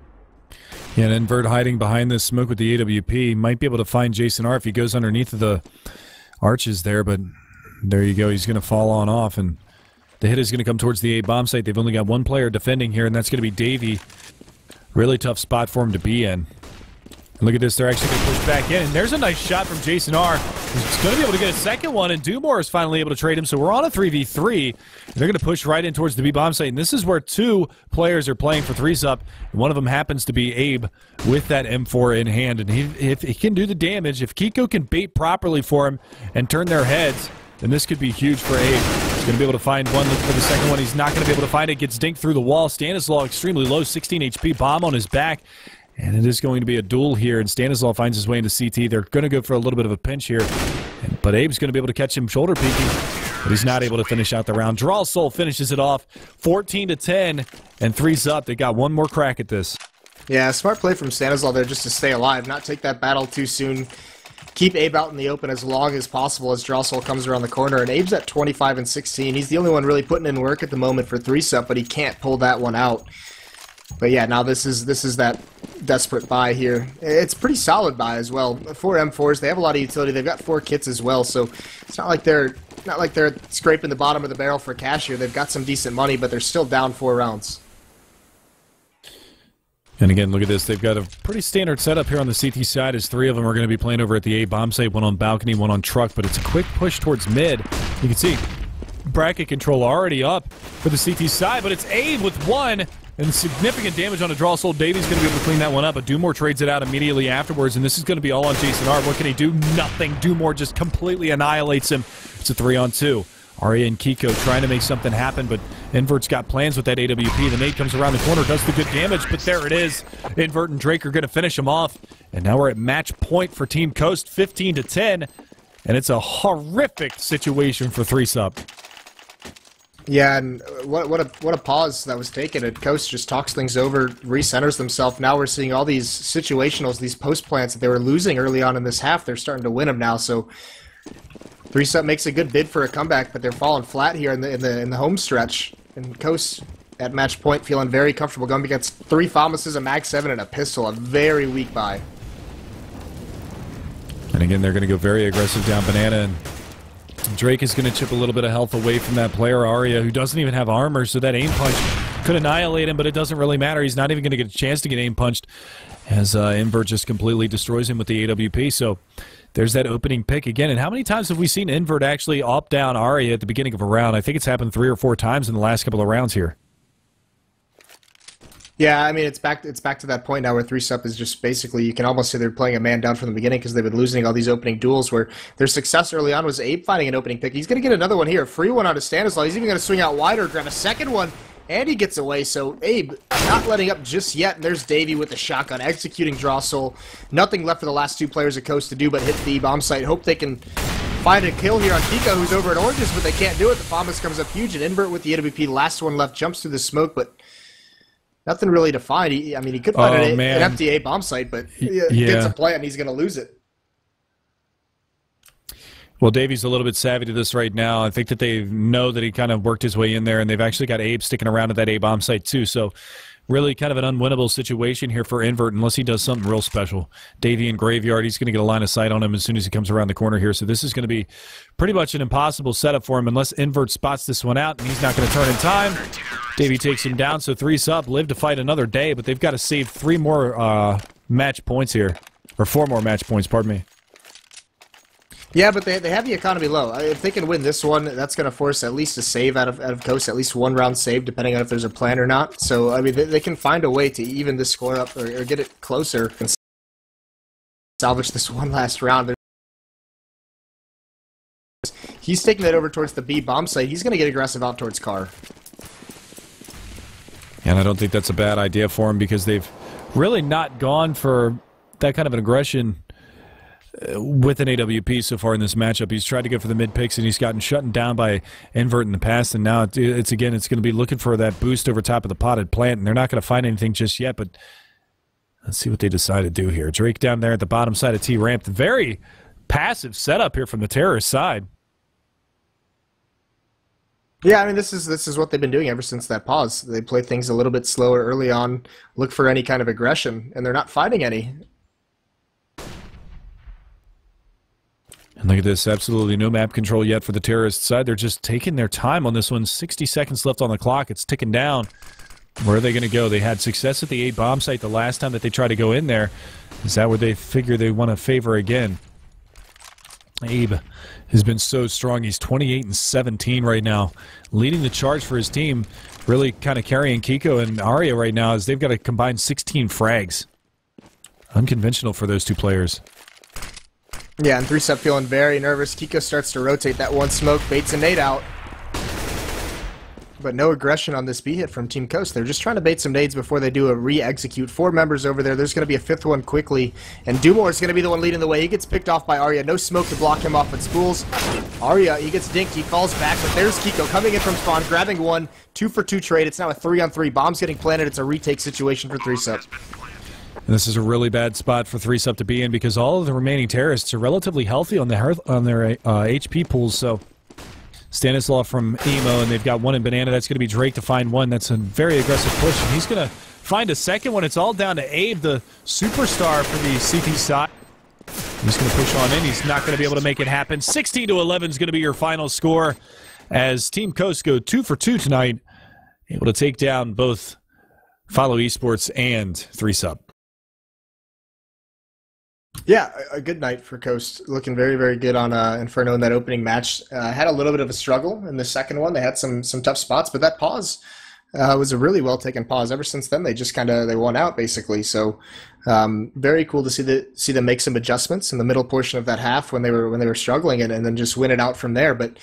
Yeah, and Invert hiding behind this smoke with the AWP. Might be able to find Jason R if he goes underneath of the arches there, but there you go. He's going to fall on off, and the hit is going to come towards the A-bomb site. They've only got 1 player defending here, and that's going to be Davey. Really tough spot for him to be in. And look at this, they're actually going to push back in, and there's a nice shot from Jason R. He's going to be able to get a second one, and Dumore is finally able to trade him, so we're on a 3v3. They're going to push right in towards the B-bomb site, and this is where 2 players are playing for 3-sub, and one of them happens to be Abe with that M4 in hand, and if he can do the damage, if Kiko can bait properly for him and turn their heads, then this could be huge for Abe. He's going to be able to find one, look for the second one. He's not going to be able to find it. Gets dinked through the wall. Stanislaw extremely low, 16 HP, bomb on his back. And it is going to be a duel here, and Stanislaw finds his way into CT. They're going to go for a little bit of a pinch here, but Abe's going to be able to catch him shoulder peeking, but he's not able to finish out the round. Draw Soul finishes it off, 14-10, and 3-sub. They got one more crack at this. Yeah, smart play from Stanislaw there just to stay alive, not take that battle too soon. Keep Abe out in the open as long as possible as Draw Soul comes around the corner, and Abe's at 25-16. He's the only one really putting in work at the moment for 3-sub, but he can't pull that one out. But yeah, now this is that desperate buy here. It's pretty solid buy as well. 4 M4s, they have a lot of utility. They've got 4 kits as well, so it's not like they're scraping the bottom of the barrel for cash here. They've got some decent money, but they're still down 4 rounds. And again, look at this. They've got a pretty standard setup here on the CT side, as 3 of them are going to be playing over at the A-bomb site, 1 on balcony, 1 on truck, but it's a quick push towards mid. You can see bracket control already up for the CT side, but it's Abe with 1. And significant damage on a Draw Soul. Davies going to be able to clean that one up, but Dumore trades it out immediately afterwards, and this is going to be all on Jason R. What can he do? Nothing. Dumore just completely annihilates him. It's a 3-on-2. Aria and Kiko trying to make something happen, but Invert's got plans with that AWP. The nade comes around the corner, does the good damage, but there it is. Invert and Drake are going to finish him off, and now we're at match point for Team Coast, 15-10, and it's a horrific situation for 3-sub. Yeah, and what a pause that was taken. And Coast just talks things over, recenters themselves. Now we're seeing all these situationals, these post plants that they were losing early on in this half. They're starting to win them now. So 3-sub makes a good bid for a comeback, but they're falling flat here in the home stretch. And Coast at match point feeling very comfortable going against 3 FAMASs, a Mag 7, and a pistol. A very weak buy. And again, they're going to go very aggressive down Banana, and Drake is going to chip a little bit of health away from that player, Aria, who doesn't even have armor, so that aim punch could annihilate him, but it doesn't really matter. He's not even going to get a chance to get aim punched, as Invert just completely destroys him with the AWP. So there's that opening pick again. And how many times have we seen Invert actually op down Aria at the beginning of a round? I think it's happened 3 or 4 times in the last couple of rounds here. Yeah, I mean, it's back to that point now where 3-sub is just basically, you can almost say they're playing a man down from the beginning because they've been losing all these opening duels where their success early on was Abe finding an opening pick. He's going to get another one here, a free one out of Stanislaw. He's even going to swing out wider, grab a second one, and he gets away. So Abe not letting up just yet. And there's Davey with the shotgun, executing Draw Soul. Nothing left for the last 2 players of Coast to do but hit the bomb site. Hope they can find a kill here on Kiko, who's over at Oranges, but they can't do it. The Bombus comes up huge, and Invert with the AWP, last one left, jumps through the smoke, but nothing really to find. He could find an empty A bomb site, but gets a plant, and he's going to lose it. Well, Davey's a little bit savvy to this right now. I think that they know that he kind of worked his way in there, and they've actually got Abe sticking around at that A bomb site too. So really kind of an unwinnable situation here for Invert unless he does something real special. Davey in Graveyard, he's going to get a line of sight on him as soon as he comes around the corner here. So this is going to be pretty much an impossible setup for him unless Invert spots this one out, and he's not going to turn in time. Davey takes him down, so 3-sub, live to fight another day, but they've got to save 3 more match points here. Or 4 more match points, pardon me. Yeah, but they have the economy low. If they can win this one, that's going to force at least a save out of Coast, at least 1 round save, depending on if there's a plan or not. So, I mean, they can find a way to even the score up or get it closer and salvage this one last round. He's taking that over towards the B bomb site. He's going to get aggressive out towards Car. And I don't think that's a bad idea for him because they've really not gone for that kind of an aggression with an AWP so far in this matchup. He's tried to go for the mid picks, and he's gotten shut down by Invert in the past, and now it's going to be looking for that boost over top of the potted plant, and they're not going to find anything just yet, but let's see what they decide to do here. Drake down there at the bottom side of T-Ramp. Very passive setup here from the terrorist side. Yeah, I mean, this is what they've been doing ever since that pause. They play things a little bit slower early on, look for any kind of aggression, and they're not finding any. And look at this, absolutely no map control yet for the terrorist side. They're just taking their time on this one. 60 seconds left on the clock. It's ticking down. Where are they going to go? They had success at the A bomb site the last time that they tried to go in there. Is that where they figure they want to favor again? Abe has been so strong. He's 28-17 right now, leading the charge for his team. Really kind of carrying Kiko and Arya right now as they've got a combined 16 frags. Unconventional for those two players. Yeah, and 3-sub feeling very nervous. Kiko starts to rotate that one smoke, baits a nade out. But no aggression on this B hit from Team Coast. They're just trying to bait some nades before they do a re-execute. 4 members over there. There's going to be a 5th one quickly. And Dumore is going to be the one leading the way. He gets picked off by Arya. No smoke to block him off, but Spools. Arya, he gets dinked. He falls back, but there's Kiko coming in from spawn, grabbing one. 2-for-2 trade. It's now a 3-on-3. Bombs getting planted. It's a retake situation for 3-sub. And this is a really bad spot for 3-sub to be in because all of the remaining terrorists are relatively healthy on their HP pools. So Stanislaw from Emo, and they've got one in Banana. That's going to be Drake to find one. That's a very aggressive push, and he's going to find a second one. It's all down to Abe, the superstar for the CT side. He's going to push on in. He's not going to be able to make it happen. 16-11 is going to be your final score as Team Coast go 2-for-2 tonight, able to take down both Follow Esports and 3-sub. Yeah, a good night for Coast. Looking very, very good on Inferno in that opening match. Had a little bit of a struggle in the second one. They had some tough spots, but that pause was a really well-taken pause. Ever since then, they just they won out, basically. So very cool to see them make some adjustments in the middle portion of that half when they were struggling and then just win it out from there. But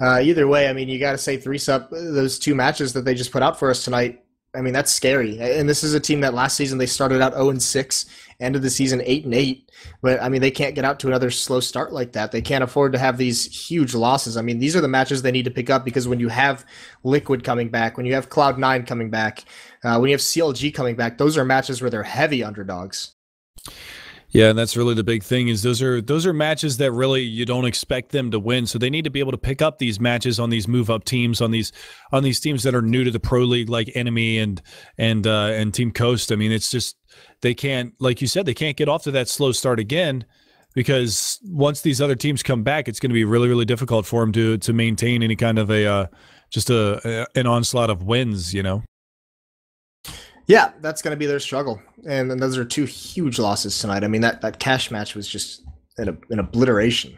either way, I mean, you got to say 3-sub, those 2 matches that they just put out for us tonight, I mean, that's scary. And this is a team that last season they started out 0-6, ended the season 8-8. But, I mean, they can't get out to another slow start like that. They can't afford to have these huge losses. I mean, these are the matches they need to pick up because when you have Liquid coming back, when you have Cloud9 coming back, when you have CLG coming back, those are matches where they're heavy underdogs. Yeah, and that's really the big thing is those are matches that really you don't expect them to win. So they need to be able to pick up these matches on these move up teams, on these teams that are new to the pro league like Enemy and Team Coast. I mean, it's just they can't, like you said, they can't get off to that slow start again because once these other teams come back, it's going to be really, really difficult for them to maintain any kind of an onslaught of wins, you know. Yeah, that's going to be their struggle. And those are 2 huge losses tonight. I mean, that cash match was just an obliteration.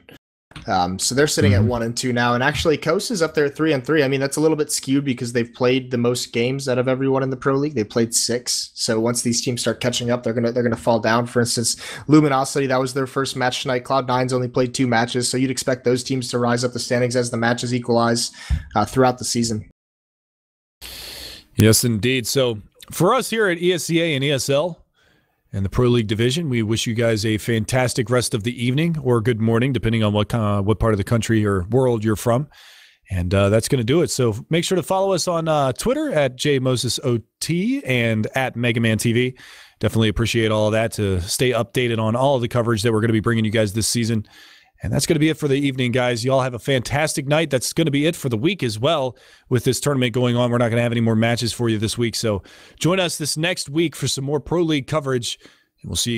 So they're sitting at 1-2 now. And actually, Coast is up there at 3-3. I mean, that's a little bit skewed because they've played the most games out of everyone in the Pro League. They played 6. So once these teams start catching up, they're gonna fall down. For instance, Luminosity, that was their first match tonight. Cloud9's only played 2 matches. So you'd expect those teams to rise up the standings as the matches equalize throughout the season. Yes, indeed. So for us here at ESEA and ESL, and the Pro League division. We wish you guys a fantastic rest of the evening or good morning, depending on what part of the country or world you're from. And that's going to do it. So make sure to follow us on Twitter at JMosesOT and at MegaManTV. Definitely appreciate all of that to stay updated on all of the coverage that we're going to be bringing you guys this season. And that's going to be it for the evening, guys. You all have a fantastic night. That's going to be it for the week as well with this tournament going on. We're not going to have any more matches for you this week. So join us this next week for some more Pro League coverage, and we'll see you.